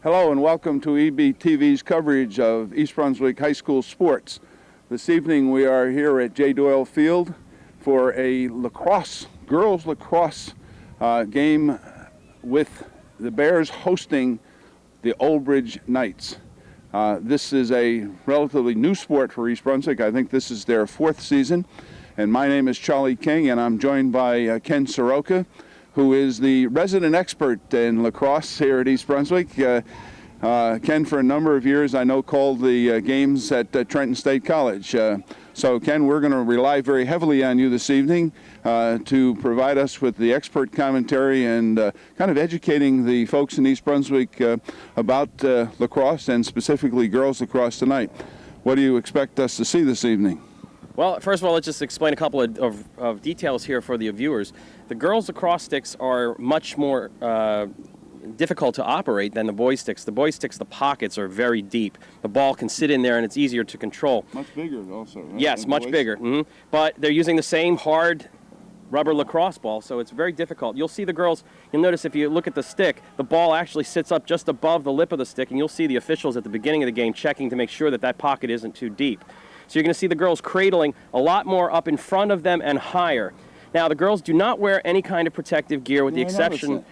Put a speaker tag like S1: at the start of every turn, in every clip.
S1: Hello and welcome to EBTV's coverage of East Brunswick High School sports. This evening we are here at J. Doyle Field for a girls lacrosse game with the Bears hosting the Old Bridge Knights. This is a relatively new sport for East Brunswick. I think this is their 4th season. And my name is Charlie King, and I'm joined by Ken Saroka, who is the resident expert in lacrosse here at East Brunswick. Ken, for a number of years, I know, called the games at Trenton State College. So, Ken, we're going to rely very heavily on you this evening to provide us with the expert commentary and kind of educating the folks in East Brunswick about lacrosse and specifically girls lacrosse tonight. What do you expect us to see this evening?
S2: Well, first of all, let's just explain a couple of details here for the viewers. The girls' lacrosse sticks are much more difficult to operate than the boys' sticks. The boys' sticks, the pockets are very deep. The ball can sit in there and it's easier to control.
S1: Much bigger also, right?
S2: Yes, much bigger. Mm-hmm. But they're using the same hard rubber lacrosse ball, so it's very difficult. You'll see the girls, you'll notice if you look at the stick, the ball actually sits up just above the lip of the stick, and you'll see the officials at the beginning of the game checking to make sure that that pocket isn't too deep. So you're going to see the girls cradling a lot more up in front of them and higher. Now, the girls do not wear any kind of protective gear with the exception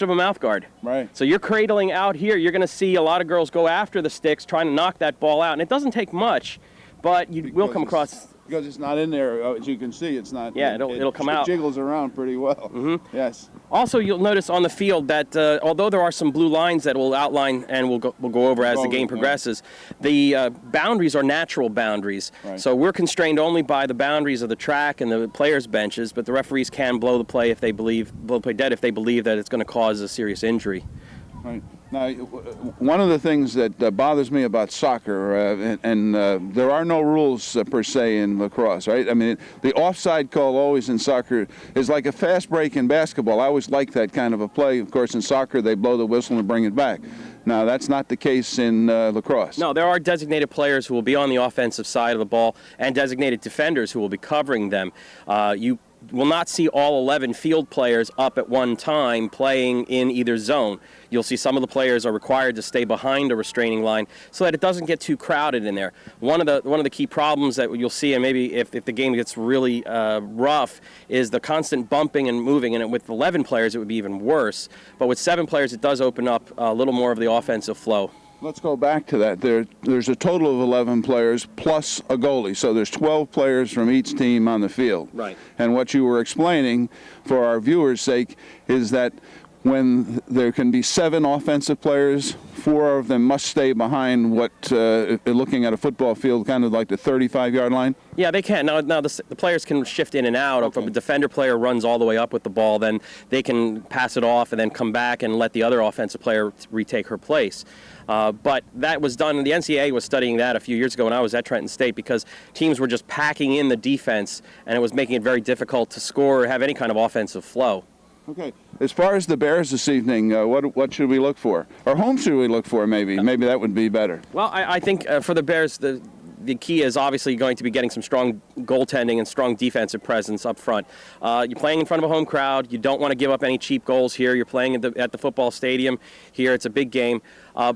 S2: of a mouth guard.
S1: Right.
S2: So you're cradling out here. You're going to see a lot of girls go after the sticks, trying to knock that ball out. And it doesn't take much, but you will come across...
S1: Because it's not in there, as you can see, it's not...
S2: Yeah, it'll come out.
S1: It jiggles around pretty well.
S2: Mm-hmm.
S1: Yes.
S2: Also, you'll notice on the field that although there are some blue lines that will outline and we'll go over as the game progresses, the boundaries are natural boundaries.
S1: Right.
S2: So we're constrained only by the boundaries of the track and the players' benches, but the referees can blow the play dead if they believe that it's going to cause a serious injury.
S1: Right. Now, one of the things that bothers me about soccer, there are no rules per se in lacrosse, right? I mean, the offside call always in soccer is like a fast break in basketball. I always like that kind of a play. Of course, in soccer, they blow the whistle and bring it back. Now, that's not the case in lacrosse.
S2: No, there are designated players who will be on the offensive side of the ball and designated defenders who will be covering them. You will not see all 11 field players up at one time playing in either zone. You'll see some of the players are required to stay behind a restraining line so that it doesn't get too crowded in there. One of the key problems that you'll see, and maybe if the game gets really rough, is the constant bumping and moving. And with 11 players, it would be even worse. But with 7 players, it does open up a little more of the offensive flow.
S1: Let's go back to that. There's a total of 11 players plus a goalie, so there's 12 players from each team on the field.
S2: Right.
S1: And what you were explaining, for our viewers' sake, is that when there can be 7 offensive players, 4 of them must stay behind what, looking at a football field, kind of like the 35-yard line?
S2: Yeah, they can. Now the players can shift in and out. Okay. If a defender player runs all the way up with the ball, then they can pass it off and then come back and let the other offensive player retake her place. But that was done, and the NCAA was studying that a few years ago when I was at Trenton State, because teams were just packing in the defense, and it was making it very difficult to score or have any kind of offensive flow.
S1: Okay. As far as the Bears this evening, what should we look for? Or whom should we look for, maybe? Maybe that would be better.
S2: Well, I think for the Bears, the key is obviously going to be getting some strong goaltending and strong defensive presence up front. You're playing in front of a home crowd. You don't want to give up any cheap goals here. You're playing at the football stadium here. It's a big game.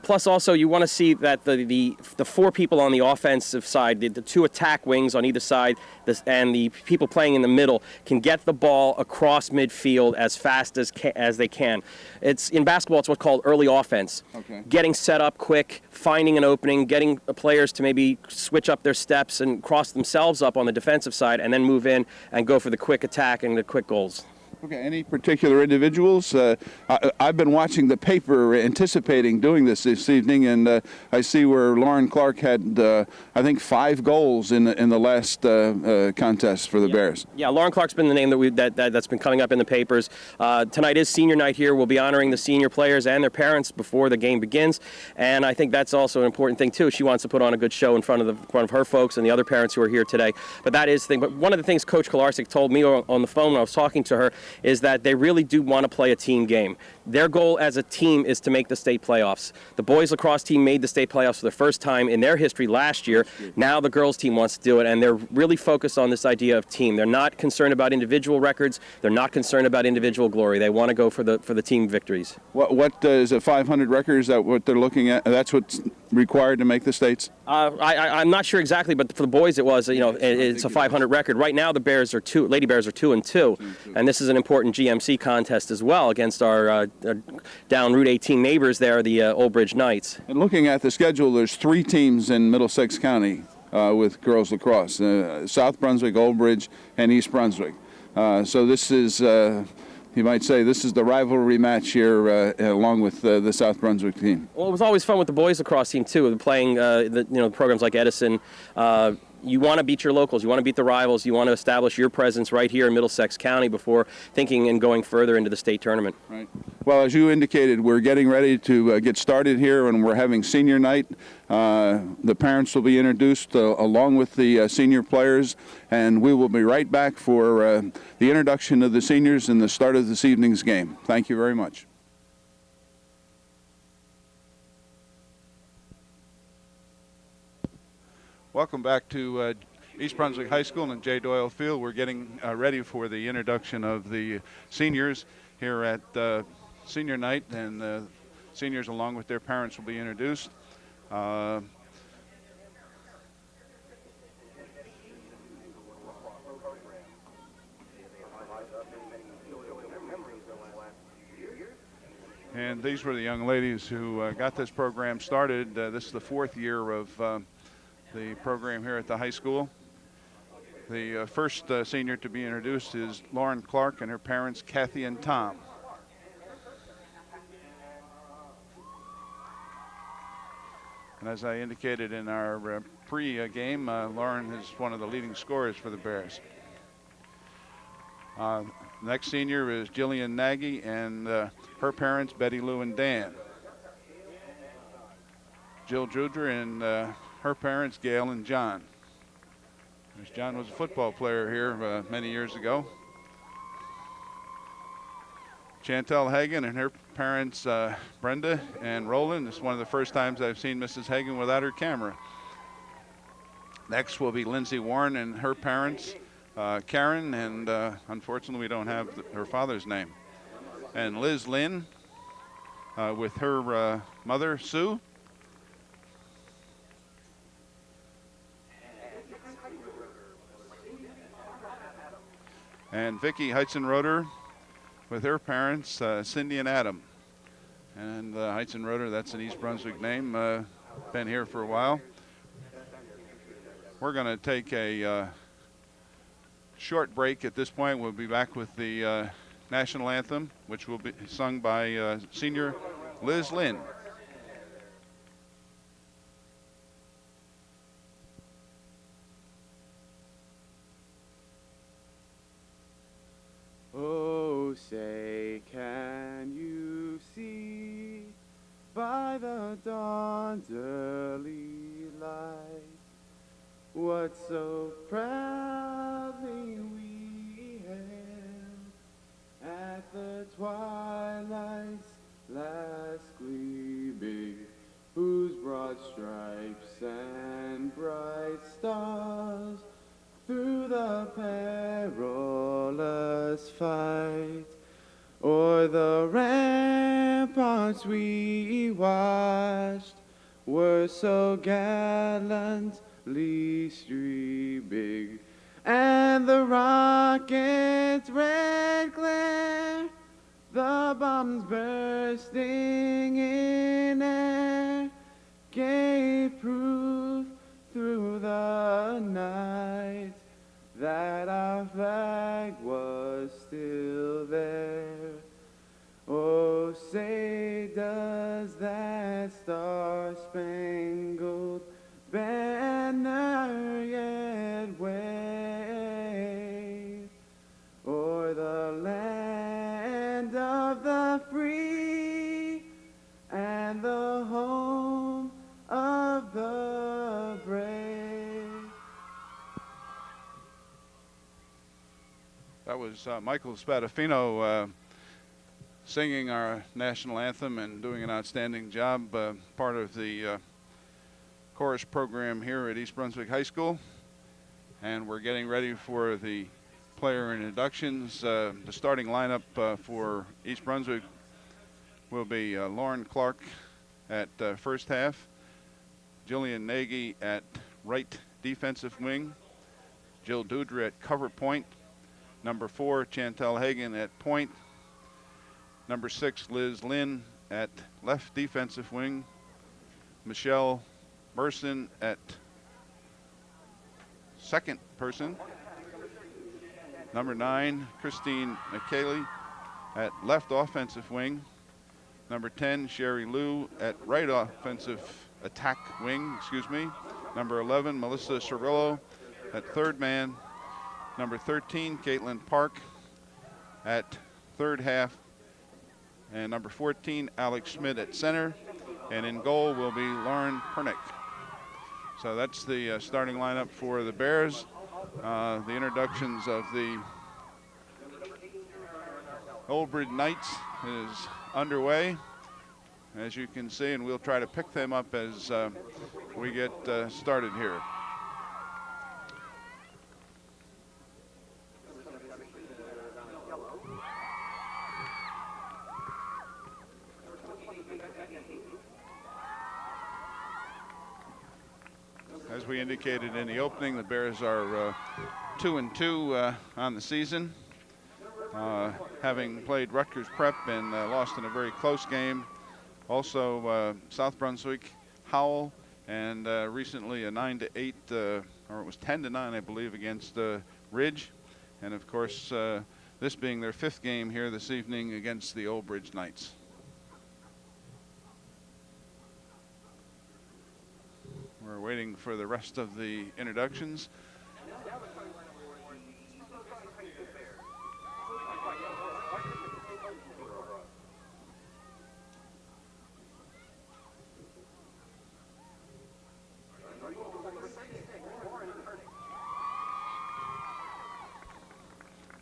S2: Plus, also, you want to see that the 4 people on the offensive side, the 2 attack wings on either side, and the people playing in the middle can get the ball across midfield as fast as they can. In basketball, it's what's called early offense.
S1: Okay.
S2: Getting set up quick, finding an opening, getting players to maybe switch up their steps and cross themselves up on the defensive side, and then move in and go for the quick attack and the quick goals.
S1: Okay, any particular individuals? I've been watching the paper anticipating doing this evening, and I see where Lauren Clark had, I think, 5 goals in the last contest for the Bears.
S2: Yeah, Lauren Clark's been the name that's been coming up in the papers. Tonight is senior night here. We'll be honoring the senior players and their parents before the game begins, and I think that's also an important thing, too. She wants to put on a good show in front of her folks and the other parents who are here today. But that is the thing. But one of the things Coach Kolarczyk told me on the phone when I was talking to her is that they really do want to play a team game. Their goal as a team is to make the state playoffs. The boys lacrosse team made the state playoffs for the first time in their history last year. Now the girls team wants to do it, and they're really focused on this idea of team. They're not concerned about individual records. They're not concerned about individual glory. They want to go for the team victories.
S1: What is a 500 record? Is that what they're looking at? That's what's required to make the states?
S2: I'm not sure exactly, but for the boys it was, it's a 500 record. Right now the Lady Bears are 2-2, and this is an important GMC contest as well against our down Route 18 neighbors there, the Old Bridge Knights.
S1: And looking at the schedule, there's 3 teams in Middlesex County with girls lacrosse: South Brunswick, Old Bridge, and East Brunswick. So this is, you might say, this is the rivalry match here, along with the South Brunswick team.
S2: Well, it was always fun with the boys lacrosse team too, playing programs like Edison. You want to beat your locals, you want to beat the rivals, you want to establish your presence right here in Middlesex County before thinking and going further into the state tournament.
S1: Right. Well, as you indicated, we're getting ready to get started here, and we're having senior night. The parents will be introduced along with the senior players, and we will be right back for the introduction of the seniors and the start of this evening's game. Thank you very much. Welcome back to East Brunswick High School and J. Doyle Field. We're getting ready for the introduction of the seniors here at senior night, and the seniors along with their parents will be introduced. And these were the young ladies who got this program started. This is the 4th year of the program here at the high school. The first senior to be introduced is Lauren Clark and her parents, Kathy and Tom. And as I indicated in our pre-game, Lauren is one of the leading scorers for the Bears. Next senior is Jillian Nagy and her parents, Betty Lou and Dan. Jill Drudger and her parents, Gail and John. John was a football player here many years ago. Chantel Hagan and her parents, Brenda and Roland. This is one of the first times I've seen Mrs. Hagan without her camera. Next will be Lindsay Warren and her parents, Karen, and unfortunately we don't have her father's name. And Liz Lynn with her mother, Sue. And Vicki Heitzen-Roeder with her parents, Cindy and Adam. And Heitzen-Roeder, that's an East Brunswick name, been here for a while. We're going to take a short break at this point. We'll be back with the national anthem, which will be sung by senior Liz Lynn.
S3: Oh, say, can you see by the dawn's early light what so proudly we hailed at the twilight's last gleaming, whose broad stripes and bright stars through the perilous fight o'er the ramparts we watched were so gallantly streaming, and the rocket's red glare, the bombs bursting in air, gave proof through the night that our flag was still there. Oh, say does that star-spangled banner yet wave o'er the land of the free and the home of the brave?
S1: That was Michael Spadafino singing our national anthem and doing an outstanding job, part of the chorus program here at East Brunswick High School. And we're getting ready for the player introductions. The starting lineup for East Brunswick will be Lauren Clark at first half, Jillian Nagy at right defensive wing, Jill Dudra at cover point, number 4 Chantel Hagan at point, number 6 Liz Lynn at left defensive wing, Michelle Burson at second person, number 9 Christine McKaylee at left offensive wing, number 10 Sherry Liu at right offensive attack wing, number 11 Melissa Cirillo at third man, number 13 Caitlin Park at third half, and number 14 Alex Schmidt at center, and in goal will be Lauren Pernick. So that's the starting lineup for the Bears. The introductions of the Old Bridge Knights is underway, as you can see, and we'll try to pick them up as we get started here. As we indicated in the opening, the Bears are 2-2 on the season, having played Rutgers Prep and lost in a very close game. Also, South Brunswick, Howell, and recently a 9-8, or it was 10-9, I believe, against Ridge. And of course, this being their 5th game here this evening against the Old Bridge Knights. We're waiting for the rest of the introductions.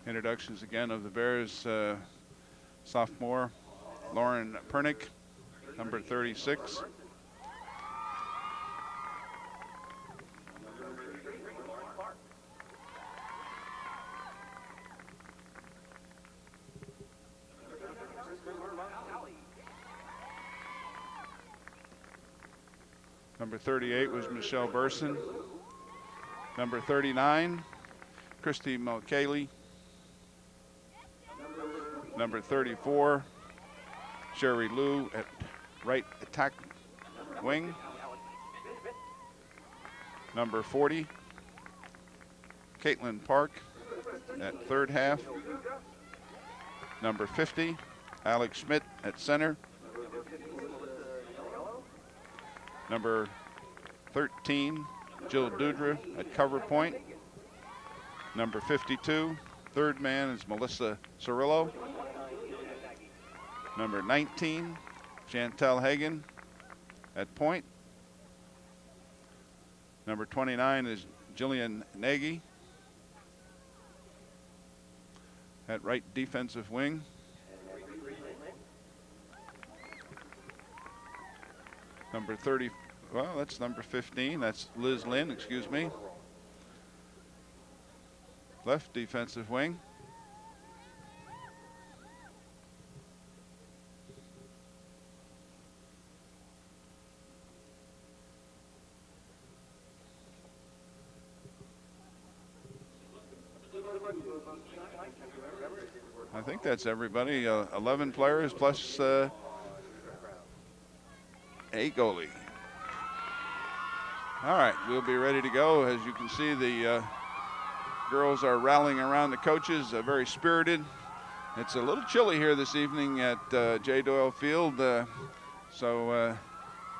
S1: Introductions again of the Bears. Sophomore Lauren Pernick, number 36. Number 38 was Michelle Burson. Number 39, Christy Mulcahy. Number 34, Sherry Liu at right attack wing. Number 40, Caitlin Park at third half. Number 50, Alex Schmidt at center. Number 13, Jill Dudra at cover point. Number 52, third man is Melissa Cirillo. Number 19, Chantel Hagan at point. Number 29 is Jillian Nagy at right defensive wing. Number 30, well, that's number 15. That's Liz Lynn, excuse me. Left defensive wing. I think that's everybody. 11 players plus a goalie. All right, we'll be ready to go. As you can see, the girls are rallying around the coaches, very spirited. It's a little chilly here this evening at J. Doyle Field, so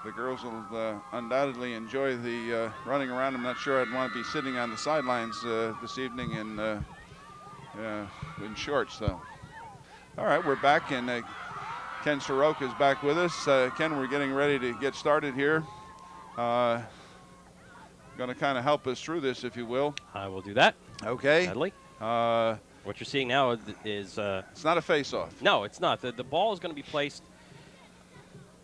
S1: the girls will undoubtedly enjoy the running around. I'm not sure I'd want to be sitting on the sidelines this evening in shorts, though. All right, we're back, and Ken Saroka is back with us. Ken, we're getting ready to get started here. Going to kind of help us through this, if you will.
S2: I will do that.
S1: Okay.
S2: Gladly. What you're seeing now is
S1: It's not a face-off.
S2: no, it's not. The ball is going to be placed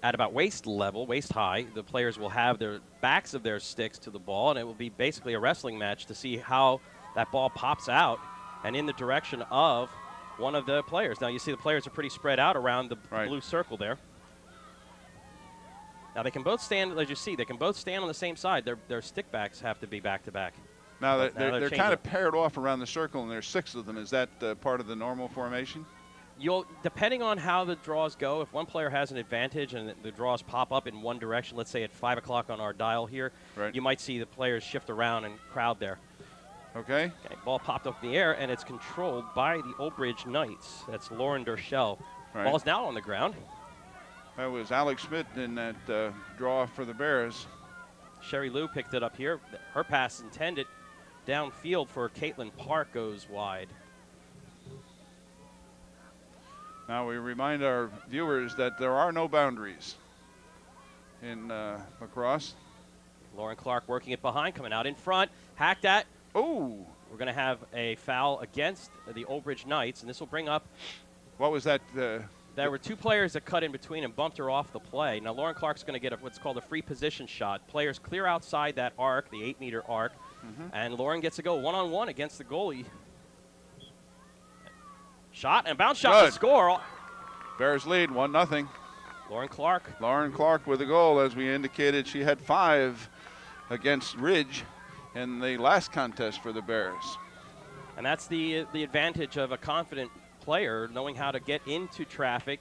S2: at about waist level, waist high. The players will have their backs of their sticks to the ball, and it will be basically a wrestling match to see how that ball pops out and in the direction of one of the players. Now, you see the players are pretty spread out around the blue circle there. Now, they can both stand, as you see, they can both stand on the same side. Their stick backs have to be back-to-back.
S1: Now, they're kind of paired off around the circle, and there's 6 of them. Is that part of the normal formation?
S2: Depending on how the draws go, if one player has an advantage and the draws pop up in one direction, let's say at 5 o'clock on our dial here, you might see the players shift around and crowd there.
S1: Okay.
S2: Ball popped up in the air, and it's controlled by the Old Bridge Knights. That's Lauren Dershell. Ball is now on the ground.
S1: That was Alex Schmidt in that draw for the Bears.
S2: Sherry Lou picked it up here. Her pass intended downfield for Caitlin Park goes wide.
S1: Now we remind our viewers that there are no boundaries in lacrosse.
S2: Lauren Clark working it behind, coming out in front, hacked at.
S1: Oh!
S2: We're going to have a foul against the Old Bridge Knights, and this will bring up.
S1: What was that?
S2: There were 2 players that cut in between and bumped her off the play. Now Lauren Clark's going to get what's called a free position shot. Players clear outside that arc, the 8-meter arc, and Lauren gets to go one-on-one against the goalie. Shot and bounce shot to score.
S1: Bears lead 1-0.
S2: Lauren Clark.
S1: Lauren Clark with a goal. As we indicated, she had 5 against Ridge in the last contest for the Bears.
S2: And that's the advantage of a confident player, knowing how to get into traffic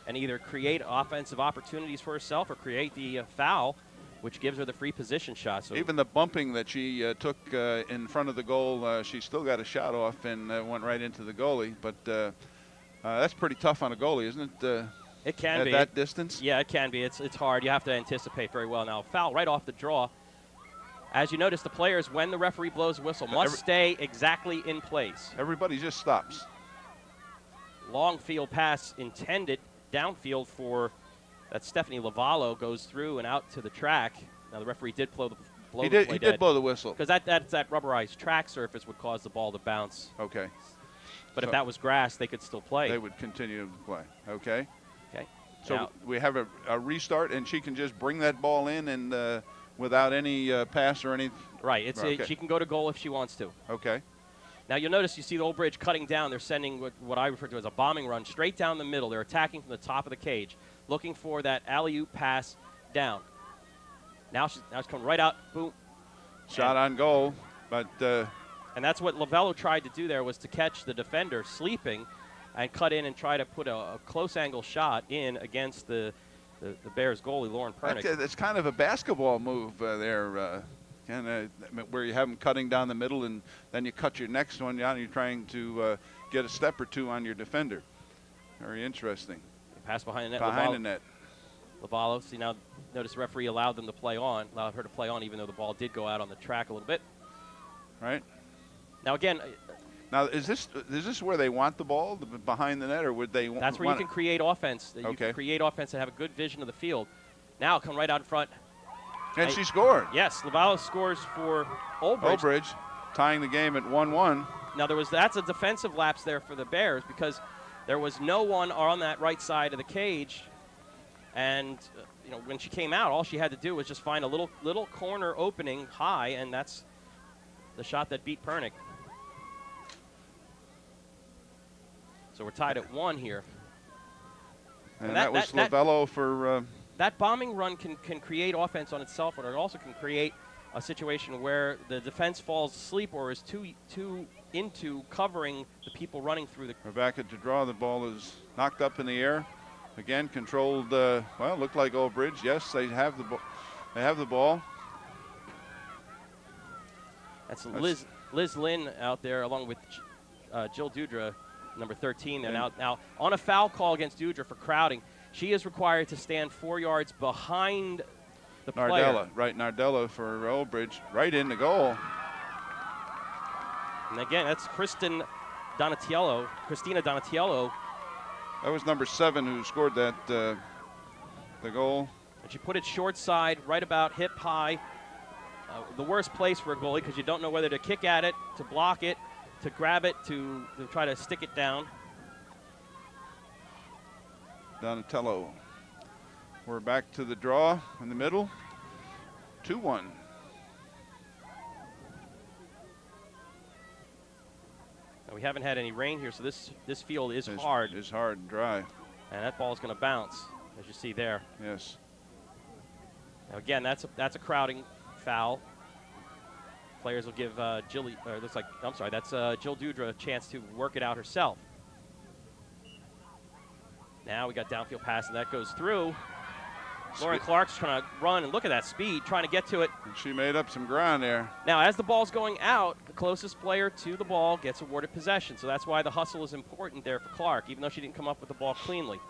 S2: and either create offensive opportunities for herself or create the foul, which gives her the free position shot. So
S1: even the bumping that she took in front of the goal, she still got a shot off and went right into the goalie. But that's pretty tough on a goalie, isn't it?
S2: It can be.
S1: At that distance?
S2: Yeah, it can be. It's hard. You have to anticipate very well. Now, foul right off the draw. As you notice, the players, when the referee blows a whistle, must stay exactly in place.
S1: Everybody just stops.
S2: Long field pass intended downfield for that Stephanie Lavallo goes through and out to the track. Now, the referee did blow the play dead.
S1: He did blow the whistle.
S2: Because that rubberized track surface would cause the ball to bounce.
S1: Okay.
S2: But if that was grass, they could still play.
S1: They would continue to play. Okay.
S2: Okay.
S1: So
S2: now,
S1: we have a restart, and she can just bring that ball in and without any pass or anything.
S2: Right. She can go to goal if she wants to.
S1: Okay.
S2: Now, you'll notice you see the Old Bridge cutting down. They're sending what I refer to as a bombing run straight down the middle. They're attacking from the top of the cage, looking for that alley-oop pass down. Now she's coming right out. Boom.
S1: Shot on goal, but
S2: and that's what Lavello tried to do there, was to catch the defender sleeping and cut in and try to put a close-angle shot in against the Bears goalie, Lauren Pernick.
S1: It's kind of a basketball move there, where you have them cutting down the middle, and then you cut your next one down, and you're trying to get a step or two on your defender. Very interesting.
S2: Pass behind the net.
S1: Behind the net.
S2: Lavallo, see now, notice the referee allowed her to play on, even though the ball did go out on the track a little bit.
S1: Right.
S2: Now, again.
S1: Now, is this where they want the ball, behind the net, or would they want?
S2: That's where you can create offense. You can create offense and have a good vision of the field. Now, come right out in front.
S1: And she scored.
S2: Yes, Lavallo scores for Old Bridge.
S1: Old Bridge, tying the game at 1-1.
S2: Now, that's a defensive lapse there for the Bears, because there was no one on that right side of the cage. And when she came out, all she had to do was just find a little corner opening high, and that's the shot that beat Pernick. So we're tied at 1 here.
S1: And that was Lavello for.
S2: That bombing run can create offense on itself, but it also can create a situation where the defense falls asleep or is too into covering the people running through the.
S1: We're back at the draw. The ball is knocked up in the air. Again, controlled. Well, looked like Old Bridge. Yes, they have the ball. They have the ball.
S2: That's Liz Lynn out there, along with Jill Dudra, number 13. They're now on a foul call against Dudra for crowding. She is required to stand 4 yards behind the player.
S1: Nardella for Old Bridge, right in the goal.
S2: And again, that's Christina Donatiello.
S1: That was number 7 who scored that the goal.
S2: And she put it short side, right about hip high. The worst place for a goalie, because you don't know whether to kick at it, to block it, to grab it, to try to stick it down.
S1: Donatello. We're back to the draw in the middle. 2-1.
S2: Now, we haven't had any rain here, so this field is hard.
S1: It's hard and dry.
S2: And that ball is going to bounce, as you see there.
S1: Yes.
S2: Now again, that's a crowding foul. Players will give Jill Dudra a chance to work it out herself. Now we got downfield pass, and that goes through. Lauren Clark's trying to run, and look at that speed, trying to get to it.
S1: And she made up some ground there.
S2: Now, as the ball's going out, the closest player to the ball gets awarded possession. So that's why the hustle is important there for Clark, even though she didn't come up with the ball cleanly.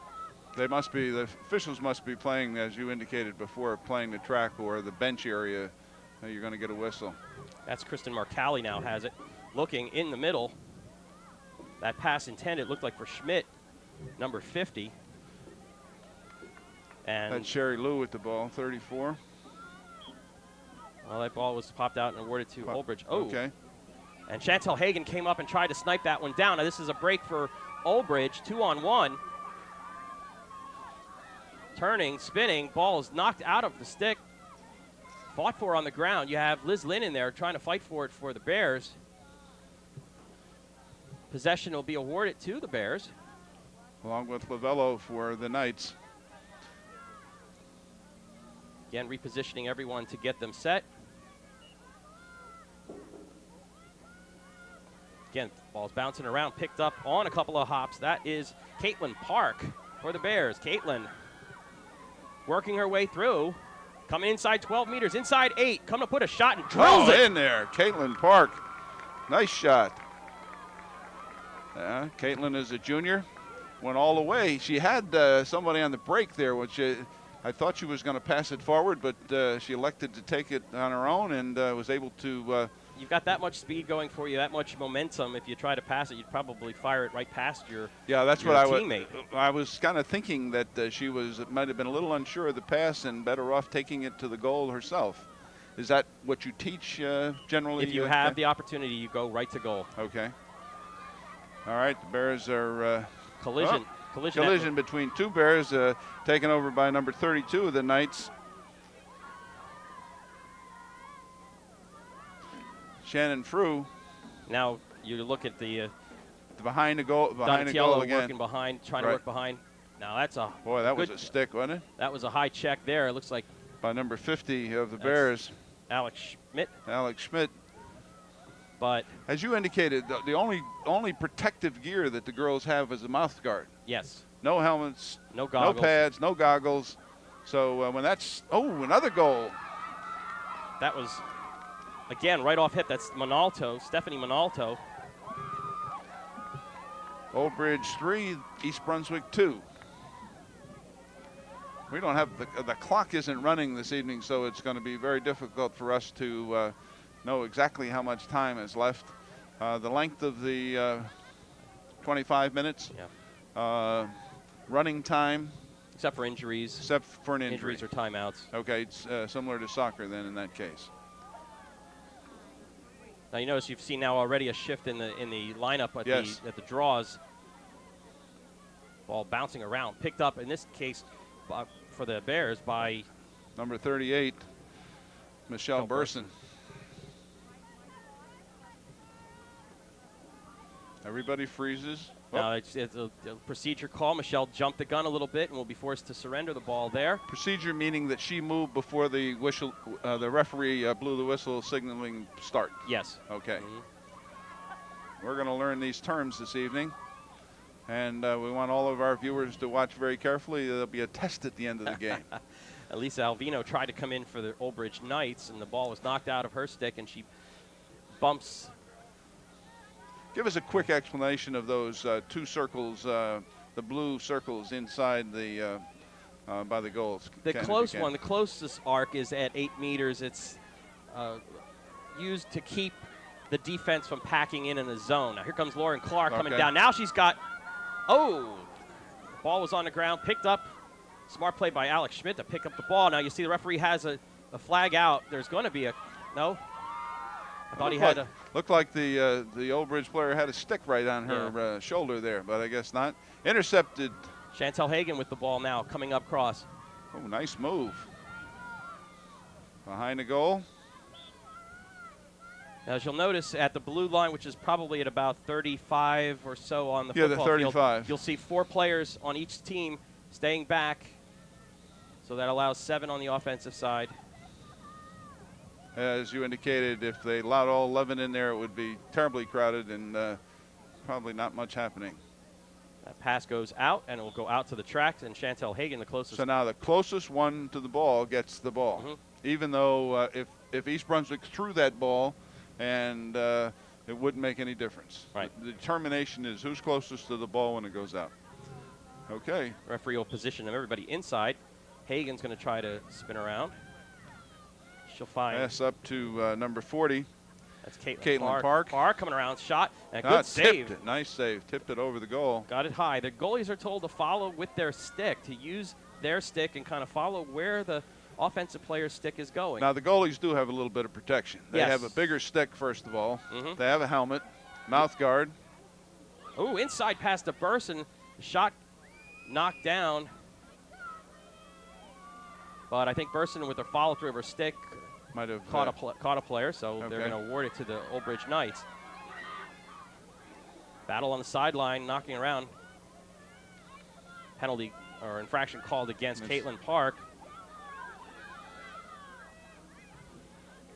S1: The officials must be playing, as you indicated before, playing the track or the bench area. You're going to get a whistle.
S2: That's Kristen Marcali now has it. Looking in the middle. That pass intended looked like for Schmidt, number 50. And
S1: that's Sherry Lou with the ball, 34.
S2: Well, that ball was popped out and awarded to Olbridge. Oh,
S1: okay.
S2: And Chantel Hagan came up and tried to snipe that one down. Now this is a break for Olbridge, 2-on-1. Turning, spinning, ball is knocked out of the stick. Fought for on the ground. You have Liz Lynn in there trying to fight for it for the Bears. Possession will be awarded to the Bears.
S1: Along with Lavello for the Knights.
S2: Again, repositioning everyone to get them set. Again, ball's bouncing around, picked up on a couple of hops. That is Caitlin Park for the Bears. Caitlin working her way through, coming inside 12 meters, inside 8, coming to put a shot and drills it.
S1: In there, Caitlin Park. Nice shot. Caitlin is a junior, went all the way. She had somebody on the break there, which I thought she was going to pass it forward, but she elected to take it on her own and was able to.
S2: You've got that much speed going for you, that much momentum. If you try to pass it, you'd probably fire it right past your
S1: that's
S2: your
S1: what
S2: teammate.
S1: I was kind of thinking that she might have been a little unsure of the pass and better off taking it to the goal herself. Is that what you teach generally?
S2: If you have the opportunity, you go right to goal.
S1: Okay. All right, the Bears are collision between two Bears, taken over by number 32 of the Knights. Shannon Frew.
S2: Now you look at the
S1: behind the goal, behind the goal again.
S2: Working behind, trying to work behind. Now that's a
S1: that was a stick, wasn't it?
S2: That was a high check there. It looks like
S1: by number 50 of the Bears,
S2: Alex Schmidt. But
S1: as you indicated, the only protective gear that the girls have is a mouth guard.
S2: Yes.
S1: No helmets,
S2: no goggles,
S1: no pads, no goggles. So when that's another goal.
S2: That was again right off hip. That's Stephanie Monalto.
S1: Old Bridge 3, East Brunswick 2. We don't have the clock isn't running this evening, so it's going to be very difficult for us to know exactly how much time is left. The length of the 25 minutes.
S2: Yeah.
S1: Running time.
S2: Except for injuries.
S1: Except for an injury.
S2: Injuries or timeouts.
S1: Okay, it's similar to soccer then in that case.
S2: Now you notice you've seen now already a shift in the lineup at the draws. Ball bouncing around, picked up in this case for the Bears by
S1: number 38, Michelle Burson. Everybody freezes.
S2: Now it's a procedure call. Michelle jumped the gun a little bit and will be forced to surrender the ball there.
S1: Procedure meaning that she moved before the whistle, the referee blew the whistle signaling start.
S2: Yes.
S1: Okay. Mm-hmm. We're going to learn these terms this evening, and we want all of our viewers to watch very carefully. There'll be a test at the end of the game.
S2: Elisa Alvino tried to come in for the Old Bridge Knights, and the ball was knocked out of her stick, and she bumps.
S1: Give us a quick explanation of those two circles, the blue circles inside the by the goals.
S2: The close one, the closest arc is at 8 meters. It's used to keep the defense from packing in a zone. Now here comes Lauren Clark coming down. Now she's got, the ball was on the ground, picked up. Smart play by Alex Schmidt to pick up the ball. Now you see the referee has a flag out. There's going to be no. I thought he had a...
S1: Looked like the Old Bridge player had a stick right on her shoulder there, but I guess not. Intercepted.
S2: Chantel Hagan with the ball now, coming up cross.
S1: Oh, nice move. Behind the goal.
S2: Now, as you'll notice, at the blue line, which is probably at about 35 or so on the football
S1: the 35.
S2: field, you'll see 4 players on each team staying back. So that allows 7 on the offensive side.
S1: As you indicated, if they allowed all 11 in there, it would be terribly crowded and probably not much happening.
S2: That pass goes out, and it will go out to the tracks, and Chantel Hagan, the closest.
S1: So now the closest one to the ball gets the ball. Even though if East Brunswick threw that ball, and it wouldn't make any difference.
S2: Right.
S1: The determination is who's closest to the ball when it goes out. Okay.
S2: Referee will position everybody inside. Hagan's going to try to spin around. She'll find.
S1: Pass up to number 40.
S2: That's Caitlin
S1: Park.
S2: Park coming around, shot, and a good save.
S1: Tipped it. Nice save. Tipped it over the goal.
S2: Got it high. The goalies are told to follow with their stick, to use their stick and kind of follow where the offensive player's stick is going.
S1: Now, the goalies do have a little bit of protection. They have a bigger stick, first of all. They have a helmet, mouth guard.
S2: Oh, inside pass to Burson. Shot knocked down. But I think Burson, with her follow-through of her stick,
S1: might have
S2: caught a player, so they're going to award it to the Old Bridge Knights. Battle on the sideline, knocking around. Penalty or infraction called against Caitlin Park.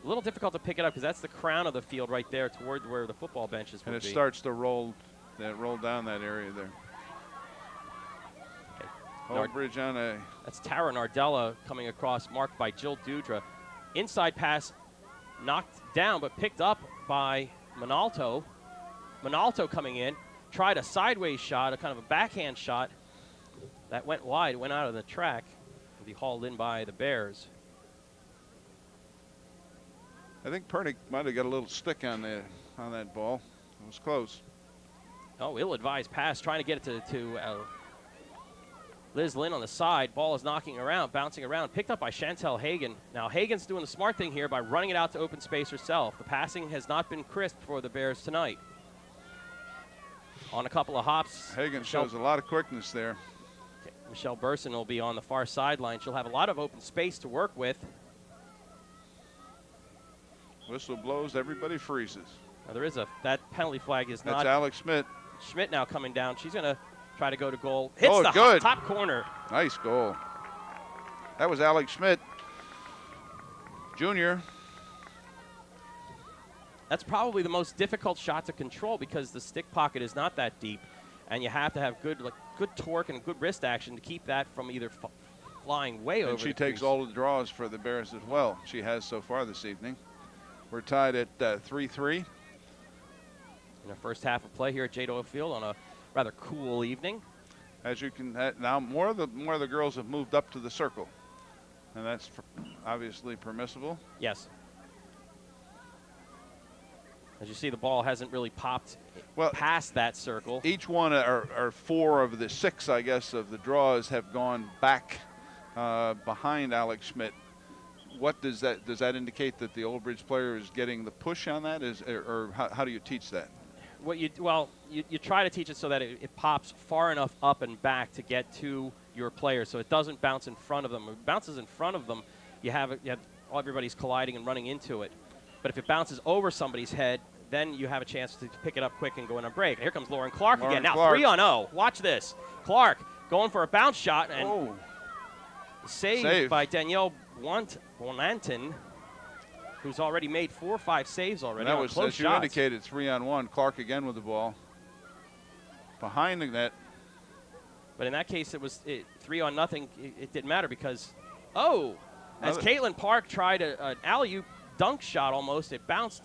S2: A little difficult to pick it up because that's the crown of the field right there toward where the football benches would be.
S1: And it starts to roll down that area there. Old Bridge on a...
S2: That's Tara Nardella coming across, marked by Jill Dudra. Inside pass knocked down, but picked up by Minalto. Minalto coming in, tried a sideways shot, a kind of a backhand shot. That went wide, went out of the track. To be hauled in by the Bears.
S1: I think Pernick might have got a little stick on that ball. It was close.
S2: Oh, ill-advised pass, trying to get it to Liz Lynn on the side. Ball is knocking around, bouncing around, picked up by Chantel Hagan. Now Hagan's doing the smart thing here by running it out to open space herself. The passing has not been crisp for the Bears tonight. On a couple of hops.
S1: Hagan shows a lot of quickness there.
S2: Michelle Burson will be on the far sideline. She'll have a lot of open space to work with.
S1: Whistle blows, everybody freezes.
S2: Now there is that penalty flag is not.
S1: That's Alex Schmidt.
S2: Schmidt now coming down. She's going to try to go to goal. Hits the top corner.
S1: Nice goal. That was Alex Schmidt, Jr.
S2: That's probably the most difficult shot to control because the stick pocket is not that deep, and you have to have good torque and good wrist action to keep that from either flying way over.
S1: And she takes all the draws for the Bears as well. She has so far this evening. We're tied at 3-3.
S2: In the first half of play here at J. Doyle Field on a rather cool evening.
S1: As you can now, more of the girls have moved up to the circle, and that's obviously permissible.
S2: Yes. As you see, the ball hasn't really popped past that circle.
S1: Each one, or 4 of the 6, I guess, of the draws have gone back behind Alex Schmidt. What does that indicate that the Old Bridge player is getting the push on that? Or how do you teach that?
S2: You try to teach it so that it pops far enough up and back to get to your player, so it doesn't bounce in front of them. If it bounces in front of them, you have everybody's colliding and running into it. But if it bounces over somebody's head, then you have a chance to pick it up quick and go in a break. Here comes Lauren Clark again. Now 3-0. Watch this. Clark going for a bounce shot and saved by Danielle Wananton, who's already made 4 or 5 saves already.
S1: And that was, as you indicated, 3-on-1. Clark again with the ball behind the net.
S2: But in that case, it was 3-0. It didn't matter because, as Caitlin Park tried an alley-oop dunk shot almost, it bounced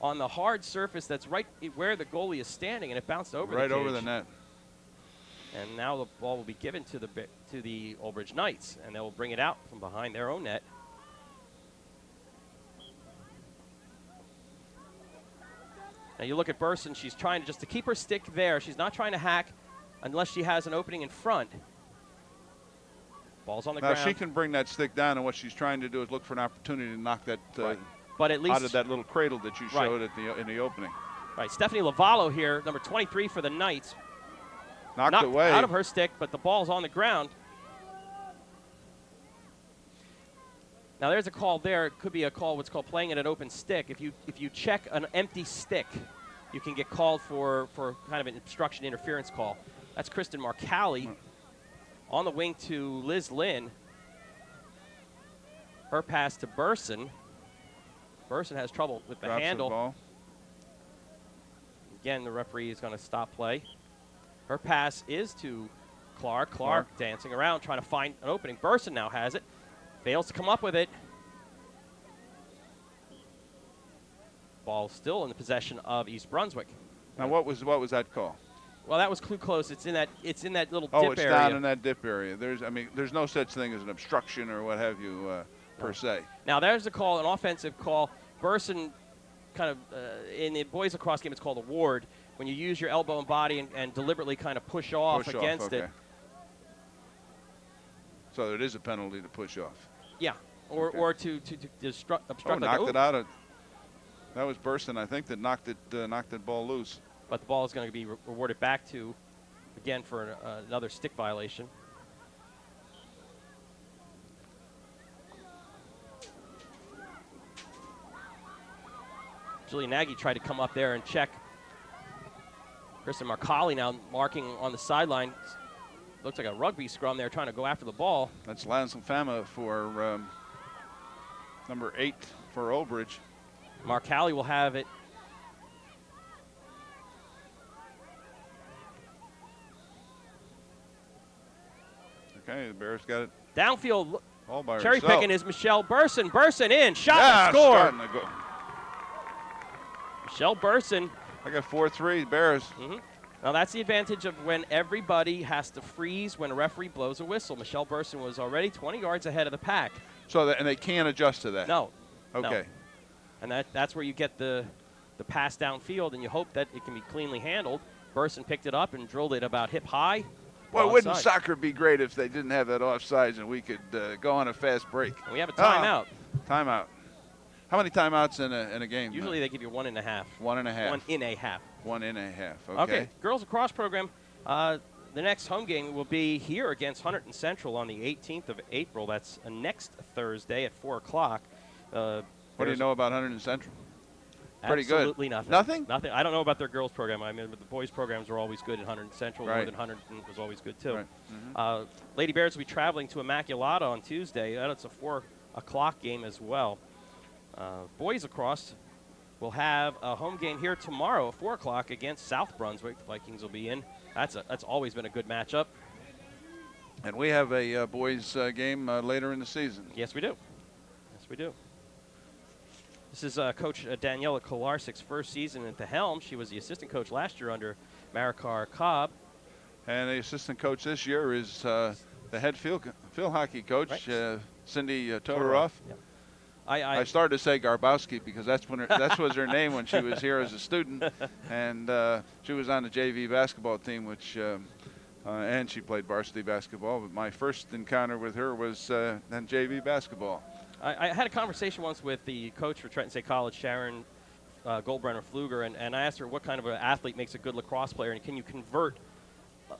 S2: on the hard surface that's right where the goalie is standing, and it bounced over the cage.
S1: Right over the net.
S2: And now the ball will be given to the Old Bridge Knights, and they will bring it out from behind their own net. Now you look at Burson, she's trying just to keep her stick there. She's not trying to hack unless she has an opening in front. Ball's on the ground.
S1: Now she can bring that stick down, and what she's trying to do is look for an opportunity to knock that
S4: but at least
S1: out of that little cradle that you showed in the opening.
S4: Right, Stephanie Lavallo here, number 23 for the Knights.
S1: Knocked away.
S4: Out of her stick, but the ball's on the ground. Now there's a call there. It could be a call what's called playing at an open stick. If you check an empty stick, you can get called for kind of an obstruction interference call. That's Kristen Marcali on the wing to Liz Lynn. Her pass to Burson. Burson has trouble with the
S1: Drops
S4: handle.
S1: The ball.
S4: Again, the referee is going to stop play. Her pass is to Clark. Clark dancing around, trying to find an opening. Burson now has it. Fails to come up with it. Ball still in the possession of East Brunswick.
S1: Now, what was that call?
S4: Well, that was close. It's in that little dip
S1: Oh,
S4: area.
S1: it's down in that dip area. There's no such thing as an obstruction or what have you per se.
S4: Now there's a call, an offensive call. Burson, kind of in the boys lacrosse game, it's called a ward. When you use your elbow and body and deliberately kind of push off against it.
S1: So it is a penalty to push off.
S4: Yeah, or to obstruct.
S1: Knocked it out. That was Burson, I think, that knocked that ball loose.
S4: But the ball is going to be rewarded back to, again, for another stick violation. Julie Nagy tried to come up there and check. Kristen Marcali now marking on the sideline. Looks like a rugby scrum there, trying to go after the ball.
S1: That's Lansing Fama for number 8 for Old Bridge.
S4: Marcali will have it.
S1: Okay, the Bears got it.
S4: Downfield.
S1: All by
S4: Cherry
S1: herself.
S4: picking is Michelle Burson. Burson in. Shot and score.
S1: Starting to go.
S4: Michelle Burson.
S1: I got 4-3 Bears.
S4: Now that's the advantage of when everybody has to freeze when a referee blows a whistle. Michelle Burson was already 20 yards ahead of the pack.
S1: So and they can't adjust to that.
S4: No.
S1: Okay.
S4: No. And that's where you get the pass downfield, and you hope that it can be cleanly handled. Burson picked it up and drilled it about hip high.
S1: Well, wouldn't soccer be great if they didn't have that offsides and we could go on a fast break?
S4: And we have a timeout.
S1: Timeout. How many timeouts in a game?
S4: Usually they give you 1.5.
S1: 1.5.
S4: 1.5.
S1: 1.5.
S4: Okay. Girls lacrosse program. The next home game will be here against Hunterdon Central on the 18th of April. That's next Thursday at 4 o'clock.
S1: What do you know about Hunterdon Central? Pretty good.
S4: Absolutely nothing.
S1: Nothing?
S4: Nothing. I don't know about their girls program. I mean, the boys programs are always good at Hunterdon Central.
S1: Right.
S4: Northern Hunterdon was always good too.
S1: Right.
S4: Lady Bears will be traveling to Immaculata on Tuesday. That's a 4 o'clock game as well. Boys lacrosse will have a home game here tomorrow at 4 o'clock against South Brunswick. The Vikings will be in. That's always been a good matchup.
S1: And we have a boys game later in the season.
S4: Yes, we do. Yes, we do. This is Coach Daniela Kolarsik's first season at the helm. She was the assistant coach last year under Maricar Cobb.
S1: And the assistant coach this year is the head field hockey coach, right. Cindy Todoroff.
S4: Yep.
S1: I started to say Garbowski because that was her name when she was here as a student, and she was on the JV basketball team, which and she played varsity basketball. But my first encounter with her was in JV basketball.
S4: I had a conversation once with the coach for Trenton State College, Sharon Goldbrenner-Pfluger, and I asked her what kind of an athlete makes a good lacrosse player, and can you convert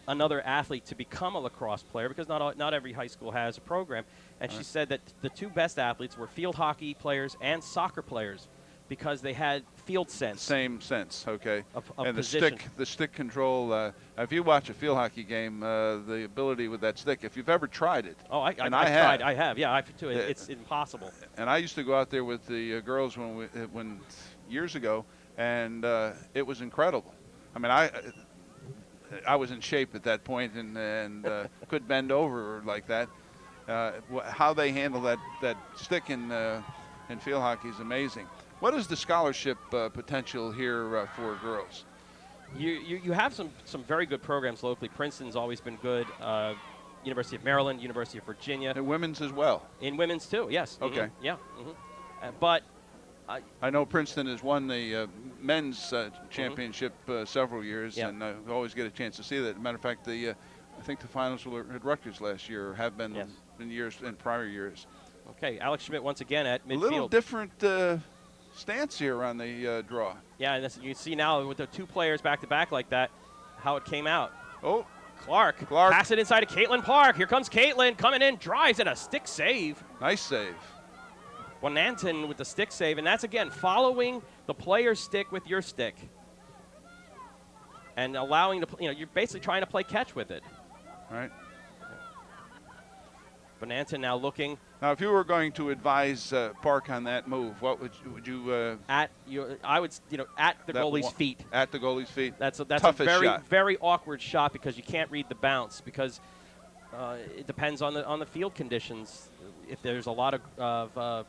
S4: another athlete to become a lacrosse player, because not every high school has a program. And she said that the two best athletes were field hockey players and soccer players because they had field sense.
S1: Same sense, okay.
S4: Of
S1: and
S4: position.
S1: the stick control. If you watch a field hockey game, the ability with that stick, if you've ever tried it.
S4: Oh, I have. Yeah, I have too. It's impossible.
S1: And I used to go out there with the girls when years ago, and it was incredible. I mean, I was in shape at that point and could bend over like that. How they handle that stick in field hockey is amazing. What is the scholarship potential here for girls?
S4: You have some very good programs locally. Princeton's always been good. University of Maryland, University of Virginia.
S1: And women's as well.
S4: In women's too, yes.
S1: Okay.
S4: Mm-hmm. Yeah. Mm-hmm. But
S1: I know Princeton has won the men's championship several years, and I always get a chance to see that. As a matter of fact, I think the finals were at Rutgers last year, or have been in prior years.
S4: Okay, Alex Schmidt once again at midfield.
S1: A little different stance here on the draw.
S4: Yeah, and you can see now with the 2 players back-to-back like that, how it came out.
S1: Oh,
S4: Clark. Pass it inside to Caitlin Park. Here comes Caitlin coming in, drives and a stick save.
S1: nice save.
S4: Bonanton with the stick save, and that's, again, following the player's stick with your stick. And allowing you're basically trying to play catch with it.
S1: All right.
S4: Bonanton now looking.
S1: Now, if you were going to advise Park on that move, what would you
S4: at the goalie's feet.
S1: At the goalie's feet.
S4: That's a
S1: Toughest shot.
S4: very awkward shot because you can't read the bounce because it depends on the field conditions. If there's a lot of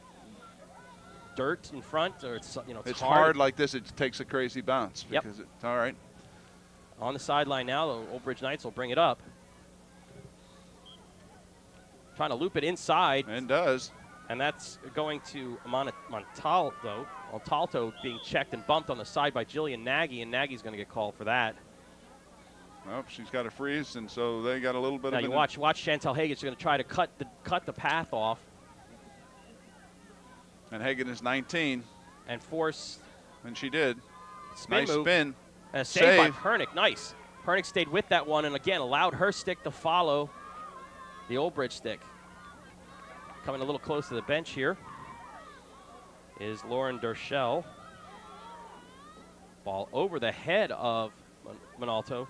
S4: dirt in front, or it's
S1: hard like this. It takes a crazy bounce. Because it's all right.
S4: On the sideline now, the Old Bridge Knights will bring it up. Trying to loop it inside.
S1: And does.
S4: And that's going to Montalto. Montalto being checked and bumped on the side by Jillian Nagy, and Nagy's going to get called for that.
S1: Well, she's got a freeze, and so they got a little bit
S4: now
S1: of
S4: you watch Chantel Hagen. She's going to try to cut the path off.
S1: And Hagen is 19.
S4: And force.
S1: And she did.
S4: Spin
S1: nice
S4: move.
S1: spin.
S4: And a save by Pernick. Nice. Pernick stayed with that one and, again, allowed her stick to follow the Old Bridge stick. Coming a little close to the bench here is Lauren Dershell. Ball over the head of Monalto.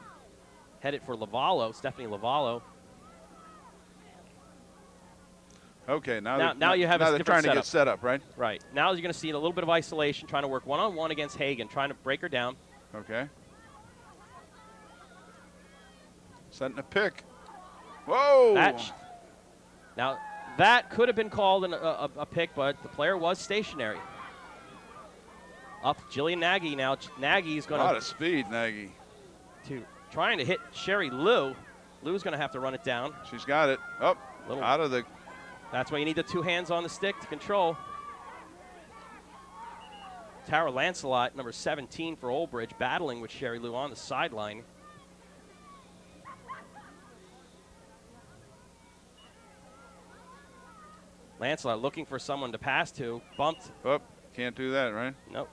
S4: Headed for Lavallo, Stephanie Lavallo.
S1: Okay, now
S4: you have a
S1: they're
S4: different
S1: trying
S4: setup.
S1: to get set up, right?
S4: Right. Now you're going to see a little bit of isolation, trying to work one-on-one against Hagen, trying to break her down.
S1: Okay. Setting a pick. Whoa!
S4: Now, that could have been called a pick, but the player was stationary. Up Jillian Nagy now. Nagy's going to...
S1: A lot of speed, Nagy.
S4: Trying to hit Sherry Liu. Liu's going to have to run it down.
S1: She's got it. Up, out of the...
S4: That's why you need the 2 hands on the stick to control. Tara Lancelot, number 17 for Old Bridge, battling with Sherry Liu on the sideline. Lancelot looking for someone to pass to. Bumped.
S1: Oh, can't do that, right?
S4: Nope.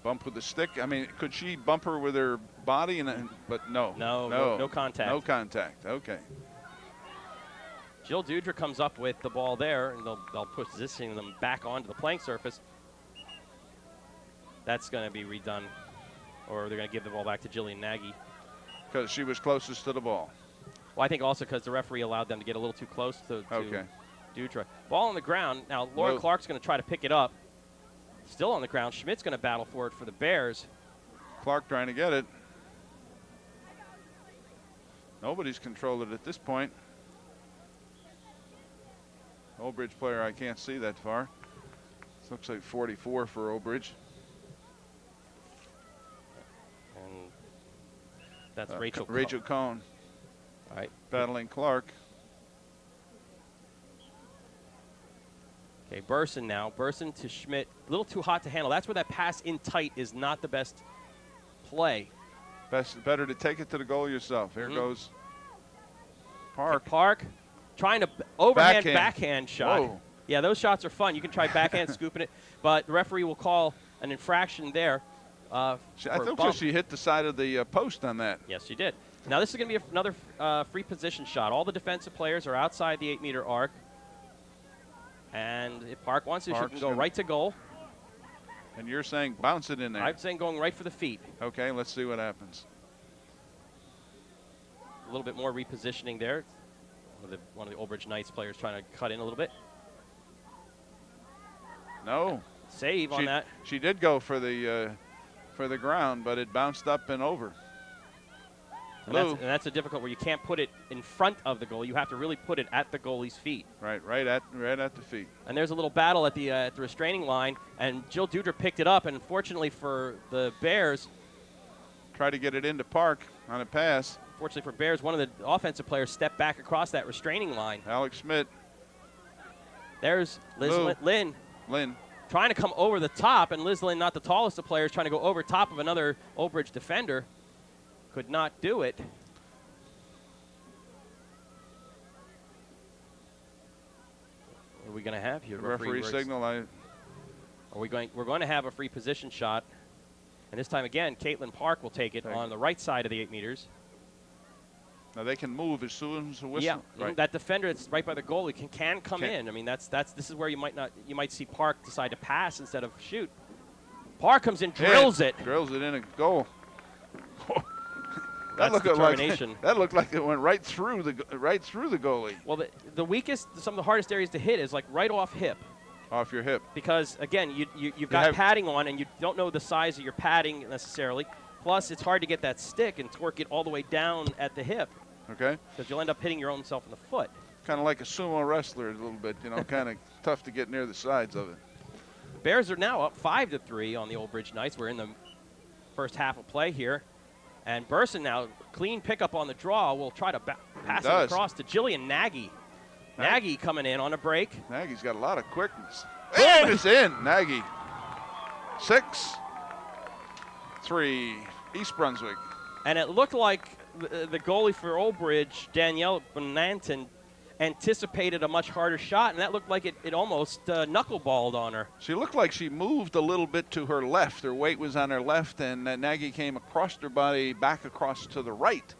S1: Bump with the stick. I mean, could she bump her with her body? But no.
S4: No contact.
S1: No contact. Okay.
S4: Jill Dudra comes up with the ball there, and they'll position them back onto the playing surface. That's going to be redone, or they're going to give the ball back to Jillian Nagy.
S1: Because she was closest to the ball.
S4: Well, I think also because the referee allowed them to get a little too close to Dudra. Ball on the ground. Now, Laura Clark's going to try to pick it up. Still on the ground. Schmidt's going to battle for it for the Bears.
S1: Clark trying to get it. Nobody's controlled it at this point. Old Bridge player, I can't see that far. This looks like 44 for Old Bridge.
S4: And that's Rachel
S1: Cohn.
S4: All right.
S1: Battling Clark.
S4: Okay, Burson now. Burson to Schmidt. A little too hot to handle. That's where that pass in tight is not the best play.
S1: Better to take it to the goal yourself. Here goes Park.
S4: Okay, Park trying to overhand backhand shot.
S1: Whoa.
S4: Yeah, those shots are fun. You can try backhand scooping it, but the referee will call an infraction there.
S1: I think she hit the side of the post on that.
S4: Yes, she did. Now this is going to be another free position shot. All the defensive players are outside the 8-meter arc. And if Park wants to, she can go right to goal.
S1: And you're saying bounce it in there.
S4: I'm saying going right for the feet.
S1: Okay, let's see what happens.
S4: A little bit more repositioning there. One of the Old Bridge Knights players trying to cut in a little bit.
S1: No.
S4: Save on that.
S1: She did go for the ground, but it bounced up and over.
S4: And that's a difficult where you can't put it in front of the goal. You have to really put it at the goalie's feet.
S1: Right at the feet.
S4: And there's a little battle at the restraining line, and Jill Dudra picked it up, and unfortunately for the Bears,
S1: tried to get it into Park on a pass.
S4: Fortunately for Bears, one of the offensive players stepped back across that restraining line.
S1: Alex Schmidt.
S4: There's Lynn. Trying to come over the top, and Liz Lynn, not the tallest of players, trying to go over top of another Old Bridge defender. Could not do it. What are we going to have here?
S1: Referee signal.
S4: We're going to have a free position shot. And this time again, Caitlin Park will take it on the right side of the 8 meters.
S1: Now they can move as soon as the whistle.
S4: Yeah,
S1: Right.
S4: that defender that's right by the goalie can come in. I mean, this is where you might see Park decide to pass instead of shoot. Park comes in, drills it.
S1: Drills it in a goal.
S4: That's determination.
S1: That looked like it went right through the goalie.
S4: Well, the weakest, some of the hardest areas to hit is like right off hip.
S1: Off your hip.
S4: Because again, you've got padding on, and you don't know the size of your padding necessarily. Plus, it's hard to get that stick and torque it all the way down at the hip.
S1: Okay.
S4: Because you'll end up hitting your own self in the foot.
S1: Kind of like a sumo wrestler a little bit, kind of tough to get near the sides of it.
S4: Bears are now up 5-3 on the Old Bridge Knights. We're in the first half of play here. And Burson now, clean pickup on the draw, will try to pass it across to Jillian Nagy. Nagy coming in on a break.
S1: Nagy's got a lot of quickness. And it's in. Nagy. 6-3, East Brunswick.
S4: And it looked like the goalie for Old Bridge, Danielle Bonanton, anticipated a much harder shot, and that looked like it almost knuckleballed on her.
S1: She looked like she moved a little bit to her left. Her weight was on her left, and Nagy came across her body back across to the right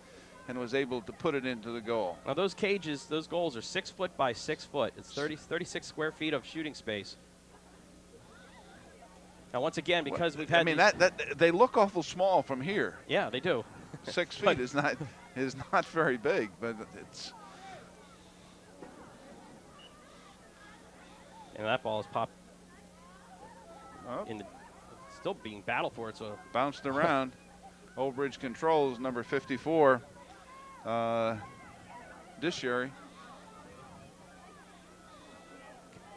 S1: and was able to put it into the goal.
S4: Now those goals are 6 foot by 6 foot. It's 36 square feet of shooting space. Now once again, because we've had
S1: they look awful small from here.
S4: Yeah, they do.
S1: 6 feet is not very big, but it's.
S4: And that ball is popped. Still being battled for it. So
S1: bounced around. Old Bridge controls number 54. Disherry.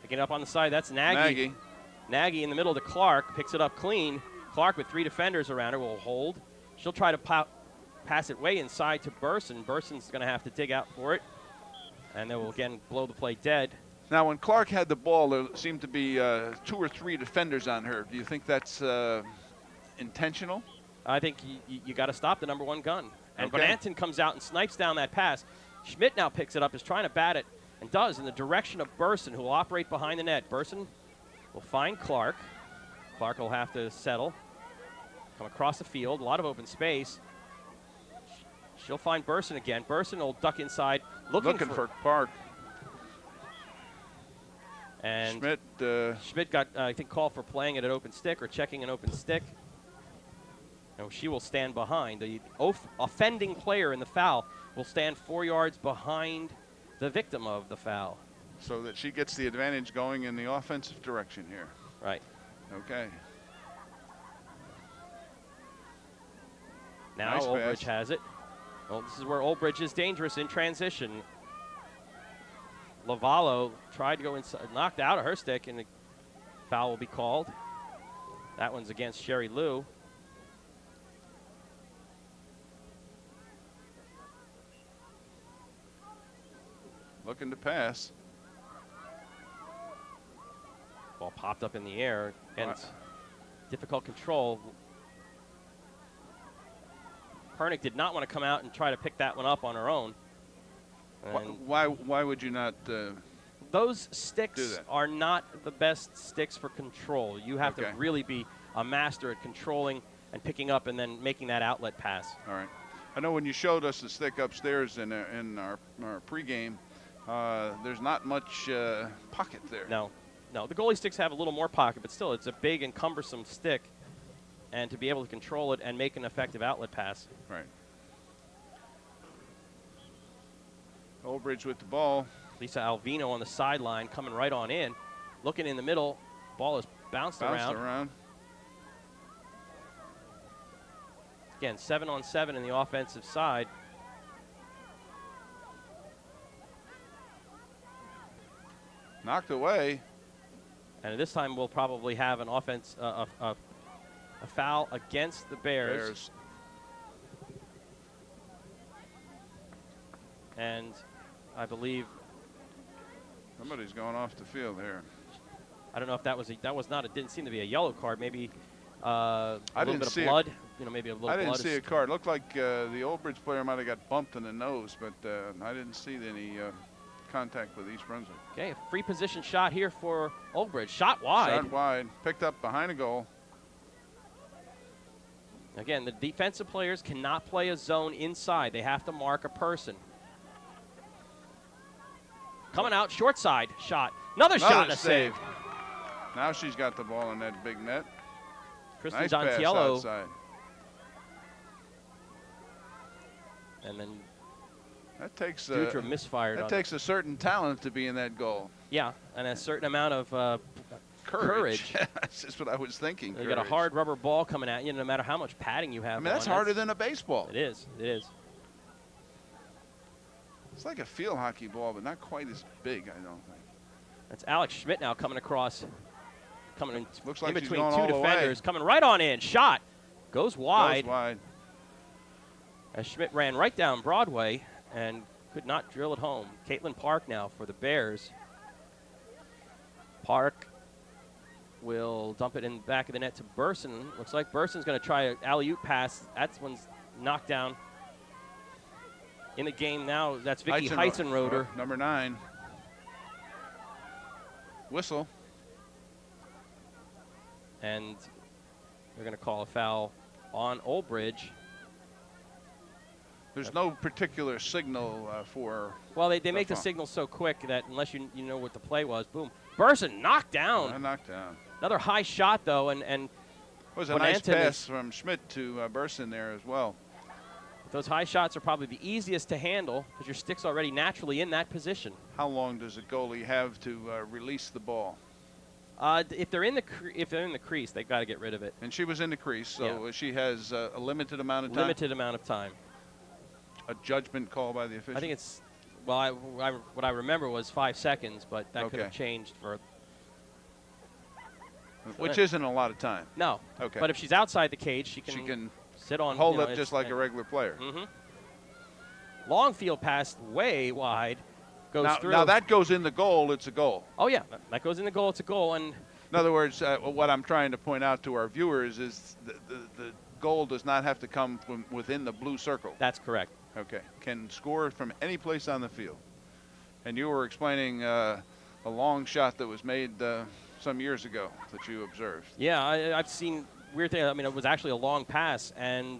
S4: Picking it up on the side. That's Nagy. Nagy in the middle to Clark. Picks it up clean. Clark with 3 defenders around her will hold. She'll try to pass it way inside to Burson. Burson's going to have to dig out for it. And they will again blow the play dead.
S1: Now, when Clark had the ball, there seemed to be 2 or 3 defenders on her. Do you think that's intentional?
S4: I think you got to stop the number 1 gun. And Bonanton comes out and snipes down that pass. Schmidt now picks it up, is trying to bat it, and does in the direction of Burson, who will operate behind the net. Burson will find Clark. Clark will have to settle. Come across the field, a lot of open space. She'll find Burson again. Burson will duck inside, looking for
S1: Park.
S4: And
S1: Schmidt
S4: got, I think, called for playing it at open stick or checking an open stick. And she will stand behind. The offending player in the foul will stand 4 yards behind the victim of the foul.
S1: So that she gets the advantage going in the offensive direction here.
S4: Right.
S1: Okay.
S4: Now
S1: nice
S4: Old
S1: pass.
S4: Bridge has it. Well, this is where Old Bridge is dangerous in transition. Lavallo tried to go inside, knocked out of her stick, and the foul will be called. That one's against Sherry Liu.
S1: Looking to pass.
S4: Ball popped up in the air, and difficult control. Pernick did not want to come out and try to pick that one up on her own.
S1: Why would you not
S4: those sticks are not the best sticks for control. You have to really be a master at controlling and picking up and then making that outlet pass.
S1: All right. I know when you showed us the stick upstairs in our pregame, there's not much pocket there.
S4: No. The goalie sticks have a little more pocket, but still, it's a big and cumbersome stick, and to be able to control it and make an effective outlet pass.
S1: Right. Old Bridge with the ball.
S4: Lisa Alvino on the sideline coming right on in. Looking in the middle. Ball is bounced around. Again, 7-on-7 in the offensive side.
S1: Knocked away.
S4: And this time we'll probably have an offense, a foul against the Bears. And I believe
S1: somebody's going off the field here.
S4: I don't know if didn't seem to be a yellow card. Maybe a
S1: I
S4: little
S1: didn't
S4: bit of blood. Maybe a little blood.
S1: I didn't see a card. It looked like the Old Bridge player might have got bumped in the nose, but I didn't see any contact with East Brunswick.
S4: Okay, a free position shot here for Old Bridge. Shot wide.
S1: Shot wide, picked up behind a goal.
S4: Again, the defensive players cannot play a zone inside. They have to mark a person. Coming out, short side shot. Another shot and a save.
S1: Now she's got the ball in that big net.
S4: Kristen
S1: Nice pass
S4: Dontiello.
S1: outside.
S4: And then
S1: That takes
S4: Dudra misfired
S1: that
S4: on
S1: takes a certain talent to be in that goal.
S4: Yeah, and a certain amount of courage.
S1: That's just what I was thinking.
S4: You got a hard rubber ball coming at you, no matter how much padding you have.
S1: I mean, that's harder than a baseball.
S4: It is. It is.
S1: It's like a field hockey ball, but not quite as big, I don't think.
S4: That's Alex Schmidt now coming across. Coming in,
S1: Looks like
S4: in
S1: she's
S4: between
S1: going
S4: two
S1: all the way.
S4: defenders. Coming right on in. Shot. Goes wide.
S1: Goes wide.
S4: As Schmidt ran right down Broadway and could not drill it home. Caitlin Park now for the Bears. Park will dump it in the back of the net to Burson. Looks like Burson's going to try an alley-oop pass. That one's knocked down. In the game now, that's Vicky Heitzenroder.
S1: Number 9. Whistle.
S4: And they're going to call a foul on Old Bridge.
S1: There's no particular signal for.
S4: Well, they make the signal so quick that unless you know what the play was, boom. Burson knocked down.
S1: Knocked down.
S4: Another high shot, though, and
S1: it was a nice pass from Schmidt to Burson there as well.
S4: Those high shots are probably the easiest to handle because your stick's already naturally in that position.
S1: How long does a goalie have to release the ball?
S4: If they're in the crease, they've got to get rid of it.
S1: And she was in the crease, so she has a limited amount of time.
S4: Limited amount of time.
S1: A judgment call by the official.
S4: I think it's what I remember was 5 seconds, but that could have changed for.
S1: Which isn't a lot of time.
S4: No.
S1: Okay.
S4: But if she's outside the cage, she can sit on.
S1: Hold up just like a regular player.
S4: Mm-hmm. Long field pass way wide. Goes through.
S1: Now that goes in the goal. It's a goal.
S4: Oh yeah, that goes in the goal. It's a goal. And
S1: in other words, what I'm trying to point out to our viewers is the goal does not have to come from within the blue circle.
S4: That's correct.
S1: Okay. Can score from any place on the field. And you were explaining a long shot that was made some years ago that you observed.
S4: Yeah, I've seen weird things. I mean, it was actually a long pass, and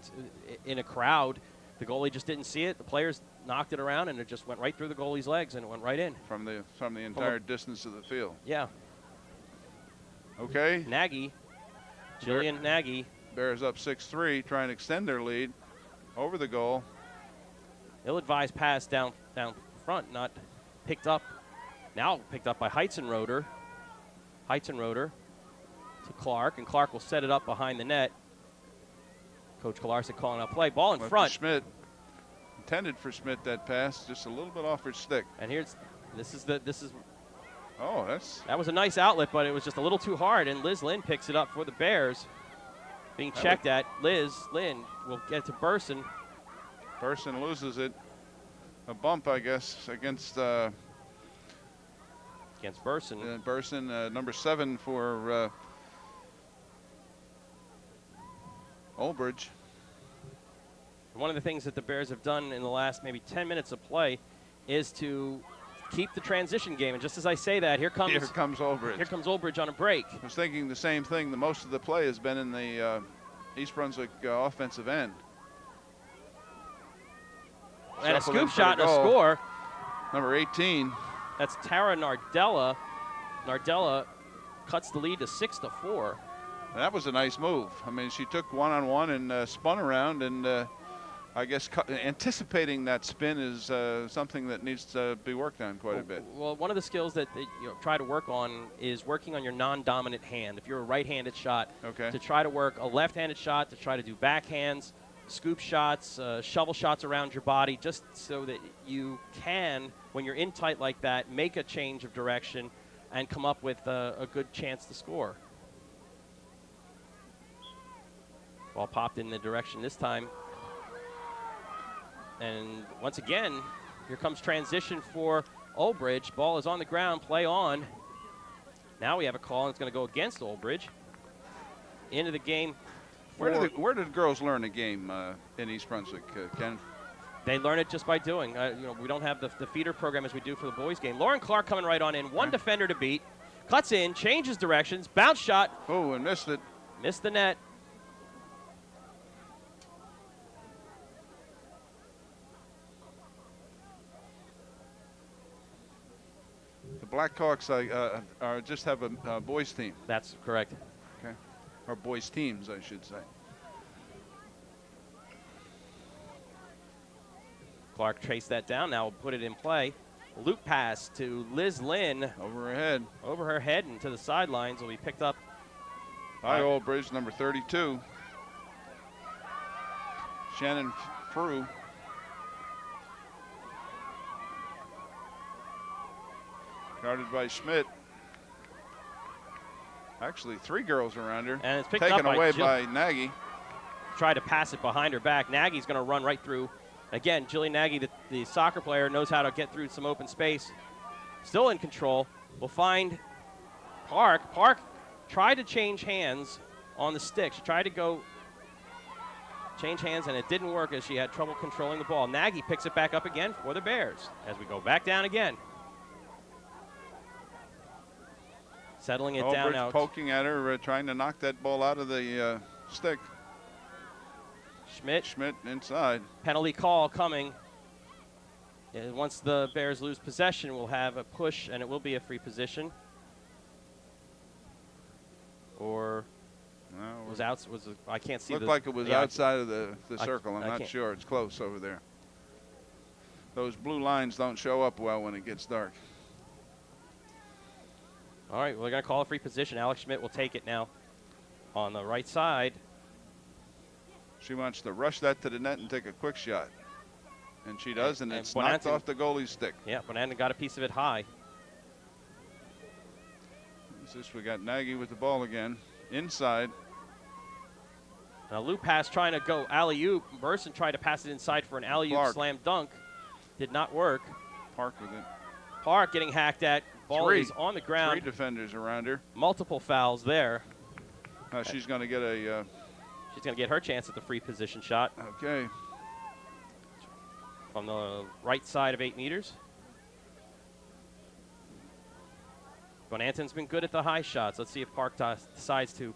S4: in a crowd, the goalie just didn't see it. The players knocked it around, and it just went right through the goalie's legs, and it went right in.
S1: From the entire distance of the field.
S4: Yeah.
S1: Okay.
S4: Nagy, Jillian Nagy.
S1: Bears up 6-3, trying to extend their lead over the goal.
S4: Ill-advised pass down front, not picked up. Now picked up by Heitzenroder. Heitzenroder to Clark, and Clark will set it up behind the net. Coach Kolarczyk calling out play. Ball in front.
S1: Schmidt. Intended for Schmidt that pass, just a little bit off her stick.
S4: And this is.
S1: Oh,
S4: that was a nice outlet, but it was just a little too hard. And Liz Lynn picks it up for the Bears. Being checked at. Liz Lynn will get to Burson.
S1: Burson loses it. A bump, I guess, against
S4: Burson.
S1: Burson, number 7 for Old Bridge.
S4: One of the things that the Bears have done in the last maybe 10 minutes of play is to keep the transition game. And just as I say that, here comes
S1: Old Bridge.
S4: Here comes Old Bridge on a break.
S1: I was thinking the same thing. Most of the play has been in the East Brunswick offensive end.
S4: And a scoop shot and a score.
S1: Number 18.
S4: That's Tara Nardella. Nardella cuts the lead to 6-4.
S1: That was a nice move. I mean, she took one-on-one and spun around, and I guess anticipating that spin is something that needs to be worked on quite a bit.
S4: Well, one of the skills that you try to work on is working on your non-dominant hand. If you're a right-handed shot, to try to work a left-handed shot, to try to do backhands, scoop shots, shovel shots around your body, just so that you can, when you're in tight like that, make a change of direction and come up with a good chance to score. Ball popped in the direction this time. And once again, here comes transition for Old Bridge. Ball is on the ground, play on. Now we have a call, and it's going to go against Old Bridge. Into the game.
S1: Where did girls learn a game in East Brunswick, Ken?
S4: They learn it just by doing. We don't have the feeder program as we do for the boys game. Lauren Clark coming right on in. One defender to beat. Cuts in, changes directions, bounce shot.
S1: Oh, and missed it.
S4: Missed the net.
S1: The Blackhawks just have a boys team.
S4: That's correct.
S1: Okay, or boys teams, I should say.
S4: Clark traced that down. Now put it in play. Loop pass to Liz Lynn.
S1: Over her head.
S4: Over her head and to the sidelines. Will be picked up
S1: By Old Bridge, number 32. Shannon Frew. Guarded by Schmidt. Actually, 3 girls around her.
S4: And it's picked
S1: Taken
S4: up by
S1: away
S4: Jill.
S1: by Nagy.
S4: Tried to pass it behind her back. Nagy's going to run right through. Again, Jillian Nagy, the soccer player, knows how to get through some open space. Still in control. We'll find Park. Park tried to change hands on the stick. She tried to go change hands, and it didn't work as she had trouble controlling the ball. Nagy picks it back up again for the Bears as we go back down again. Settling it down now.
S1: Poking at her, trying to knock that ball out of the stick. Schmidt inside.
S4: Penalty call coming. Once the Bears lose possession, we'll have a push, and it will be a free position. Or was out? I can't see.
S1: Looked like it was outside of the circle. I'm not
S4: can't.
S1: sure. It's close over there. Those blue lines don't show up well when it gets dark.
S4: All right, we're going to call a free position. Alex Schmidt will take it now on the right side.
S1: She wants to rush that to the net and take a quick shot. And she does, and it's
S4: Bonanton,
S1: knocked off the goalie's stick.
S4: Yeah, Bonanton got a piece of it high.
S1: We got Nagy with the ball again. Inside.
S4: Now loop pass trying to go alley-oop. Burson tried to pass it inside for an alley-oop slam dunk. Did not work.
S1: Park with it.
S4: Park getting hacked at. Ball is on the ground.
S1: 3 defenders around her.
S4: Multiple fouls there.
S1: She's going to get a...
S4: she's going to get her chance at the free position shot.
S1: Okay.
S4: From the right side of 8 meters. Bonanton's been good at the high shots. Let's see if Park decides to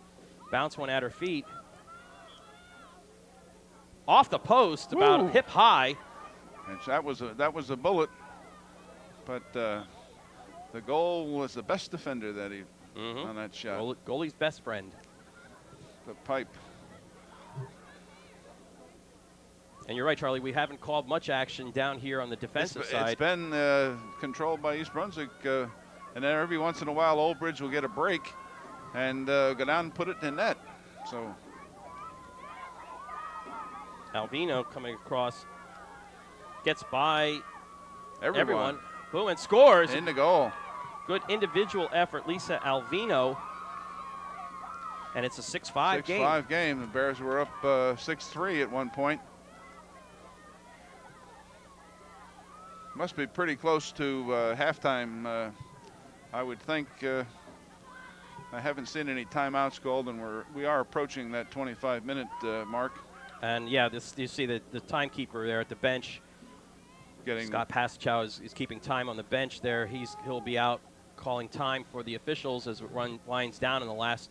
S4: bounce one at her feet. Off the post, about hip high.
S1: And that was a bullet. But the goal was the best defender that on that shot.
S4: Goalie's best friend.
S1: The pipe.
S4: And you're right, Charlie. We haven't called much action down here on the defensive side.
S1: It's been controlled by East Brunswick. And then every once in a while, Old Bridge will get a break and go down and put it in net. So
S4: Alvino coming across, gets by
S1: everyone.
S4: Boom, and scores.
S1: In the goal.
S4: Good individual effort, Lisa Alvino. And it's a 6-5 game.
S1: 6-5 game. The Bears were up 6-3 at one point. Must be pretty close to halftime, I would think. I haven't seen any timeouts called, and we are approaching that 25-minute mark.
S4: And yeah, you see the timekeeper there at the bench. Scott Pasachow is keeping time on the bench there. He'll be out calling time for the officials as it winds down in the last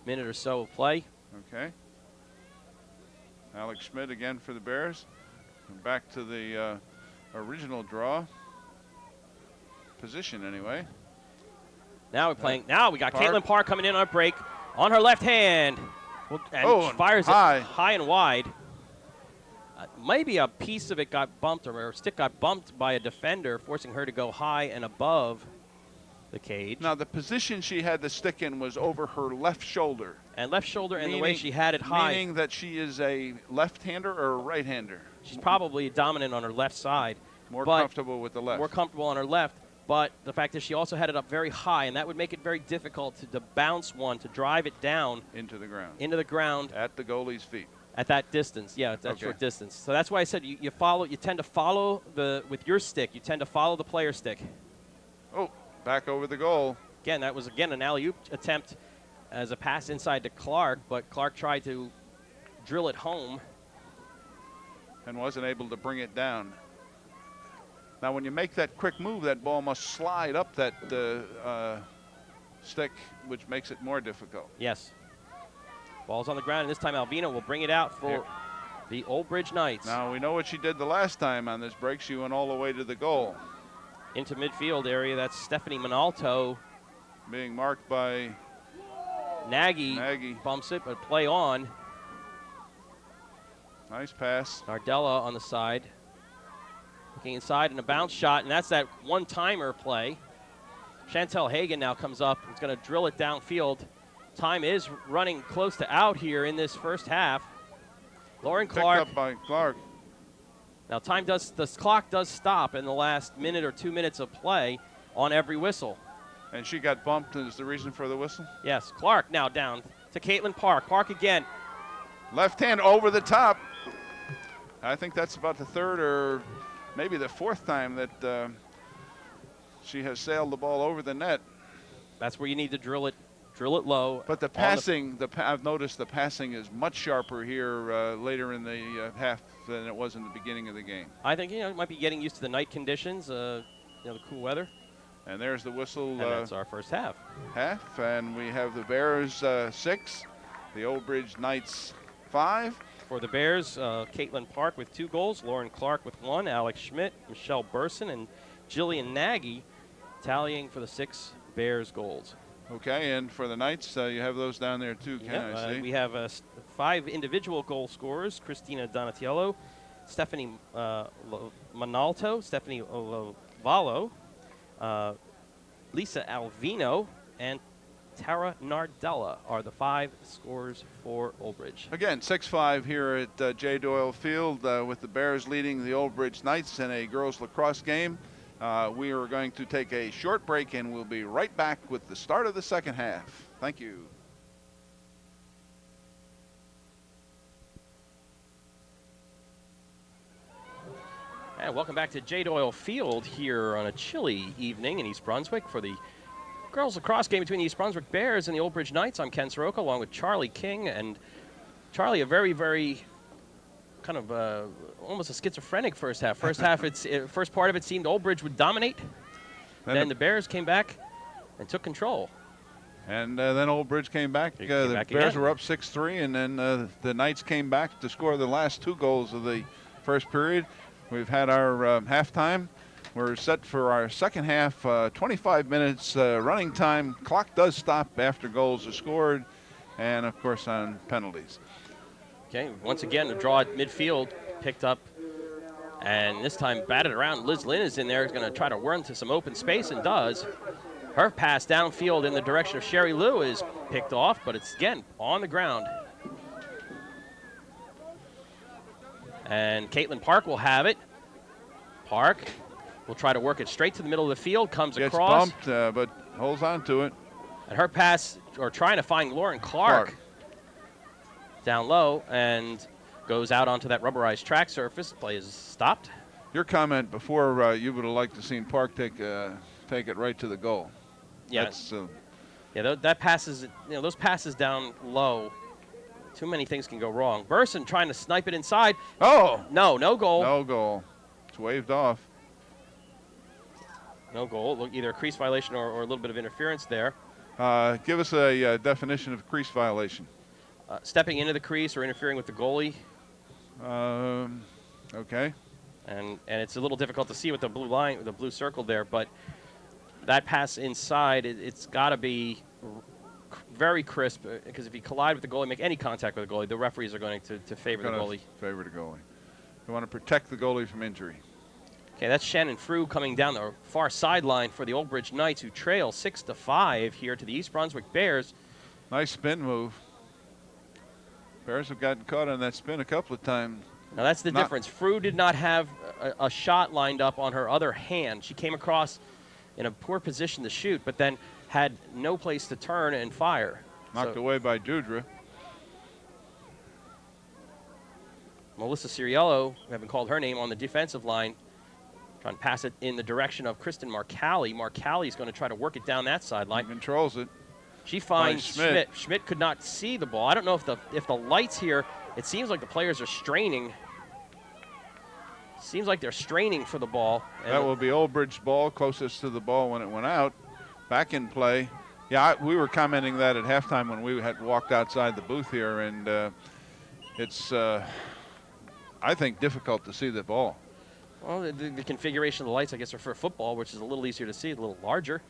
S4: minute or so of play.
S1: Okay. Alex Schmidt again for the Bears. And back to the original draw position anyway.
S4: Now we're playing. Now we got Caitlin Park coming in on a break on her left hand. And fires it high and wide. Maybe a piece of it got bumped, or her stick got bumped by a defender, forcing her to go high and above the cage.
S1: Now, the position she had the stick in was over her left shoulder.
S4: And left shoulder, and the way she had it high.
S1: Meaning that she is a left-hander or a right-hander?
S4: She's probably dominant on her left side.
S1: More comfortable with the left.
S4: More comfortable on her left. But the fact is she also had it up very high, and that would make it very difficult to bounce one, to drive it down.
S1: Into the ground.
S4: Into the ground.
S1: At the goalie's feet.
S4: At that distance, yeah, at that short distance. So that's why I said you tend to follow with your stick. You tend to follow the player stick.
S1: Oh, back over the goal.
S4: Again, that was an alley-oop attempt as a pass inside to Clark, but Clark tried to drill it home.
S1: and wasn't able to bring it down. Now, when you make that quick move, that ball must slide up that stick, which makes it more difficult.
S4: Yes. Ball's on the ground, and this time Alvina will bring it out for the Old Bridge Knights.
S1: Now, we know what she did the last time on this break. She went all the way to the goal.
S4: Into midfield area, that's Stephanie Minalto.
S1: Being marked by
S4: Nagy bumps it, but play on.
S1: Nice pass.
S4: Nardella on the side. Looking inside and a bounce shot, and that's that one-timer play. Chantel Hagan now comes up. It's going to drill it downfield. Time is running close to out here in this first half. Lauren Clark.
S1: Picked up by Clark.
S4: Now the clock does stop in the last minute or 2 minutes of play on every whistle.
S1: And she got bumped is the reason for the whistle?
S4: Yes, Clark now down to Caitlin Park. Park again.
S1: Left hand over the top. I think that's about the third or maybe the fourth time that she has sailed the ball over the net.
S4: That's where you need to drill it low.
S1: But the passing, I've noticed the passing is much sharper here later in the half than it was in the beginning of the game.
S4: I think, it might be getting used to the night conditions, the cool weather.
S1: And there's the whistle.
S4: And that's our first half.
S1: And we have the Bears 6, the Old Bridge Knights 5.
S4: For the Bears, Caitlin Park with 2 goals, Lauren Clark with 1, Alex Schmidt, Michelle Burson, and Jillian Nagy tallying for the 6 Bears goals.
S1: Okay, and for the Knights, you have those down there too, I see?
S4: We have 5 individual goal scorers, Christina Donatiello, Stephanie Minalto, Stephanie Olovalo, Lisa Alvino, and Tara Nardella are the 5 scorers for Old Bridge.
S1: Again, 6-5 here at J. Doyle Field with the Bears leading the Old Bridge Knights in a girls lacrosse game. We are going to take a short break, and we'll be right back with the start of the second half. Thank you.
S4: And welcome back to J. Doyle Field here on a chilly evening in East Brunswick for the girls lacrosse game between the East Brunswick Bears and the Old Bridge Knights. I'm Ken Saroka along with Charlie King. And Charlie, a very, very kind of almost a schizophrenic first half. First half, first part of it seemed Old Bridge would dominate. Then the Bears came back and took control.
S1: And then Old Bridge came back. The Bears were up 6-3, and then the Knights came back to score the last 2 goals of the first period. We've had our halftime. We're set for our second half, 25 minutes running time. Clock does stop after goals are scored, and, of course, on penalties.
S4: Okay, once again, the draw at midfield picked up, and this time batted around. Liz Lynn is in there, is going to try to run to some open space, and does. Her pass downfield in the direction of Sherry Lou is picked off, but it's, again, on the ground. And Caitlin Park will have it. Park will try to work it straight to the middle of the field, comes across.
S1: Gets bumped, but holds on to it.
S4: And her pass, or trying to find Lauren Clark. Down low, and goes out onto that rubberized track surface. Play is stopped.
S1: Your comment before, you would have liked to seen Park take it right to the goal.
S4: Yes. Yeah, that passes, those passes down low, too many things can go wrong. Burson trying to snipe it inside.
S1: Oh!
S4: No goal.
S1: No goal. It's waved off.
S4: No goal. Look, either a crease violation or a little bit of interference there.
S1: Give us a definition of crease violation.
S4: Stepping into the crease or interfering with the goalie.
S1: Okay.
S4: And it's a little difficult to see with the blue line, the blue circle there, but that pass inside, it's got to be very crisp, because if you collide with the goalie, make any contact with the goalie, the referees are going to favor the goalie.
S1: Favor the goalie. You want to protect the goalie from injury.
S4: Okay, that's Shannon Frew coming down the far sideline for the Old Bridge Knights, who trail 6-5 here to the East Brunswick Bears.
S1: Nice spin move. Bears have gotten caught on that spin a couple of times.
S4: Now that's the difference. Frew did not have a shot lined up on her other hand. She came across in a poor position to shoot, but then had no place to turn and fire.
S1: Knocked away by Dudra.
S4: Melissa Ciriello, we haven't called her name, on the defensive line, trying to pass it in the direction of Kristen Marcali. Marcali is going to try to work it down that sideline.
S1: Controls it.
S4: She finds Schmidt. Schmidt could not see the ball. I don't know if the lights here, it seems like the players are straining. Seems like they're straining for the ball.
S1: That will be Oldbridge's ball, closest to the ball when it went out. Back in play. Yeah, we were commenting that at halftime when we had walked outside the booth here, and it's, I think, difficult to see the ball.
S4: Well, the configuration of the lights, I guess, are for football, which is a little easier to see, a little larger.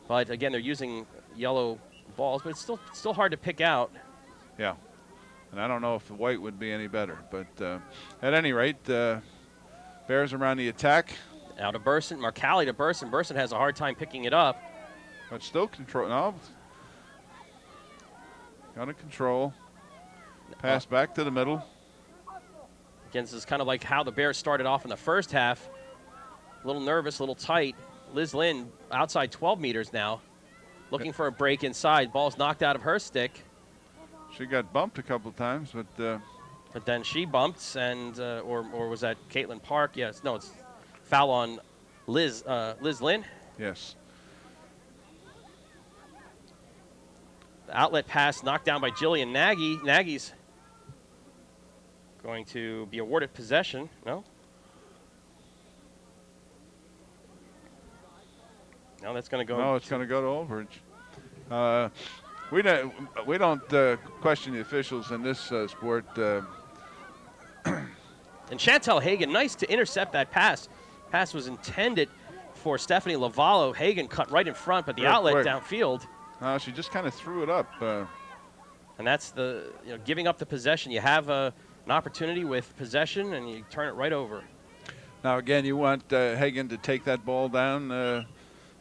S4: But again, they're using yellow balls, but it's still hard to pick out.
S1: Yeah, and I don't know if the white would be any better, but at any rate, Bears around the attack.
S4: Now to Burson, Marcali to Burson. Burson has a hard time picking it up.
S1: But still control. No. Got to control. Pass back to the middle.
S4: Again, this is kind of like how the Bears started off in the first half. A little nervous, a little tight. Liz Lynn outside 12 meters now. Looking for a break inside. Ball's knocked out of her stick.
S1: She got bumped a couple times, but
S4: then she bumped, and or was that Caitlin Park? Yes, no, it's foul on Liz Lynn.
S1: yes.
S4: The outlet pass knocked down by Jillian Nagy. Nagy's going to be awarded possession. No? No, that's going to go.
S1: No, it's going to go to Oldbridge. We don't question the officials in this sport.
S4: And Chantel Hagan, nice to intercept that pass. Pass was intended for Stephanie Lavallo. Hagan cut right in front, but the
S1: Real
S4: outlet
S1: quick.
S4: downfield.
S1: She just kind of threw it up.
S4: And that's giving up the possession. You have an opportunity with possession, and you turn it right over.
S1: Now, again, you want Hagan to take that ball down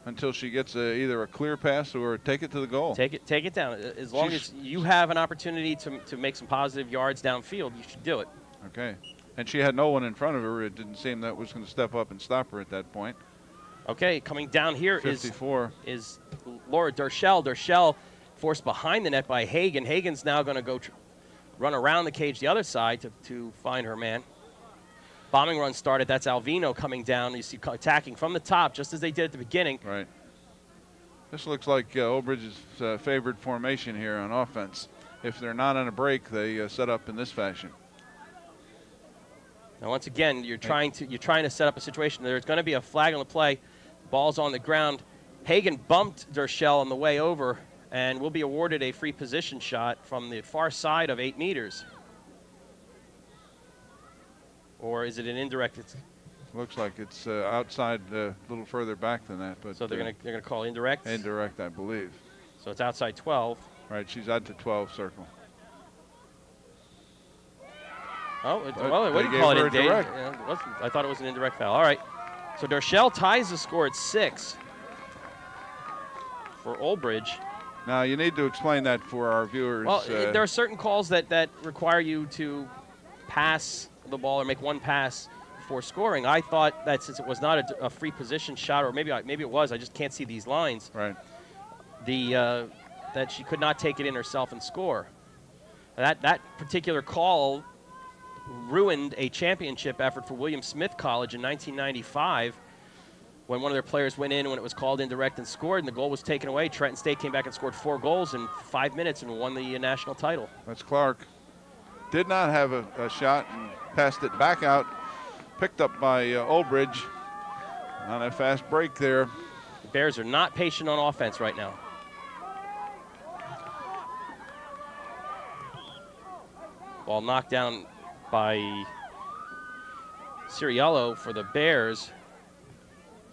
S1: until she gets either a clear pass or take it to the goal.
S4: Take it down. As long as you have an opportunity to make some positive yards downfield, you should do it.
S1: Okay. And she had no one in front of her. It didn't seem that was going to step up and stop her at that point.
S4: Okay, coming down here
S1: 54.
S4: is Laura Dershell. Dershell forced behind the net by Hagan. Hagan's now going to go run around the cage the other side to find her man. Bombing run started. That's Alvino coming down. You see attacking from the top, just as they did at the beginning.
S1: Right. This looks like Oldbridge's favorite formation here on offense. If they're not on a break, they set up in this fashion.
S4: Now, once again, you're trying to set up a situation. There's going to be a flag on the play. Ball's on the ground. Hagan bumped Dershell on the way over and will be awarded a free position shot from the far side of 8 meters. Or is it an indirect?
S1: Looks like it's outside, a little further back than that. But
S4: so they're gonna call indirect.
S1: Indirect, I believe.
S4: So it's outside 12.
S1: Right, she's out to 12 circle.
S4: Oh, well, what do you call it? Indirect. I thought it was an indirect foul. All right. So Dershell ties the score at 6 for Oldbridge.
S1: Now you need to explain that for our viewers.
S4: Well, there are certain calls that require you to pass the ball or make one pass before scoring. I thought that since it was not a free position shot, or maybe it was, I just can't see these lines.
S1: Right.
S4: That she could not take it in herself and score. That particular call ruined a championship effort for William Smith College in 1995 when one of their players went in when it was called indirect and scored, and the goal was taken away. Trenton State came back and scored 4 goals in 5 minutes and won the national title.
S1: That's Clark. Did not have a shot and passed it back out. Picked up by Oldbridge on a fast break there.
S4: The Bears are not patient on offense right now. Ball knocked down by Ciriello for the Bears.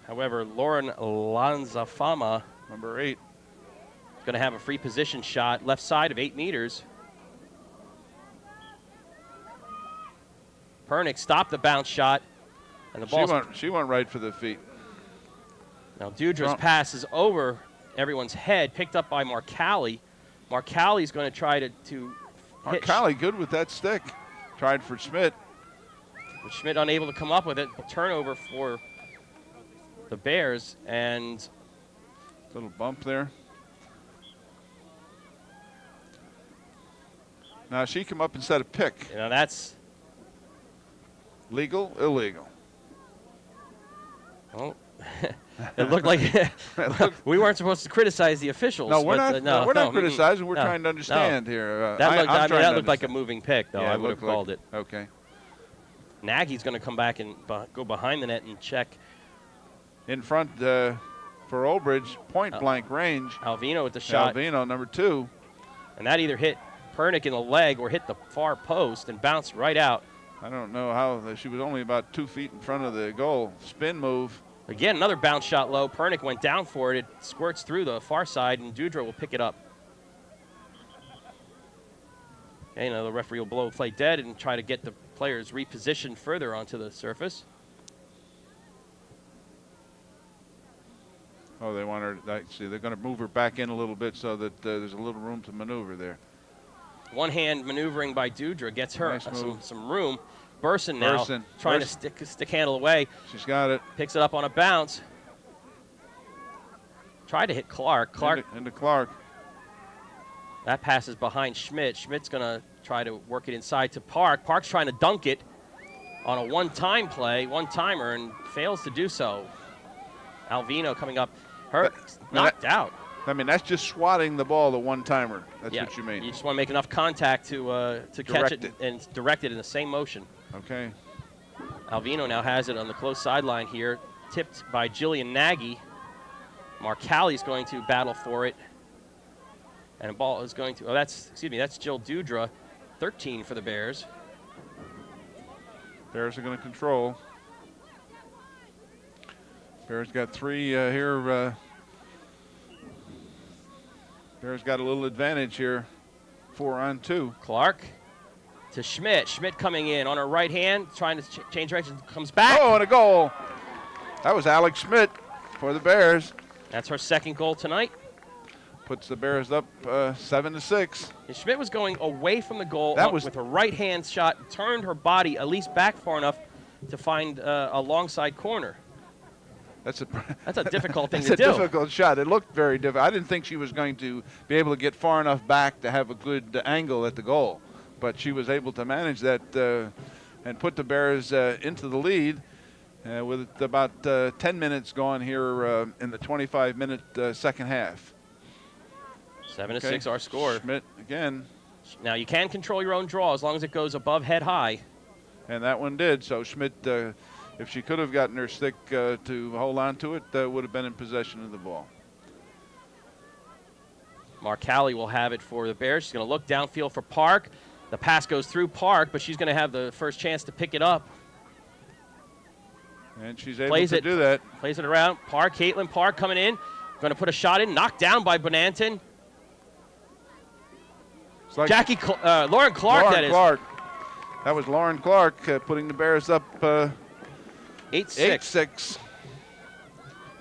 S4: However, Lauren Lanzafama,
S1: number 8,
S4: is going to have a free position shot left side of 8 meters. Pernick stopped the bounce shot, and the ball.
S1: She went right for the feet.
S4: Now Dudra's pass is over everyone's head, picked up by Marcali. Marcali's going to try to
S1: Marcali good with that stick. Tried for Schmidt.
S4: But Schmidt unable to come up with it. A turnover for the Bears, and
S1: little bump there. Now she come up and set a pick.
S4: That's
S1: legal, illegal.
S4: Well, it looked like we weren't supposed to criticize the officials.
S1: No, we're not. We're not criticizing. We're trying to understand here.
S4: That looked like a moving pick, though.
S1: Yeah,
S4: I would have called it.
S1: Okay.
S4: Nagy's going to come back and go behind the net and check.
S1: In front for Old Bridge, point blank range.
S4: Alvino with the shot.
S1: Alvino, number 2.
S4: And that either hit Pernick in the leg or hit the far post and bounced right out.
S1: I don't know how. She was only about 2 feet in front of the goal. Spin move.
S4: Again, another bounce shot low. Pernick went down for it. It squirts through the far side, and Dudra will pick it up. Okay, now the referee will blow play dead and try to get the players repositioned further onto the surface.
S1: Oh, they want her. See, they're going to move her back in a little bit so that there's a little room to maneuver there.
S4: One hand maneuvering by Dudra gets her some room. Burson now trying to stick handle away.
S1: She's got it.
S4: Picks it up on a bounce. Tried to hit Clark.
S1: Into Clark.
S4: That passes behind Schmidt. Schmidt's going to try to work it inside to Park. Park's trying to dunk it on a one-time play, one-timer, and fails to do so. Alvino coming up. Knocked out.
S1: I mean, that's just swatting the ball, the one-timer. That's what you mean.
S4: You just want to make enough contact to catch it and direct it in the same motion.
S1: Okay.
S4: Alvino now has it on the close sideline here, tipped by Jillian Nagy. Marcalli's going to battle for it. And the ball is going to, that's Jill Dudra, 13 for the Bears.
S1: Bears are going to control. Bears got 3 here. Bears got a little advantage here, 4-on-2.
S4: Clark to Schmidt. Schmidt coming in on her right hand, trying to change direction, comes back.
S1: Oh, and a goal. That was Alex Schmidt for the Bears.
S4: That's her second goal tonight.
S1: Puts the Bears up 7-6.
S4: And Schmidt was going away from the goal with her right hand shot, turned her body at least back far enough to find a long side corner.
S1: That's
S4: a difficult thing to do.
S1: That's a difficult shot. It looked very difficult. I didn't think she was going to be able to get far enough back to have a good angle at the goal. But she was able to manage that and put the Bears into the lead with about 10 minutes gone here in the 25-minute second half.
S4: 7-6 our score.
S1: Schmidt again.
S4: Now you can control your own draw as long as it goes above head high.
S1: And that one did. So Schmidt, if she could have gotten her stick to hold on to it, would have been in possession of the ball.
S4: Marcalli will have it for the Bears. She's going to look downfield for Park. The pass goes through Park, but she's going to have the first chance to pick it up.
S1: And she's able to do that.
S4: Plays it around. Park, Caitlin Park coming in. Going to put a shot in. Knocked down by Bonanton.
S1: Like
S4: Lauren Clark, that is.
S1: That was Lauren Clark putting the Bears up 8-6.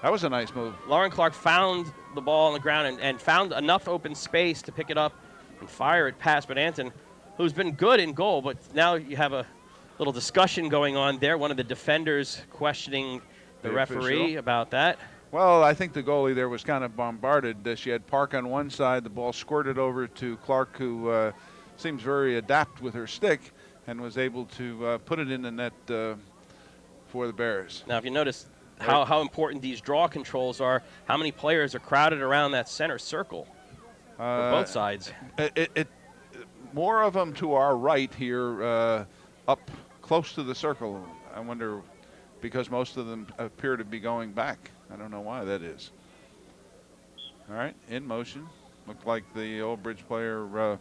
S1: That was a nice move.
S4: Lauren Clark found the ball on the ground and found enough open space to pick it up and fire it past Bonanton, who's been good in goal, but now you have a little discussion going on there. One of the defenders questioning the referee official about that.
S1: Well, I think the goalie there was kind of bombarded. She had Park on one side. The ball squirted over to Clark, who seems very adept with her stick, and was able to put it in the net for the Bears.
S4: Now, if you notice how important these draw controls are, how many players are crowded around that center circle for both sides?
S1: More of them to our right here, up close to the circle. I wonder, because most of them appear to be going back. I don't know why that is. All right, in motion. Looked like the Old Bridge player.
S4: A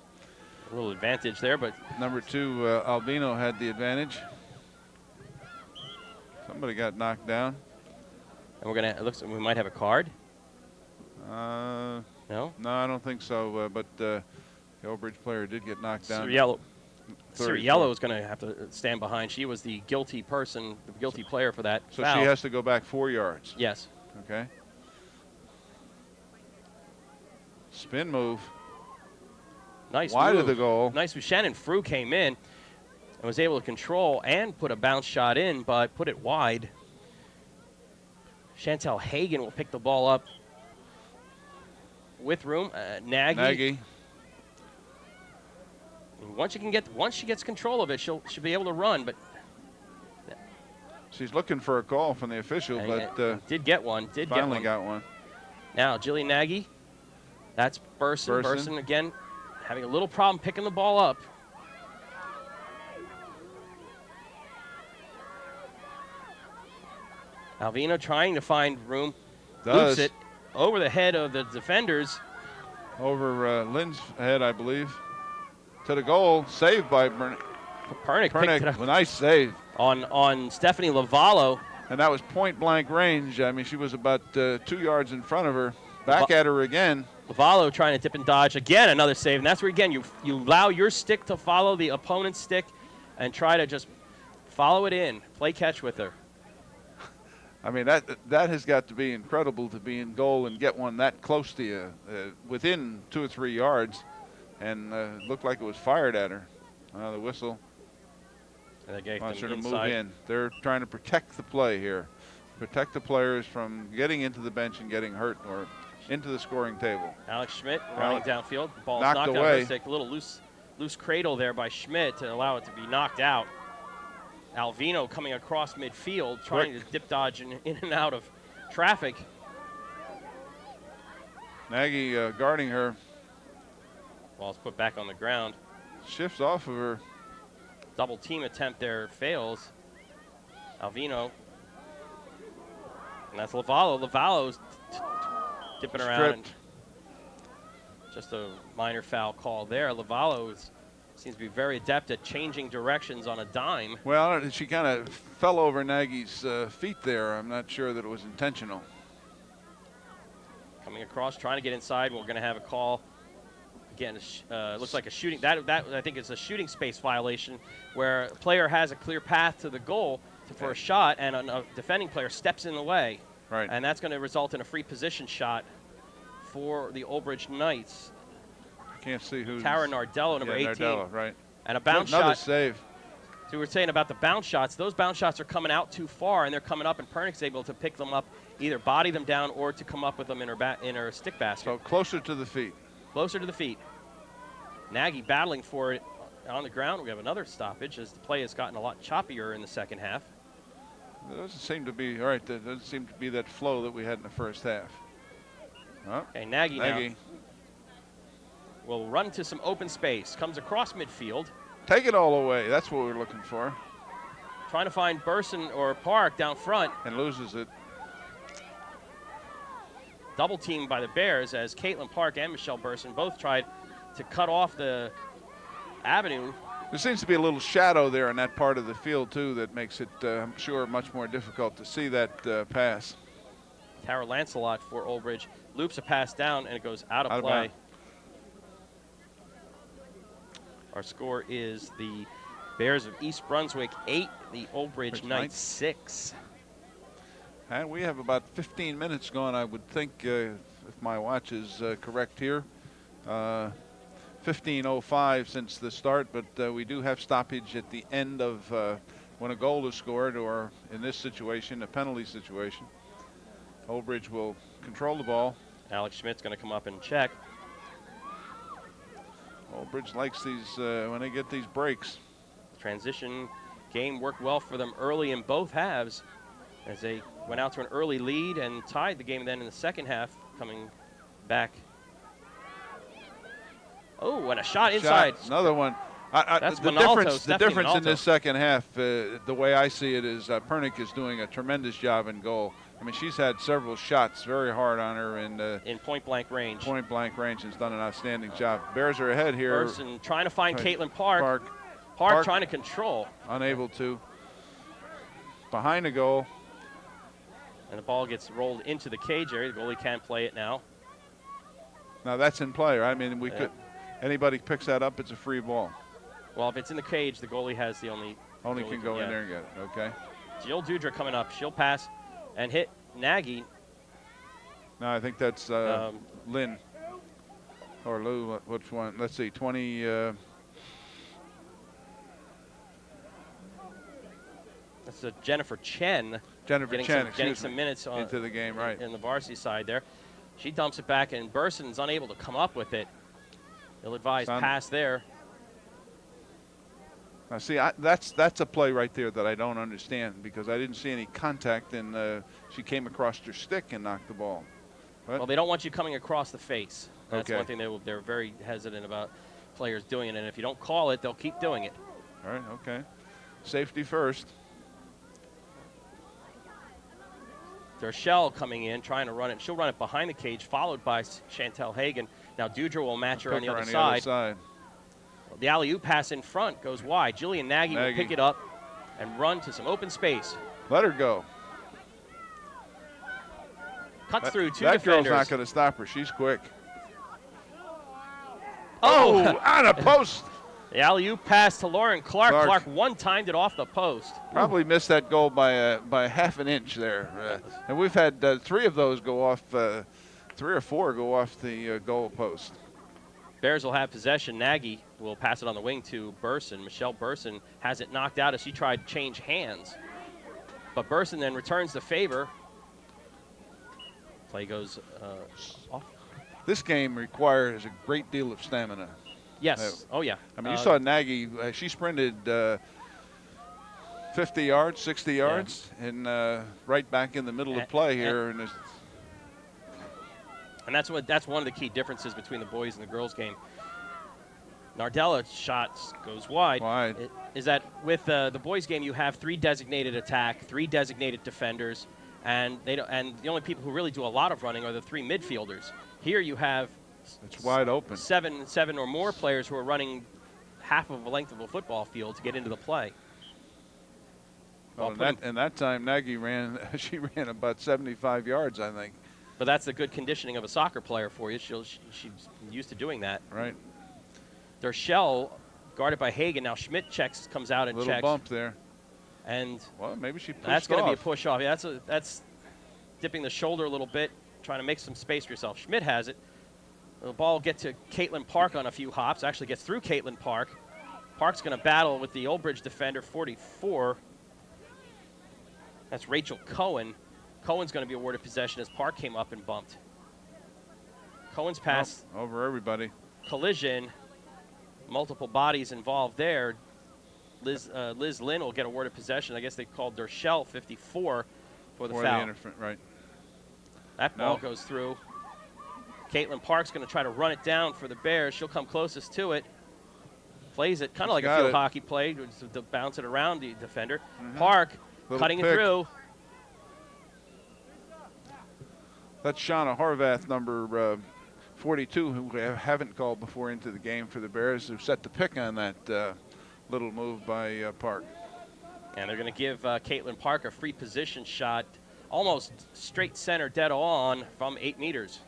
S4: little advantage there, but
S1: number 2, Albino had the advantage. Somebody got knocked down.
S4: And it looks like we might have a card.
S1: No? No, I don't think so. But the Old Bridge player did get knocked down.
S4: Siriello is going to have to stand behind. She was the guilty person, the guilty player for that
S1: So
S4: foul.
S1: She has to go back 4 yards.
S4: Yes.
S1: Okay. Spin move.
S4: Nice
S1: wide
S4: move.
S1: of the goal.
S4: Nice move. Shannon Frew came in and was able to control and put a bounce shot in, but put it wide. Chantel Hagen will pick the ball up with room. Nagy. Once she gets control of it, she'll be able to run. But
S1: she's looking for a call from the official, but
S4: did get one.
S1: Finally got one.
S4: Now Jillian Nagy. That's Burson. Burson again, having a little problem picking the ball up. Alvino trying to find room.
S1: Does.
S4: Loops it over the head of the defenders.
S1: Over Lynn's head, I believe. To the goal. Saved by
S4: Pernick picked it up
S1: a nice save.
S4: on Stephanie Lavallo.
S1: And that was point blank range. I mean, she was about 2 yards in front of her. Back at her again.
S4: Lavallo trying to dip and dodge. Again, another save. And that's where, again, you allow your stick to follow the opponent's stick and try to just follow it in. Play catch with her.
S1: I mean, that has got to be incredible to be in goal and get one that close to you, within 2 or 3 yards. And looked like it was fired at her. The whistle
S4: And they gave
S1: wants her
S4: them
S1: to
S4: inside.
S1: move in. They're trying to protect the play here. Protect the players from getting into the bench and getting hurt or into the scoring table.
S4: Alex Schmidt running downfield. The ball's
S1: knocked
S4: knocked out
S1: away.
S4: of her stick. A little loose cradle there by Schmidt to allow it to be knocked out. Alvino coming across midfield, trying to dip dodge in and out of traffic.
S1: Nagy guarding her.
S4: Ball's put back on the ground.
S1: Shifts off of her.
S4: Double team attempt there fails. Alvino. And that's Lavallo. Lavallo's dipping around. And just a minor foul call there. Lavallo seems to be very adept at changing directions on a dime.
S1: Well, she kind of fell over Nagy's feet there. I'm not sure that it was intentional.
S4: Coming across, trying to get inside. We're going to have a call. Again, looks like a shooting. That I think is a shooting space violation where a player has a clear path to the goal for a shot, and a defending player steps in the way.
S1: Right.
S4: And that's going to result in a free position shot for the Old Bridge Knights.
S1: I can't see who's.
S4: Tara Nardello, number 18.
S1: Nardello, right.
S4: And a bounce
S1: Another
S4: shot.
S1: save.
S4: So we were saying about the bounce shots. Those bounce shots are coming out too far, and they're coming up, and Pernick's able to pick them up, either body them down or to come up with them in her stick basket.
S1: So closer to the feet.
S4: Closer to the feet. Nagy battling for it on the ground. We have another stoppage as the play has gotten a lot choppier in the second half.
S1: There doesn't seem to be, all right, there doesn't seem to be that flow that we had in the first half. Oh,
S4: Okay, Nagy
S1: Nagy.
S4: now will run to some open space. Comes across midfield.
S1: Take it all away. That's what we're looking for.
S4: Trying to find Burson or Park down front.
S1: And loses it.
S4: Double teamed by the Bears as Caitlin Park and Michelle Burson both tried to cut off the avenue.
S1: There seems to be a little shadow there in that part of the field, too, that makes it, I'm sure, much more difficult to see that pass.
S4: Tara Lancelot for Old Bridge loops a pass down, and it goes out of play. Our score is the Bears of East Brunswick 8, the Old Bridge Knights 6.
S1: And we have about 15 minutes gone, I would think, if my watch is correct here. 15:05 since the start, but we do have stoppage at the end of when a goal is scored, or in this situation, a penalty situation. Old Bridge will control the ball.
S4: Alex Schmidt's going to come up and check.
S1: Old Bridge likes these when they get these breaks.
S4: Transition game worked well for them early in both halves as they went out to an early lead and tied the game then in the second half, coming back. Oh, and a shot inside.
S1: Another one.
S4: That's
S1: the difference in this second half, the way I see it, is Pernick is doing a tremendous job in goal. I mean, she's had several shots very hard on her in
S4: point-blank range.
S1: Point-blank range, and has done an outstanding job. Bears are ahead here.
S4: Person trying to find Caitlin Park.
S1: Park
S4: trying to control.
S1: Unable to. Behind the goal.
S4: And the ball gets rolled into the cage area. The goalie can't play it now.
S1: Now that's in play. I mean, we could. Anybody picks that up, it's a free ball.
S4: Well, if it's in the cage, the goalie has the only
S1: can go in there and get it. Okay.
S4: Jill Dudra coming up. She'll pass and hit Nagy.
S1: No, I think that's Lynn or Lou. Which one? Let's see. 20.
S4: That's Jennifer Chen. Getting some minutes
S1: into the game, right?
S4: In the varsity side there. She dumps it back, and Burson's unable to come up with it. Ill-advised pass there.
S1: Now, see, that's a play right there that I don't understand, because I didn't see any contact, and she came across her stick and knocked the ball. But
S4: well, they don't want you coming across the face. That's
S1: okay.
S4: One thing they're very hesitant about players doing it, and if you don't call it, they'll keep doing it.
S1: All right, okay. Safety first.
S4: Dershell coming in, trying to run it. She'll run it behind the cage, followed by Chantel Hagan. Now Dudra will match her on the other side. The alley-oop pass in front goes wide. Jillian Nagy will pick it up and run to some open space.
S1: Let her go.
S4: Cuts through two
S1: that
S4: defenders.
S1: That girl's not going to stop her. She's quick.
S4: Oh,
S1: on a post.
S4: The alley-oop pass to Lauren Clark. Clark one-timed it off the post.
S1: Probably missed that goal by half an inch there. And we've had 3 of those go off, 3 or 4 go off the goal post.
S4: Bears will have possession. Nagy will pass it on the wing to Burson. Michelle Burson has it knocked out as she tried to change hands. But Burson then returns the favor. Play goes off.
S1: This game requires a great deal of stamina.
S4: Yes. Oh, yeah.
S1: I mean, you saw Nagy. She sprinted 50 yards, 60 yards, and right back in the middle of play here.
S4: And that's one of the key differences between the boys and the girls game. Nardella's shot goes wide. Is that with the boys game, you have 3 designated attack, 3 designated defenders, and the only people who really do a lot of running are the 3 midfielders. Here you have
S1: it's wide open.
S4: Seven or more players who are running half of the length of a football field to get into the play. And
S1: that time Nagy ran about 75 yards, I think.
S4: But that's the good conditioning of a soccer player for you. She's used to doing that.
S1: Right.
S4: Dershell guarded by Hagan. Now Schmidt comes out and checks.
S1: Little bump there.
S4: And
S1: well, maybe she pushed
S4: that's going to
S1: off.
S4: be a push off. Yeah, that's dipping the shoulder a little bit, trying to make some space for yourself. Schmidt has it. The ball will get to Caitlin Park on a few hops. Actually gets through Caitlin Park. Park's going to battle with the Old Bridge defender, 44. That's Rachel Cohen. Cohen's going to be awarded possession as Park came up and bumped. Cohen's pass.
S1: Over everybody.
S4: Collision. Multiple bodies involved there. Liz Lynn will get awarded possession. I guess they called Dershell 54 for the foul.
S1: Right.
S4: That ball goes through. Caitlin Park's going to try to run it down for the Bears. She'll come closest to it. Plays it kind of like a field hockey play to bounce it around the defender. Park cutting it through.
S1: That's Shauna Horvath, number 42, who haven't called before into the game for the Bears, who set the pick on that little move by Park.
S4: And they're going to give Caitlin Park a free position shot, almost straight center, dead on from 8 meters.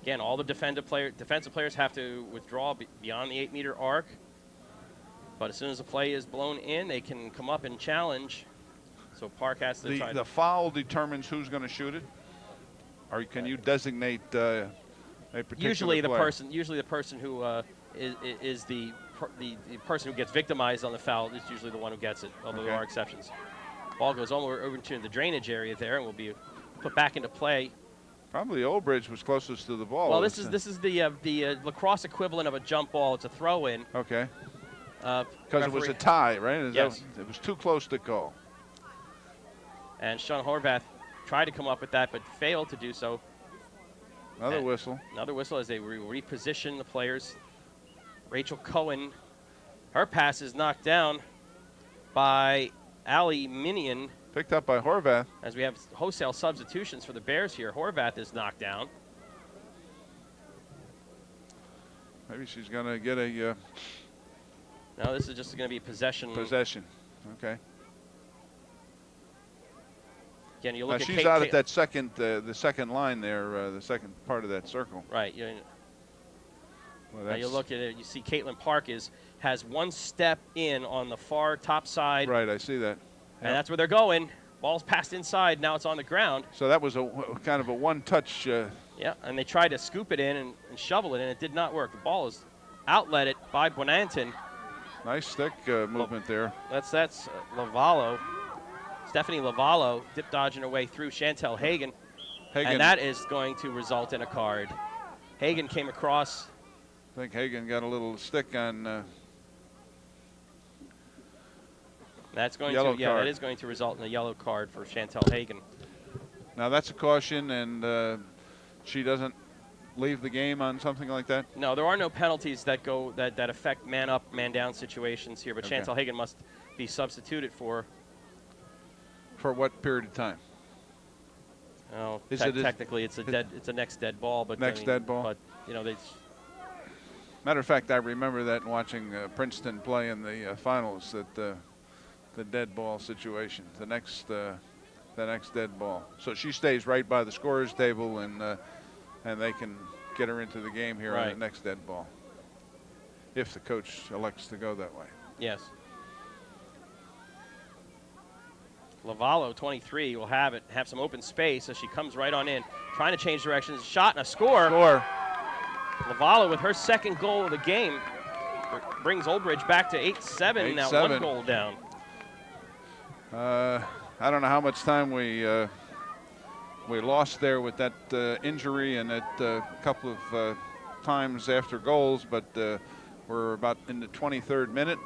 S4: Again, all the defensive players have to withdraw beyond the 8-meter arc. But as soon as the play is blown in, they can come up and challenge. So Park has to try.
S1: The foul determines who's going to shoot it, or can you designate a particular
S4: usually the
S1: player?
S4: Usually the person who is the person who gets victimized on the foul is usually the one who gets it. Although there are exceptions. Ball goes over to the drainage area there and will be put back into play.
S1: Probably Old Bridge was closest to the ball.
S4: Well, this is the lacrosse equivalent of a jump ball. It's a throw-in.
S1: Okay. Because it was a tie, right?
S4: Yes.
S1: It was too close to call.
S4: And Shauna Horvath tried to come up with that, but failed to do so.
S1: Another whistle.
S4: Another whistle as they reposition the players. Rachel Cohen, her pass is knocked down by Allie Minion.
S1: Picked up by Horvath.
S4: As we have wholesale substitutions for the Bears here. Horvath is knocked down.
S1: Maybe she's going to get a...
S4: No, this is just going to be possession.
S1: Possession. Okay.
S4: Again, you look at
S1: she's out at that second, the second line there, the second part of that circle.
S4: Right.
S1: Well,
S4: now you look at it, you see Caitlin Park has one step in on the far top side.
S1: Right, I see that.
S4: And that's where they're going. Ball's passed inside, now it's on the ground.
S1: So that was a kind of a one-touch.
S4: Yeah, and they tried to scoop it in and shovel it in. It did not work. The ball is outletted by Bonanton.
S1: Nice stick movement there.
S4: That's Lavallo. Stephanie Lavallo dip dodging her way through Chantel Hagan. And that is going to result in a card. Hagan came across.
S1: I think Hagan got a little stick on.
S4: That's going
S1: yellow
S4: to,
S1: card.
S4: that is going to result in a yellow card for Chantel Hagan.
S1: Now that's a caution, and she doesn't leave the game on something like that.
S4: No, there are no penalties that affect man up, man down situations here. But Chantel Hagan must be substituted for
S1: For what period of time?
S4: Oh,
S1: Is
S4: technically, it's a next dead ball, but
S1: Next dead ball.
S4: But they.
S1: Matter of fact, I remember that watching Princeton play in the finals. That the dead ball situation, the next dead ball. So she stays right by the scorer's table, and they can get her into the game here on the next dead ball, if the coach elects to go that way.
S4: Yes. Lavallo, 23, will have some open space as she comes right on in, trying to change directions. Shot and a score. Lavallo with her second goal of the game brings Old Bridge back to 8-7. Now 1 goal down.
S1: I don't know how much time we lost there with that injury and that couple of times after goals, but we're about in the 23rd minute,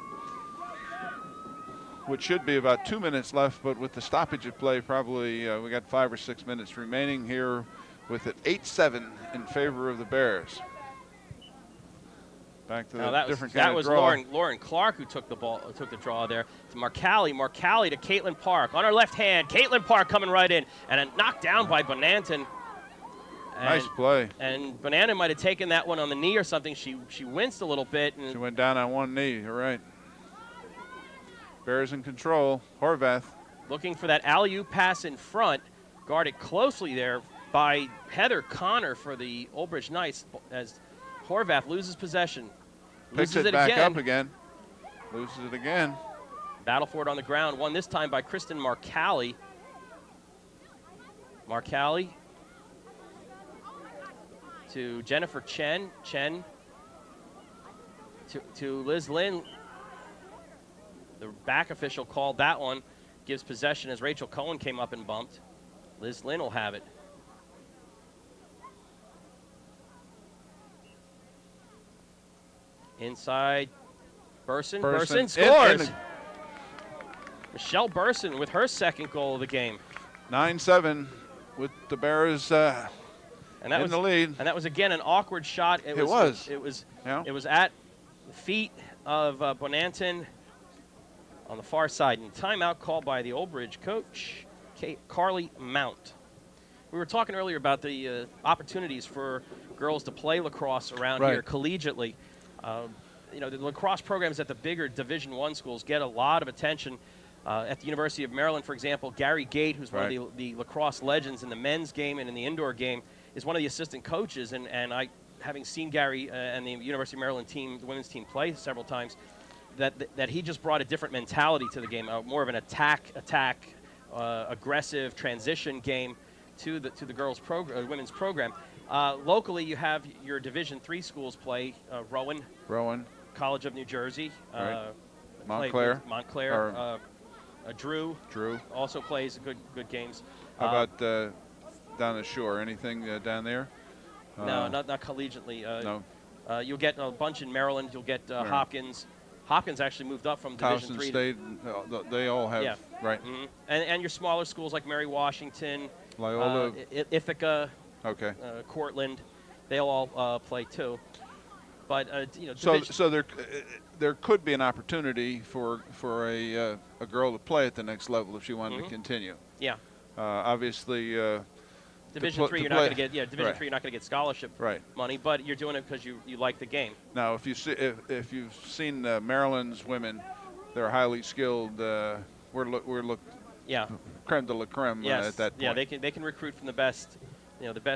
S1: which should be about 2 minutes left, but with the stoppage of play, probably we got 5 or 6 minutes remaining here with it 8-7 in favor of the Bears. Back to the different kind of draw.
S4: That was Lauren Clark who took the draw there. To Marcali to Caitlin Park on her left hand. Caitlin Park coming right in, and a knocked down by Bonanton.
S1: Nice play.
S4: And Bonanton might have taken that one on the knee or something. She winced a little bit. And
S1: she went down on one knee. You're right. Bears in control. Horvath
S4: looking for that alley-oop pass in front, guarded closely there by Heather Connor for the Old Bridge Knights as Horvath loses possession.
S1: Picks it back up again. Loses it again.
S4: Battle for it on the ground. Won this time by Kristen Marcali. Marcali to Jennifer Chen. Chen to Liz Lynn. The back official called that one. Gives possession as Rachel Cohen came up and bumped. Liz Lynn will have it. Inside, Burson scores. Michelle Burson with her second goal of the game.
S1: 9-7 with the Bears in the lead.
S4: And that was again an awkward shot. It was at the feet of Bonanton on the far side. And timeout called by the Old Bridge coach, Carly Mount. We were talking earlier about the opportunities for girls to play lacrosse around here collegiately. The lacrosse programs at the bigger Division I schools get a lot of attention. At the University of Maryland, for example, Gary Gate, who's one of the lacrosse legends in the men's game and in the indoor game, is one of the assistant coaches. And I, having seen Gary and the University of Maryland team, the women's team, play several times, that he just brought a different mentality to the game, more of an attack, aggressive transition game to the girls' women's program. Locally, you have your Division III schools play Rowan, College of New Jersey,
S1: Montclair,
S4: Drew also plays good games.
S1: How about down the shore? Anything down there?
S4: No, not collegiately.
S1: No.
S4: You'll get a bunch in Maryland. You'll get Hopkins. Hopkins actually moved up from Division III.
S1: State, they all have, right.
S4: Mm-hmm. And your smaller schools like Mary Washington,
S1: Loyola,
S4: Ithaca, Cortland, they'll all play too. But
S1: so there could be an opportunity for a girl to play at the next level if she wanted to continue.
S4: Yeah.
S1: Obviously.
S4: Division III, you're not going to get Division III, you're not going to get scholarship money, but you're doing it because you like the game.
S1: Now, if you've seen Maryland's women, they're highly skilled. We're creme de la creme at that point.
S4: Yeah, they can recruit from the best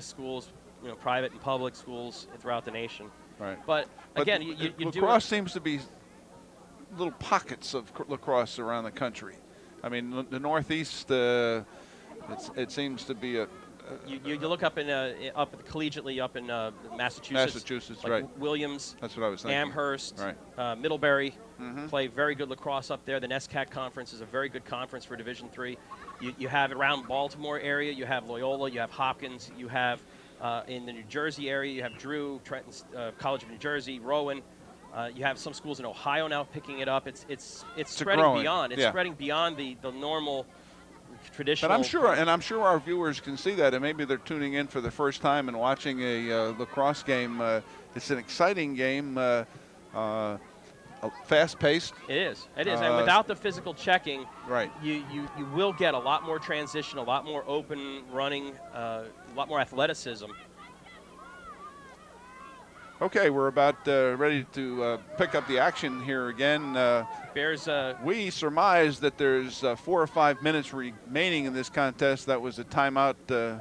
S4: schools, private and public schools throughout the nation.
S1: Right.
S4: But again, you
S1: lacrosse seems to be little pockets of lacrosse around the country. I mean, the Northeast, it seems to be a.
S4: You look up collegiately up in Massachusetts, like Williams.
S1: That's what I was thinking.
S4: Amherst, Middlebury play very good lacrosse up there. The NESCAC conference is a very good conference for Division III. You have around Baltimore area, you have Loyola, you have Hopkins, you have in the New Jersey area, you have Drew, Trenton, College of New Jersey, Rowan. You have some schools in Ohio now picking it up. It's spreading beyond. It's spreading beyond the normal. Traditional.
S1: But I'm sure our viewers can see that, and maybe they're tuning in for the first time and watching a lacrosse game. It's an exciting game. fast-paced.
S4: It is. It is. And without the physical checking,
S1: Right.
S4: you will get a lot more transition, a lot more open running, a lot more athleticism.
S1: Okay, we're about ready to pick up the action here again.
S4: Bears.
S1: We surmise that there's 4 or 5 minutes remaining in this contest. That was a timeout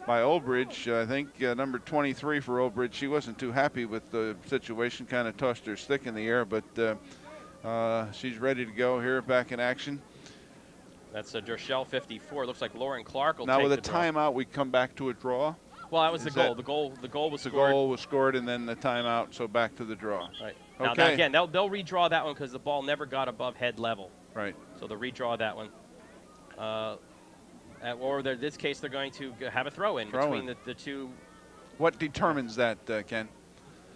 S1: by Old Bridge. I think number 23 for Old Bridge, she wasn't too happy with the situation, kind of tossed her stick in the air, but she's ready to go here, back in action.
S4: That's a Dershell 54. Looks like Lauren Clark will
S1: now
S4: take
S1: with a
S4: the draw.
S1: timeout, we come back to a draw.
S4: Well, that was the goal. The goal was scored.
S1: The goal was scored, and then the timeout, so back to the draw.
S4: Right.
S1: Okay.
S4: Now again, they'll redraw that one because the ball never got above head level.
S1: Right.
S4: So they'll redraw that one. Or in this case, they're going to have a throw-in between the two.
S1: What determines that, Ken?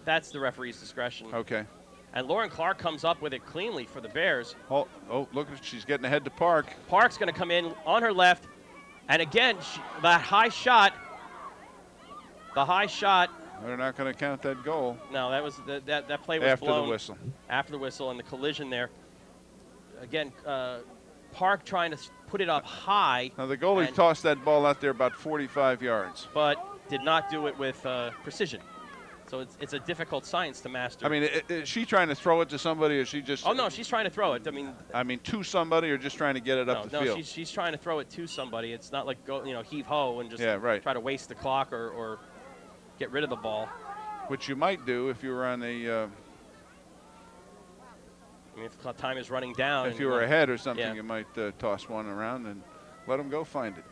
S4: That's the referee's discretion.
S1: Okay.
S4: And Lauren Clark comes up with it cleanly for the Bears.
S1: Oh, look, she's getting ahead to Park.
S4: Park's going to come in on her left. And again, that high shot. The high shot.
S1: They're not going to count that goal.
S4: No, that was that play was
S1: after
S4: blown
S1: the whistle.
S4: After the whistle and the collision there. Again, Park trying to put it up high.
S1: Now the goalie tossed that ball out there about 45 yards.
S4: But did not do it with precision. So it's a difficult science to master.
S1: I mean, is she trying to throw it to somebody, or is she just?
S4: Oh no, she's trying to throw it.
S1: I mean, to somebody, or just trying to get it up the field.
S4: No, she's trying to throw it to somebody. It's not like heave ho and just
S1: right.
S4: try to waste the clock or get rid of the ball.
S1: Which you might do if you were on a.
S4: I mean, if the time is running down.
S1: If you were ahead or something, you might toss one around and let them go find it.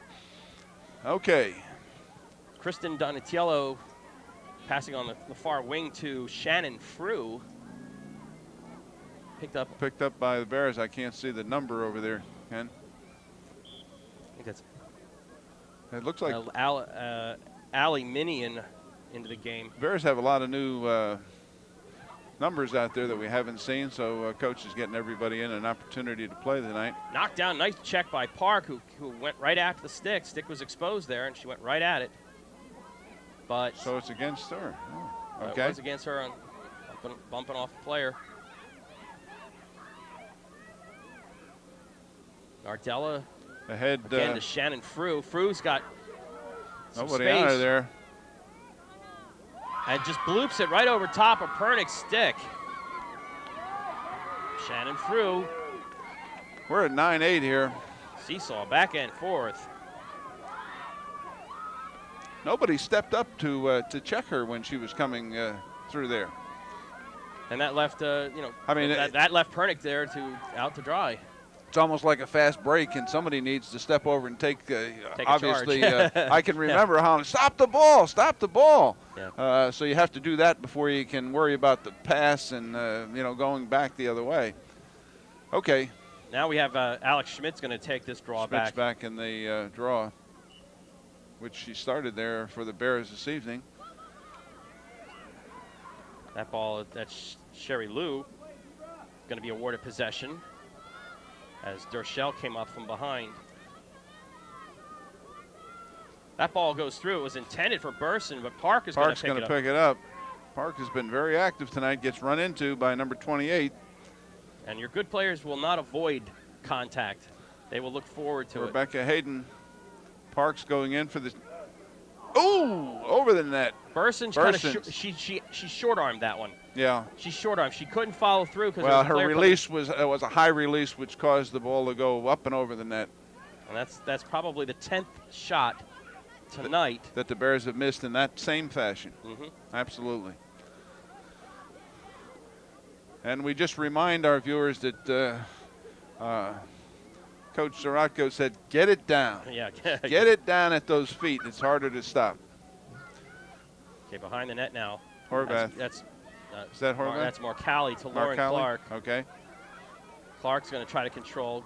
S1: Okay.
S4: Kristen Donatiello passing on the far wing to Shannon Frew. Picked up
S1: by the Bears. I can't see the number over there, Ken.
S4: I think that's.
S1: It looks like
S4: Allie Minion into the game.
S1: Bears have a lot of new numbers out there that we haven't seen, so coach is getting everybody in an opportunity to play tonight.
S4: Knocked down, nice check by Park, who went right after the stick. Stick was exposed there, and she went right at it. But
S1: so it's against her. Oh, okay.
S4: It was against her on bumping off a player. Nardella
S1: ahead
S4: again to Shannon Frew. Frew's got
S1: nobody
S4: space.
S1: out of there.
S4: And just bloops it right over top of Pernick's stick. Shannon Frew.
S1: We're at 9-8 here.
S4: Seesaw, back and forth.
S1: Nobody stepped up to check her when she was coming through there.
S4: And that left, that left Pernick there out to dry.
S1: It's almost like a fast break, and somebody needs to step over and take obviously, I can remember how stop the ball. Yeah. So you have to do that before you can worry about the pass and going back the other way. Okay.
S4: Now we have Alex Schmidt's going to take this draw
S1: Schmidt's back in the draw, which she started there for the Bears this evening.
S4: That ball, that's Sherry Lou, going to be awarded possession as Dershell came up from behind. That ball goes through. It was intended for Burson, but Park is going to pick
S1: it up. Park has been very active tonight, gets run into by number 28.
S4: And your good players will not avoid contact. They will look forward to
S1: Rebecca Hayden. Park's going in for the. Ooh, over the net.
S4: Burson's kind of she short-armed that one.
S1: Yeah.
S4: She short-armed. She couldn't follow through
S1: because her release was a high release, which caused the ball to go up and over the net.
S4: And that's probably the 10th shot tonight
S1: that the Bears have missed in that same fashion.
S4: Mm-hmm.
S1: Absolutely. And we just remind our viewers that Coach Saroka said, get it down.
S4: Yeah.
S1: Get it down at those feet. It's harder to stop.
S4: Okay, behind the net now.
S1: Horvath. Is that Horvath?
S4: That's Marcali to Lauren Clark.
S1: Okay.
S4: Clark's going to try to control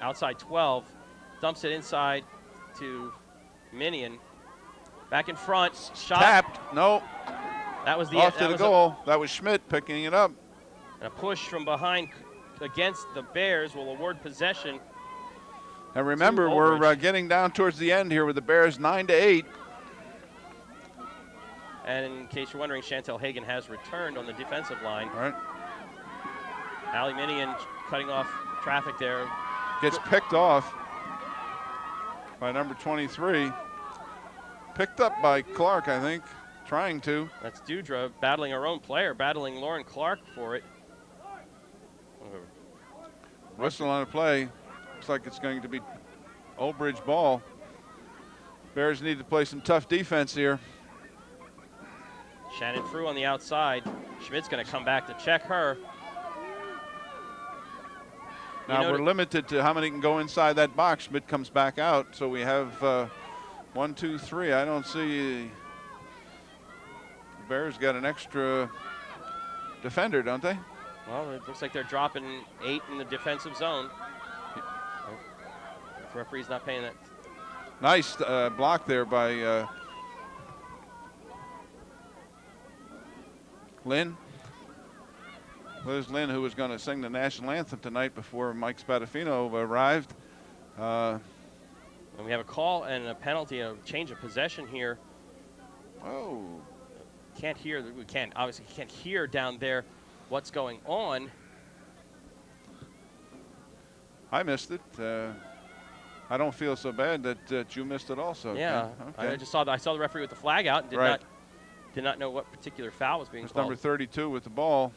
S4: outside 12. Dumps it inside to Minion. Back in front. Shot.
S1: Tapped. No.
S4: That was the
S1: off to the goal. That was Schmidt picking it up.
S4: And a push from behind against the Bears will award possession.
S1: And remember, we're getting down towards the end here with the Bears 9-8.
S4: And in case you're wondering, Chantel Hagan has returned on the defensive line.
S1: All right.
S4: Allie Minion cutting off traffic there.
S1: Gets picked off by number 23. Picked up by Clark, I think, trying to.
S4: That's Dewdra battling her own player, battling Lauren Clark for it.
S1: Whistle on a play. Looks like it's going to be Old Bridge ball. Bears need to play some tough defense here.
S4: Shannon Frew on the outside. Schmidt's going to come back to check her.
S1: Now we're limited to how many can go inside that box. Schmidt comes back out, so we have 1, 2, 3. I don't see. The Bears got an extra defender, don't they?
S4: Well, it looks like they're dropping 8 in the defensive zone. Oh, the referee's not paying that.
S1: Nice block there by Lynn. Liz Lynn, who was going to sing the national anthem tonight before Mike Spadafino arrived.
S4: And we have a call and a penalty, a change of possession here.
S1: Oh.
S4: Can't hear, we can't, obviously can't hear down there what's going on.
S1: I missed it. I don't feel so bad that you missed it also.
S4: Yeah,
S1: okay.
S4: I just saw I saw the referee with the flag out and did not know what particular foul was being called.
S1: Number 32 with the ball.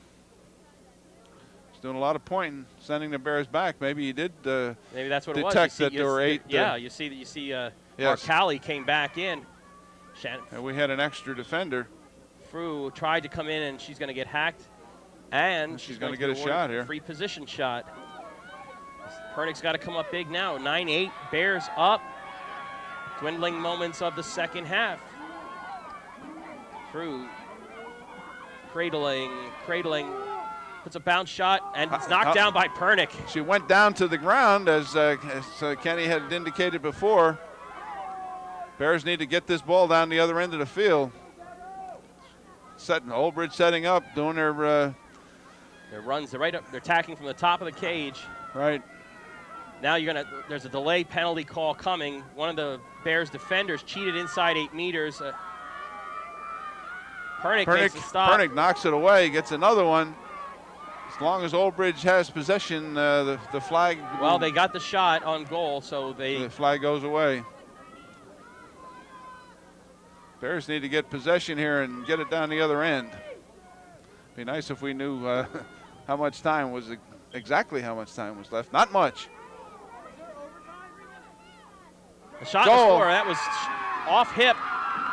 S1: He's doing a lot of pointing, sending the Bears back. Maybe he did.
S4: Maybe that's what it was.
S1: Detect that there were 8.
S4: Yeah, you see Mark Callie came back in.
S1: And we had an extra defender.
S4: Frew tried to come in and she's going to get hacked, and
S1: she's going to get a shot here.
S4: Free position shot. Pernick's got to come up big now. 9-8, Bears up. Dwindling moments of the second half. Frew cradling, puts a bounce shot, and it's knocked down by Pernick.
S1: She went down to the ground as Kenny had indicated before. Bears need to get this ball down the other end of the field. Old Bridge setting up, doing their
S4: runs. They're right up. They're attacking from the top of the cage.
S1: Right.
S4: Now there's a delay penalty call coming. One of the Bears defenders cheated inside 8 meters. Pernick makes a stop.
S1: Pernick knocks it away, gets another one. As long as Old Bridge has possession, the flag.
S4: Well, they got the shot on goal, so
S1: the flag goes away. Bears need to get possession here and get it down the other end. Be nice if we knew how much time was exactly how much time was left. Not much.
S4: The shot to score, that was off hip.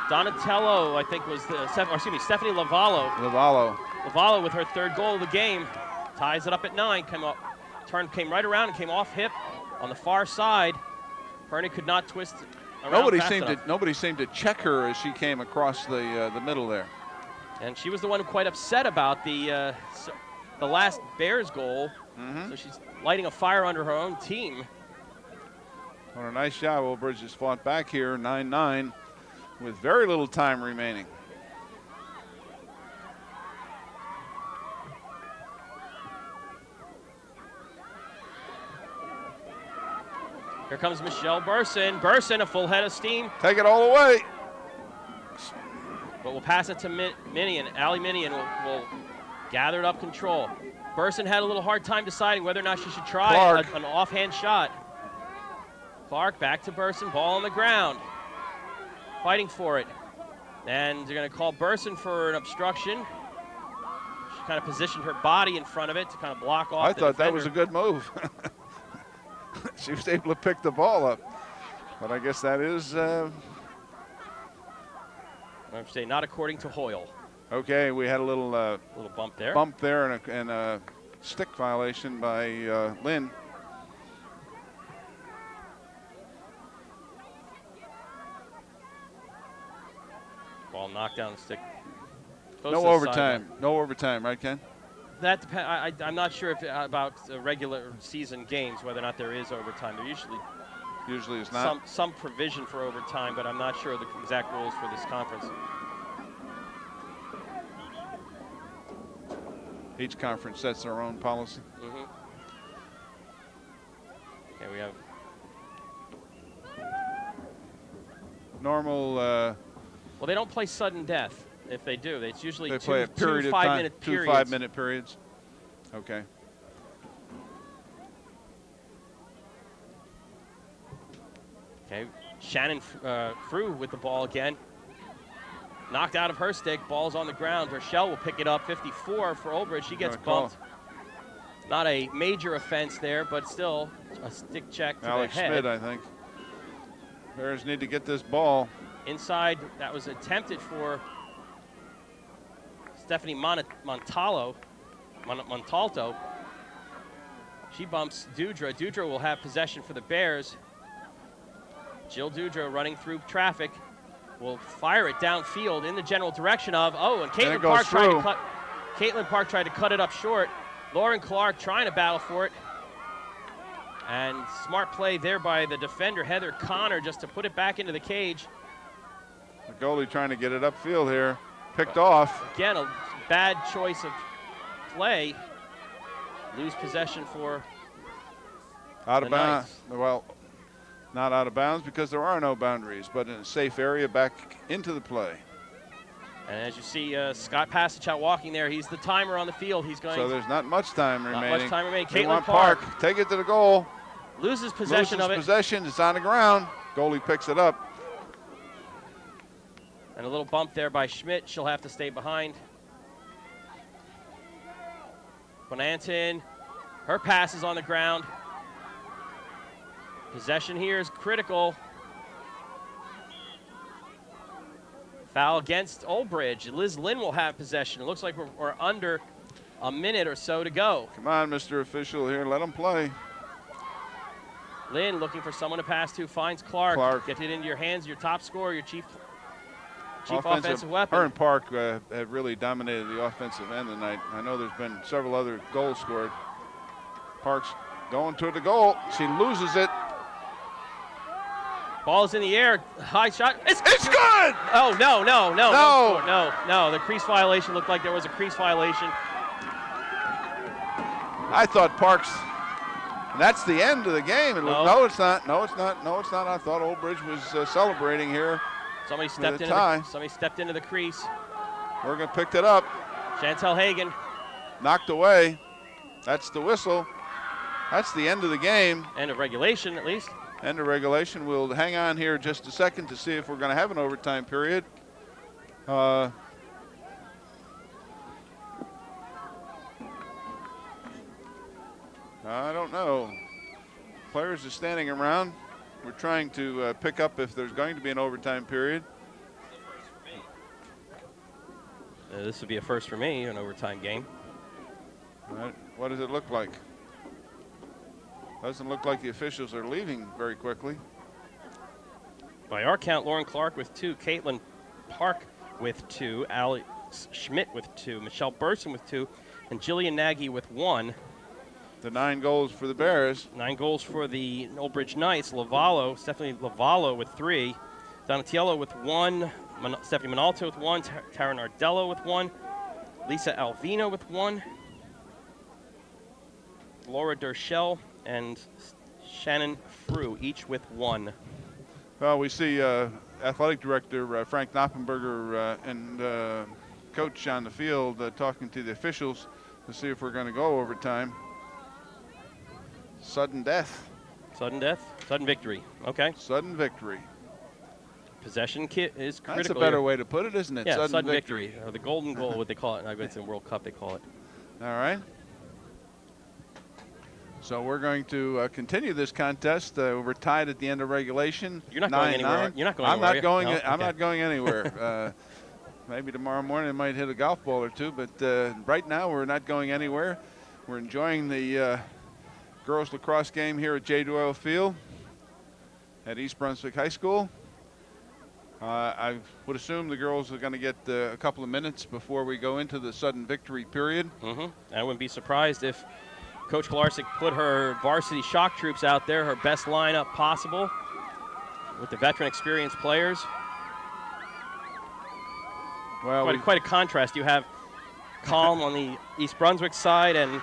S4: Donatello, I think, was Stephanie Lavallo. Lavallo with her 3rd goal of the game. Ties it up at 9. Came right around and came off hip on the far side. Pernick could not twist around.
S1: Nobody seemed to check her as she came across the middle there.
S4: And she was the one who quite upset about the last Bears goal. So she's lighting a fire under her own team.
S1: What a nice job. Old Bridge has fought back here, 9-9, with very little time remaining.
S4: Here comes Michelle Burson. Burson, a full head of steam.
S1: Take it all away.
S4: But we'll pass it to Minion. Allie Minion will gather up control. Burson had a little hard time deciding whether or not she should try an offhand shot. Clark back to Burson, ball on the ground. Fighting for it. And they're going to call Burson for an obstruction. She kind of positioned her body in front of it to kind of block off the
S1: thought
S4: defender.
S1: That was a good move. She was able to pick the ball up. But I guess that is...
S4: I would say not according to Hoyle.
S1: Okay, we had a little
S4: bump there.
S1: And a stick violation by Lynn.
S4: Ball knocked down the stick.
S1: No overtime, right, Ken?
S4: That depends. I'm not sure about regular season games whether or not there is overtime. There usually
S1: is not.
S4: Some provision for overtime, but I'm not sure of the exact rules for this conference.
S1: Each conference sets their own policy.
S4: Okay, we have
S1: normal.
S4: Well, they don't play sudden death. If they do, it's usually
S1: play a period of
S4: 5
S1: time,
S4: minute
S1: two
S4: periods.
S1: 5-minute periods. Okay.
S4: Okay, Shannon Frew with the ball again. Knocked out of her stick, ball's on the ground. Rochelle will pick it up, 54 for Old Bridge. She gets bumped. Not a major offense there, but still a stick check to
S1: Alex
S4: the head.
S1: Schmidt, I think. Bears need to get this ball.
S4: Inside, that was attempted for Stephanie Montalto. She bumps Dudra. Dudra will have possession for the Bears. Jill Dudra running through traffic will fire it downfield in the general direction of, and Caitlin Park tried to cut it up short. Lauren Clark trying to battle for it. And smart play there by the defender, Heather Connor, just to put it back into the cage.
S1: The goalie trying to get it upfield here. Picked off.
S4: Again, a bad choice of play. Lose possession for
S1: out of bounds.
S4: Knights.
S1: Well, not out of bounds because there are no boundaries, but in a safe area back into the play.
S4: And as you see Scott Passage out walking there, he's the timer on the field. He's going.
S1: So there's not much time remaining.
S4: Not much time remaining.
S1: They
S4: Caitlin
S1: want
S4: Park
S1: Take it to the goal.
S4: loses possession of it.
S1: Possession. It's on the ground. Goalie picks it up.
S4: And a little bump there by Schmidt. She'll have to stay behind. Bonanton, her pass is on the ground. Possession here is critical. Foul against Old Bridge. Liz Lynn will have possession. It looks like we're under a minute or so to go.
S1: Come on, Mr. Official here. Let them play.
S4: Lynn looking for someone to pass to. Finds Clark. Get it into your hands. Your top scorer, your chief offensive weapon.
S1: Her and Park have really dominated the offensive end tonight. I know there's been several other goals scored. Park's going to the goal. She loses it.
S4: Ball's in the air. High shot. It's
S1: good!
S4: Oh, no. The crease violation looked like there was a crease violation.
S1: I thought Parks, that's the end of the game. No, it's not. No, it's not. I thought Old Bridge was celebrating here.
S4: Somebody stepped into the crease.
S1: Morgan picked it up.
S4: Chantel Hagan.
S1: Knocked away. That's the whistle. That's the end of the game.
S4: End of regulation, at least.
S1: End of regulation. We'll hang on here just a second to see if we're going to have an overtime period. I don't know. Players are standing around. We're trying to pick up if there's going to be an overtime period.
S4: This would be a first for me, an overtime game.
S1: What does it look like? Doesn't look like the officials are leaving very quickly.
S4: By our count, Lauren Clark with 2, Caitlin Park with 2, Alex Schmidt with 2, Michelle Burson with 2, and Jillian Nagy with 1.
S1: The 9 goals for the Bears.
S4: 9 goals for the Old Bridge Knights. Stephanie Lavallo with 3, Donatello with 1, Stephanie Minalto with 1, Tara Nardello with 1, Lisa Alvino with 1, Laura Dershell and Shannon Frew, each with 1.
S1: Well, we see Athletic Director Frank Knoppenberger and Coach on the field talking to the officials to see if we're going to go overtime. Sudden death.
S4: Sudden victory. Okay.
S1: Sudden victory.
S4: Possession is critical.
S1: That's a better way to put it, isn't it?
S4: Yeah, sudden victory. Or the golden goal, what they call it. I guess in World Cup they call it.
S1: All right. So we're going to continue this contest. We're tied at the end of regulation.
S4: You're not going anywhere. You're not going anywhere.
S1: I'm not going anywhere. Maybe tomorrow morning I might hit a golf ball or two, but right now we're not going anywhere. We're enjoying the girls lacrosse game here at J. Doyle Field at East Brunswick High School. I would assume the girls are going to get a couple of minutes before we go into the sudden victory period.
S4: I wouldn't be surprised if Coach Kolarczyk put her varsity shock troops out there, her best lineup possible with the veteran experienced players.
S1: Well,
S4: quite a contrast. You have Calm on the East Brunswick side, and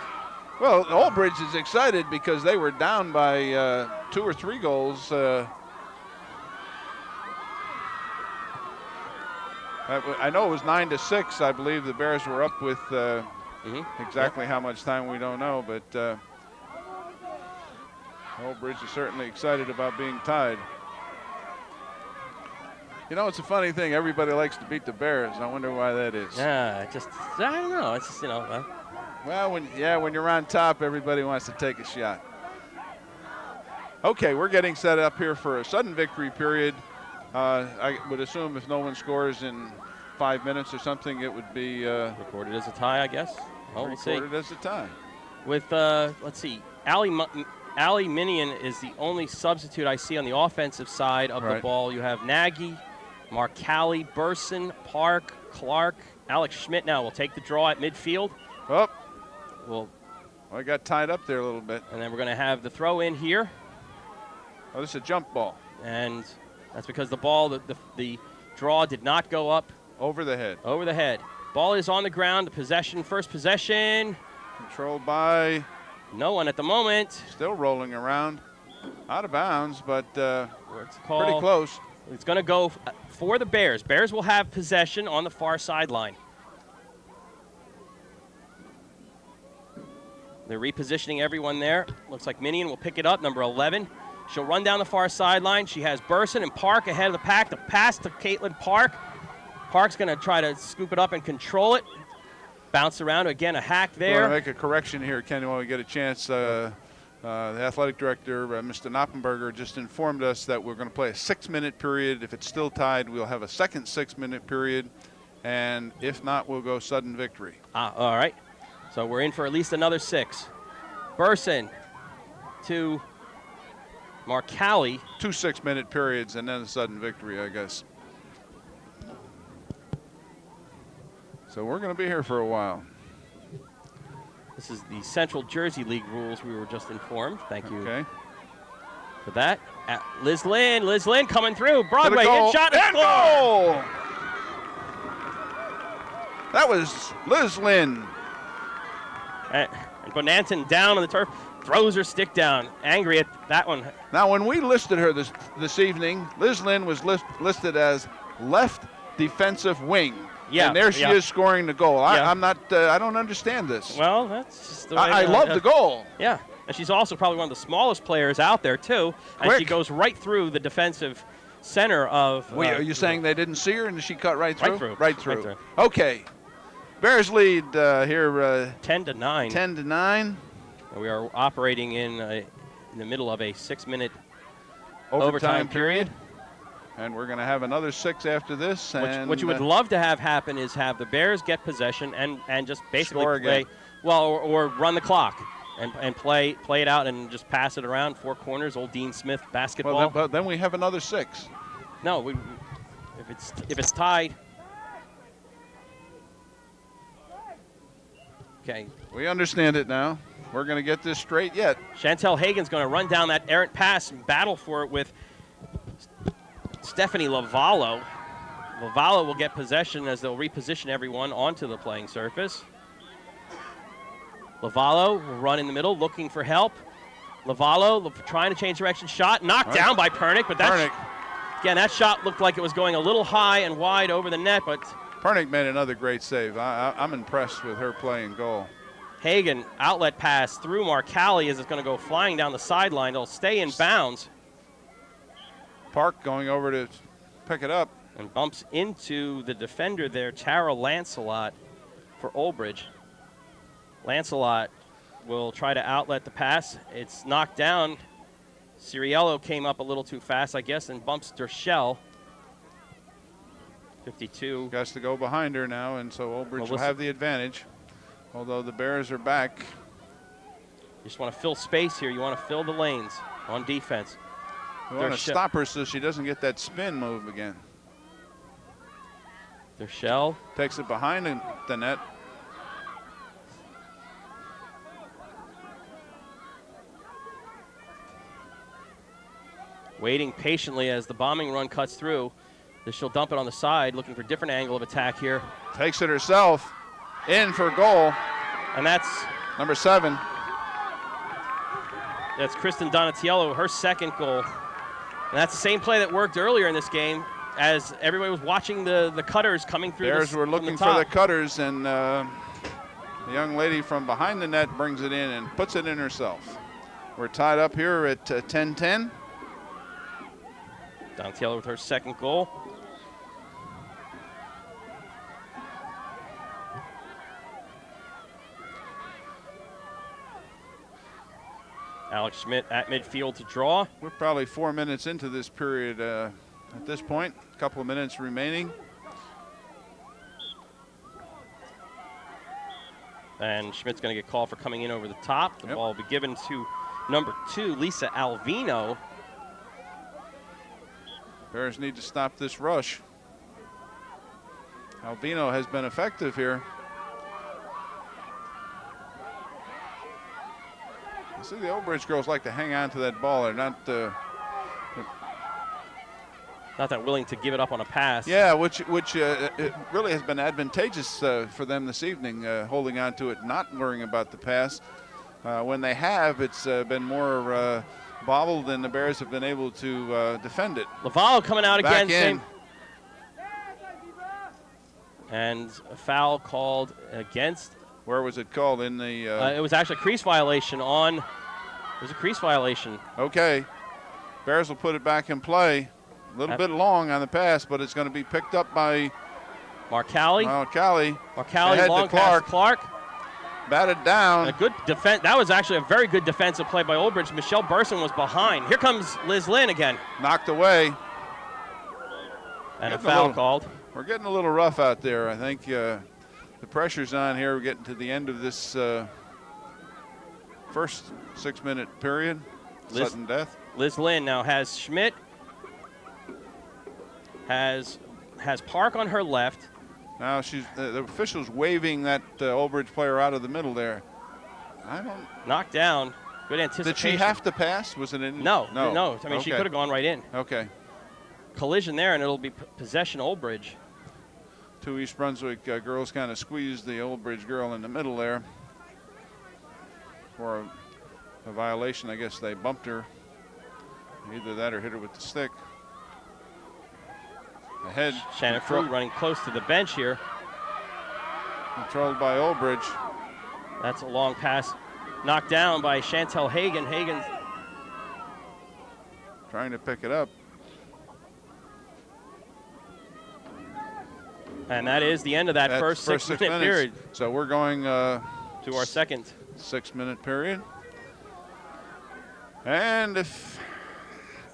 S1: well, Old Bridge is excited because they were down by 2 or 3 goals. I know it was 9-6. I believe the Bears were up with exactly how much time we don't know, but Old Bridge is certainly excited about being tied. You know, it's a funny thing. Everybody likes to beat the Bears. I wonder why that is.
S4: Yeah, I don't know. It's just,
S1: Well, when you're on top, everybody wants to take a shot. Okay, we're getting set up here for a sudden victory period. I would assume if no one scores in 5 minutes or something, it would be
S4: recorded as a tie, I guess. Well, we'll see.
S1: recorded as a tie.
S4: With, let's see, Allie Minion is the only substitute I see on the offensive side of the ball. You have Nagy, Marcali, Burson, Park, Clark, Alex Schmidt now will take the draw at midfield.
S1: Oh,
S4: Well,
S1: I got tied up there a little bit.
S4: and then we're going to have the throw in here.
S1: Oh, this is a jump ball.
S4: And that's because the ball, the draw did not go up
S1: Over the head.
S4: over the head. Ball is on the ground. The first possession.
S1: Controlled by,
S4: No one at the moment.
S1: still rolling around. Out of bounds, but
S4: What's the call?
S1: pretty close.
S4: It's going to go for the Bears. Bears will have possession on the far sideline. They're repositioning everyone there. Looks like Minion will pick it up, number 11. She'll run down the far sideline. She has Burson and Park ahead of the pack. The pass to Caitlin Park. Park's going to try to scoop it up and control it. Bounce around. Again, a hack
S1: I
S4: there.
S1: want to make a correction here, Kenny, when we get a chance. The athletic director, Mr. Knoppenberger, just informed us that we're going to play a 6-minute period. If it's still tied, we'll have a second 6-minute period. And if not, we'll go sudden victory.
S4: All right. So we're in for at least another 6. Burson to Marcali.
S1: 2 6-minute periods and then a sudden victory, I guess. So we're going to be here for a while.
S4: This is the Central Jersey League rules we were just informed. Thank you
S1: Okay.
S4: for that. Liz Lynn coming through. Broadway,
S1: Goal.
S4: in shot and
S1: And
S4: score.
S1: goal! That was Liz Lynn.
S4: And Bonanton down on the turf, throws her stick down. Angry at that one.
S1: Now, when we listed her this evening, Liz Lynn was listed as left defensive wing.
S4: Yeah,
S1: and there she is scoring the goal.
S4: Yeah.
S1: I'm not. I don't understand this.
S4: Well, that's just the way
S1: I love the goal.
S4: Yeah, and she's also probably one of the smallest players out there too. And she
S1: Quick.
S4: goes right through the defensive center of.
S1: Wait, are you saying they didn't see her and she cut right through?
S4: Right through. Right through.
S1: Okay. Bears lead here
S4: 10-9.
S1: 10-9.
S4: And we are operating in the middle of a 6-minute
S1: Overtime
S4: period.
S1: And we're going to have another 6 after this. And
S4: What you would love to have happen is have the Bears get possession and just basically
S1: Score
S4: play,
S1: again.
S4: well, or run the clock and play it out and just pass it around 4 corners. Old Dean Smith basketball.
S1: Well, but then we have another 6.
S4: No, if it's tied. Okay.
S1: We understand it now. We're going to get this straight yet.
S4: Chantel Hagen's going to run down that errant pass and battle for it with Stephanie Lavallo. Lavallo will get possession as they'll reposition everyone onto the playing surface. Lavallo will run in the middle looking for help. Lavallo trying to change direction. Shot knocked down by Pernick, but again, that shot looked like it was going a little high and wide over the net, but
S1: Pernick made another great save. I'm impressed with her playing goal.
S4: Hagen, outlet pass through Marcali as it's going to go flying down the sideline. It'll stay in bounds.
S1: Park going over to pick it up.
S4: And bumps into the defender there, Tara Lancelot for Oldbridge. Lancelot will try to outlet the pass. It's knocked down. Ciriello came up a little too fast, I guess, and bumps Dershell. 52.
S1: Has to go behind her now, and so Oldbridge will have the advantage. Although the Bears are back.
S4: You just want to fill space here. You want to fill the lanes on defense.
S1: We want to stop her so she doesn't get that spin move again.
S4: Dershell
S1: takes it behind the net.
S4: Waiting patiently as the bombing run cuts through. She'll dump it on the side, looking for a different angle of attack here.
S1: Takes it herself. In for goal.
S4: And that's
S1: number 7.
S4: That's Kristen Donatiello, her second goal. And that's the same play that worked earlier in this game as everybody was watching the cutters coming through.
S1: Bears were looking for the cutters, and the young lady from behind the net brings it in and puts it in herself. We're tied up here at 10-10.
S4: Donatiello with her second goal. Alex Schmidt at midfield to draw.
S1: We're probably 4 minutes into this period at this point. A couple of minutes remaining.
S4: And Schmidt's going to get called for coming in over the top. The ball will be given to number 2, Lisa Alvino.
S1: Bears need to stop this rush. Alvino has been effective here. I see the Old Bridge girls like to hang on to that ball. They're not
S4: that willing to give it up on a pass.
S1: Yeah, which it really has been advantageous for them this evening, holding on to it, not worrying about the pass. When they have, it's been more bobbled, and the Bears have been able to defend it.
S4: Lavallo coming out
S1: Back
S4: again.
S1: in.
S4: And a foul called against.
S1: Where was it called? In the.
S4: It was actually a crease violation on. It was a crease violation.
S1: Okay. Bears will put it back in play. A little bit long on the pass, but it's going to be picked up by
S4: Marcali.
S1: Ahead
S4: long
S1: to
S4: pass to Clark.
S1: Batted down.
S4: A good defense. That was actually a very good defensive play by Old Bridge. Michelle Burson was behind. Here comes Liz Lynn again.
S1: Knocked away.
S4: And a foul called.
S1: We're getting a little rough out there. I think the pressure's on here. We're getting to the end of this first 6-minute period. Sudden death.
S4: Liz Lynn now has Schmidt. Has Park on her left.
S1: Now she's the official's waving that Old Bridge player out of the middle there. I don't.
S4: Knocked down. Good anticipation.
S1: Did she have to pass? Was it in?
S4: No. I mean, she could have gone right in.
S1: Okay.
S4: Collision there, and it'll be possession Old Bridge.
S1: 2 East Brunswick girls kind of squeezed the Old Bridge girl in the middle there. For a violation, I guess they bumped her. Either that or hit her with the stick. Ahead.
S4: Shannon Fruit running close to the bench here.
S1: Controlled by Old Bridge.
S4: That's a long pass. Knocked down by Chantel Hagen. Hagen
S1: trying to pick it up.
S4: And that is the end of that first 6-minute period.
S1: So we're going to
S4: our second
S1: 6-minute period. And if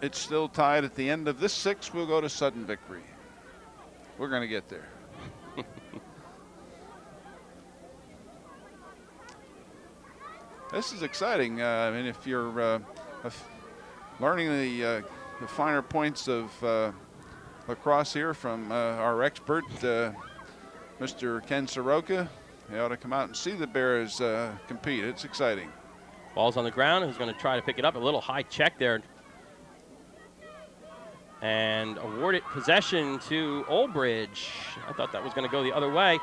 S1: it's still tied at the end of this 6, we'll go to sudden victory. We're going to get there. This is exciting. I mean, if you're learning the finer points of lacrosse here from our expert, Mr. Ken Saroka, you ought to come out and see the Bears compete. It's exciting.
S4: Ball's on the ground. Who's going to try to pick it up? A little high check there. And awarded possession to Old Bridge. I thought that was going to go the other way.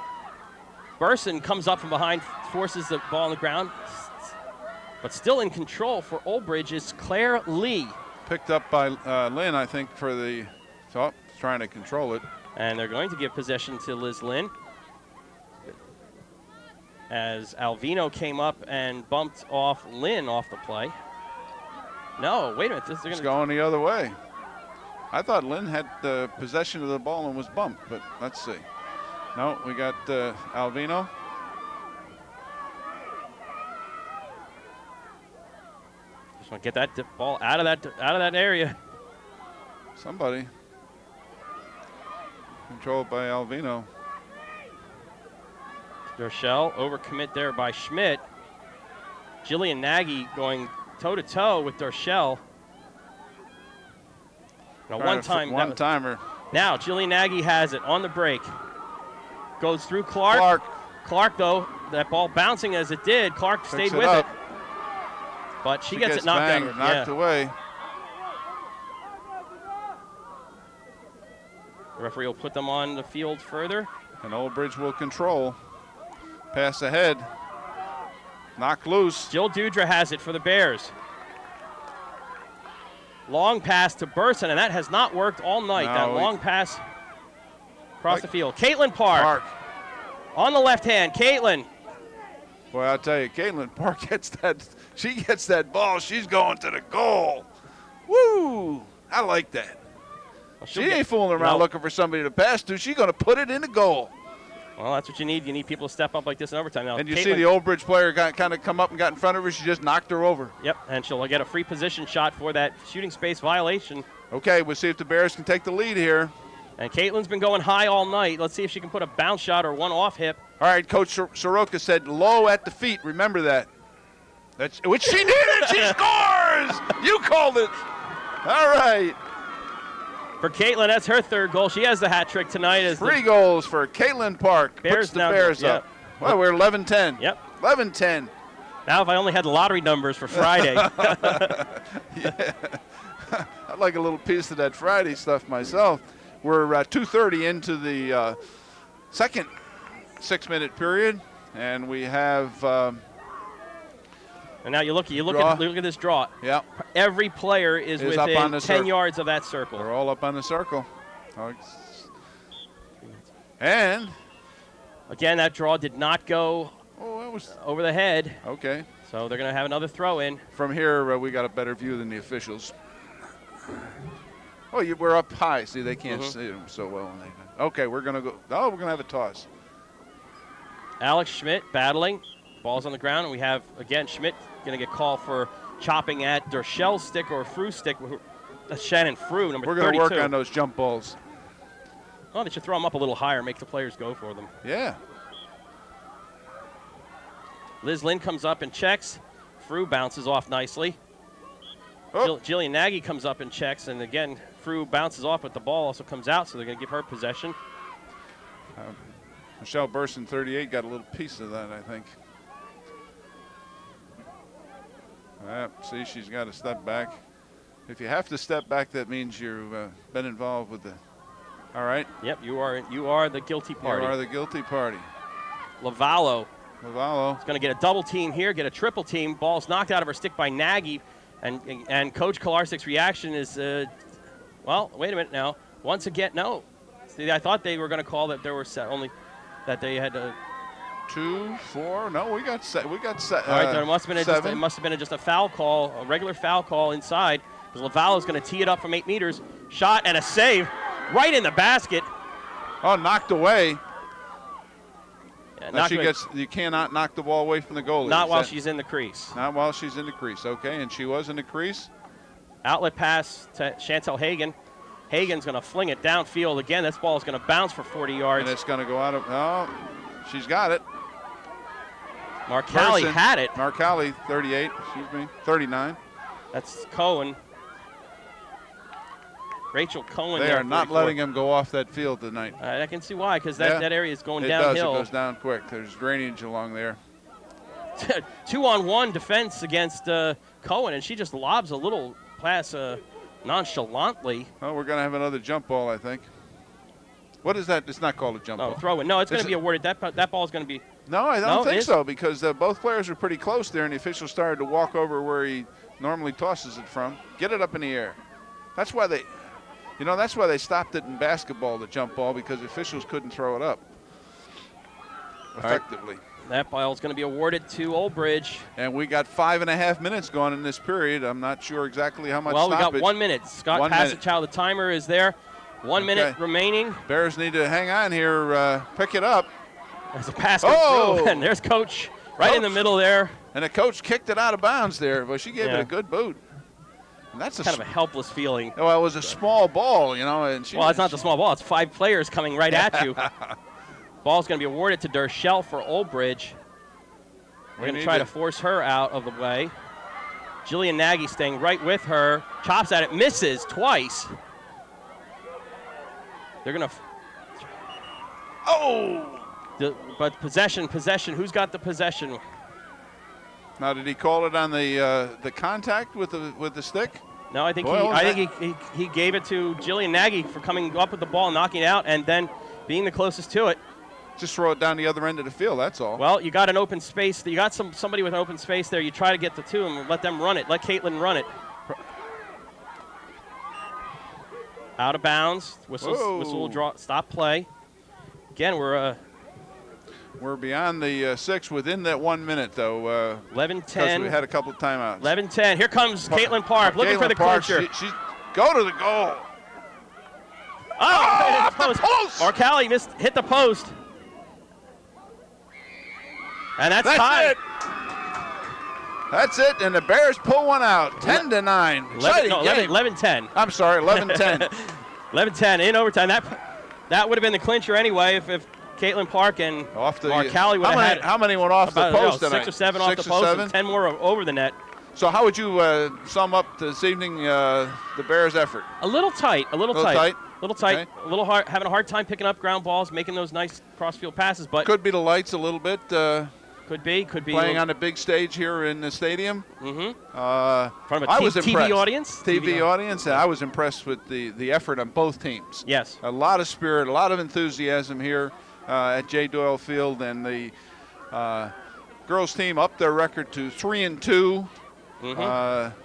S4: Burson comes up from behind, forces the ball on the ground. But still in control for Old Bridge is Claire Lee.
S1: Picked up by Lynn, I think, for the trying to control it.
S4: And they're going to give possession to Liz Lynn. As Alvino came up and bumped off Lynn off the play. No, wait a minute.
S1: It's going the other way. I thought Lynn had possession of the ball and was bumped, but let's see. No, we got Alvino.
S4: Just want to get that ball out of that area.
S1: Somebody. Controlled by Alvino.
S4: Dorschel overcommit there by Schmidt. Jillian Nagy going toe-to-toe with Dorschel. Now
S1: one-timer.
S4: Now Jillian Nagy has it on the break. Goes through Clark. Clark, though, that ball bouncing as it did. Clark stayed with it. But she gets it knocked
S1: away.
S4: The referee will put them on the field further.
S1: And Old Bridge will control. Pass ahead. Knocked loose.
S4: Jill Dudra has it for the Bears. Long pass to Burson, and that has not worked all night. That long pass across the field. Caitlin Park. On the left hand, Caitlin.
S1: Boy, I'll tell you, Caitlin Park gets that. She gets that ball. She's going to the goal. Woo! I like that. Well, she ain't fooling around looking for somebody to pass to. She's going to put it in the goal.
S4: Well, that's what you need. You need people to step up like this in overtime. Now,
S1: And you see the Old Bridge player kind of come up and got in front of her. She just knocked her over.
S4: Yep, and she'll get a free position shot for that shooting space violation.
S1: Okay, we'll see if the Bears can take the lead here.
S4: And Caitlin's been going high all night. Let's see if she can put a bounce shot or one off hip.
S1: All right, Coach Saroka said low at the feet. Remember that. That's which she did, and she scores! You called it. All right.
S4: For Caitlin, that's her third goal. She has the hat trick tonight. As
S1: 3 goals for Caitlin Park.
S4: Bears
S1: puts the
S4: now
S1: Bears
S4: go,
S1: up. Well, we're 11-10.
S4: Yep.
S1: 11-10.
S4: Now if I only had the lottery numbers for Friday.
S1: Yeah. I'd like a little piece of that Friday stuff myself. We're 2:30 into the second 6-minute period, and we have
S4: And now you look at this draw.
S1: yeah.
S4: Every player is
S1: Is up on
S4: within
S1: the
S4: 10
S1: circle.
S4: yards of that circle.
S1: They're all up on the circle. And
S4: Again, that draw did not go
S1: that was
S4: over the head,
S1: okay.
S4: so they're going to have another throw in.
S1: From here, we got a better view than the officials. Oh, we're up high. See, they can't see them so well. Okay, we're gonna go. Oh, we're gonna have a toss.
S4: Alex Schmidt battling. Ball's on the ground, and we have, again, Schmidt going to get called for chopping at Dershell's stick or Fru's stick. That's Shannon Fru, number 32.
S1: We're gonna work on those jump balls.
S4: Oh, they should throw them up a little higher, make the players go for them.
S1: Yeah.
S4: Liz Lynn comes up and checks. Fru bounces off nicely.
S1: Oh.
S4: Jillian Nagy comes up and checks, and again, Fru bounces off, but the ball also comes out, so they're going to give her possession.
S1: Michelle Burson, 38, got a little piece of that, I think. See, she's got to step back. If you have to step back, that means you've been involved with the. All right.
S4: Yep, you are the guilty party.
S1: You are the guilty party.
S4: Lavallo
S1: Lavallo.
S4: is going to get a double team here, get a triple team. Ball's knocked out of her stick by Nagy, and Coach Kolarsik's reaction is, well, wait a minute now. Once again, no. See, I thought they were going to call that there were only that they had
S1: 2, 4. No, we got set. All
S4: right, there must have been just a foul call, a regular foul call inside, because Lavallo's going to tee it up from 8 meters. Shot and a save right in the basket.
S1: Oh, knocked away.
S4: Yeah,
S1: Now you cannot knock the ball away from the goalie.
S4: Not while she's in the crease.
S1: Not while she's in the crease. Okay, and she was in the crease.
S4: Outlet pass to Chantel Hagan. Hagan's going to fling it downfield again. This ball is going to bounce for 40 yards.
S1: And it's going to go out of. Oh, she's got it.
S4: Marcali had it.
S1: Marcali, 38. Excuse me, 39.
S4: That's Cohen. Rachel Cohen.
S1: They are not letting him go off that field tonight.
S4: I can see why, because that area is going downhill.
S1: It goes down quick. There's drainage along there.
S4: 2-on-1 defense against Cohen, and she just lobs a little pass nonchalantly.
S1: Oh, we're going to have another jump ball, I think. What is that? It's not called a jump ball.
S4: Throw in. No, it's going to be awarded. That ball is going to be.
S1: No, I don't think so, because both players are pretty close there, and the official started to walk over where he normally tosses it from. Get it up in the air. That's why they stopped it in basketball, the jump ball, because officials couldn't throw it up effectively.
S4: Right. That ball is going to be awarded to Old Bridge.
S1: And we got 5.5 minutes gone in this period. I'm not sure exactly how much stoppage.
S4: Well, we got 1 minute. Scott Passage-Chow, the timer is there. 1 minute remaining.
S1: Bears need to hang on here, pick it up.
S4: There's a pass through, and there's Coach right in the middle there.
S1: And the coach kicked it out of bounds there, but she gave it a good boot. And that's
S4: kind of a helpless feeling.
S1: Well, it was a small ball, and
S4: well, it's not the small ball. It's 5 players coming right at you. Ball's going to be awarded to Dershell for Old Bridge. We're going to try to force her out of the way. Jillian Nagy staying right with her. Chops at it, misses twice. They're going to. But possession. Who's got the possession?
S1: Now, did he call it on the contact with the stick?
S4: No, I think he gave it to Jillian Nagy for coming up with the ball, knocking it out, and then being the closest to it.
S1: Just throw it down the other end of the field, that's all.
S4: Well, you got an open space. You got somebody with an open space there. You try to get the two and let them run it. Let Caitlin run it. Out of bounds. Whistle draw. Stop play. Again,
S1: we're beyond the 6 within that 1 minute, though.
S4: 11-10.
S1: Because we had a couple of timeouts.
S4: 11-10. Here comes Caitlin Park looking for the clincher.
S1: She's go to the goal.
S4: Oh, the post. Marcali hit the post. And that's
S1: That's
S4: tied.
S1: it. That's it, and the Bears pull one out, 10-9. Exciting game.
S4: 11-10.
S1: I'm sorry, 11-10.
S4: 11-10 in overtime. That would have been the clincher anyway if Caitlin Park and Mark Calley would have had.
S1: How many went off the post tonight?
S4: 6 or 7 off the post and 10 more over the net.
S1: So how would you sum up this evening the Bears' effort?
S4: A little tight.
S1: Okay.
S4: Having a hard time picking up ground balls, making those nice cross-field passes. But
S1: Could be the lights a little bit.
S4: Could be.
S1: Playing on a big stage here in the stadium.
S4: Mm-hmm.
S1: From
S4: a TV audience.
S1: TV audience, and I was impressed with the effort on both teams.
S4: Yes.
S1: A lot of spirit, a lot of enthusiasm here at J. Doyle Field, and the girls team upped their record to 3-2.
S4: Mm-hmm.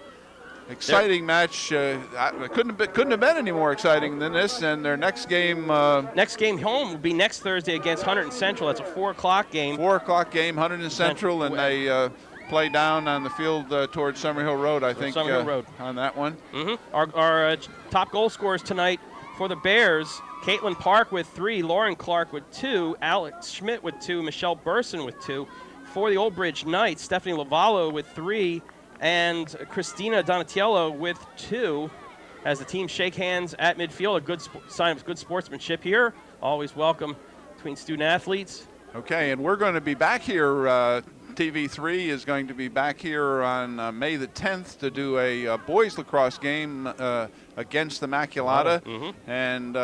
S1: Exciting match. Couldn't have been any more exciting than this. And their next game.
S4: Next game home will be next Thursday against Hunterdon Central. That's a 4:00 game.
S1: 4:00 game, Hunterdon Central, and they play down on the field towards Summerhill Road, I think.
S4: Summerhill Road.
S1: On that one.
S4: Mm-hmm. Our top goal scorers tonight for the Bears: Caitlin Park with 3, Lauren Clark with 2, Alex Schmidt with 2, Michelle Burson with 2. For the Old Bridge Knights, Stephanie Lavallo with 3. And Christina Donatiello with 2, as the team shake hands at midfield. A good sign of good sportsmanship here. Always welcome between student athletes.
S1: Okay, and we're going to be back here. TV3 is going to be back here on May the 10th to do a boys lacrosse game against the Maculata.
S4: Mm-hmm.
S1: And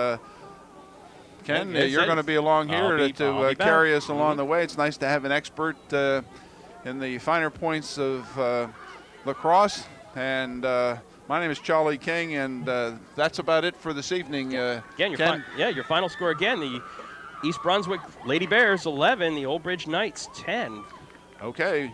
S1: Ken,
S4: yes,
S1: you're going to be along here to carry us along
S4: mm-hmm.
S1: the way. It's nice to have an expert in the finer points of lacrosse, and my name is Charlie King, and that's about it for this evening.
S4: Again, your final score again: the East Brunswick Lady Bears 11, the Old Bridge Knights 10.
S1: Okay,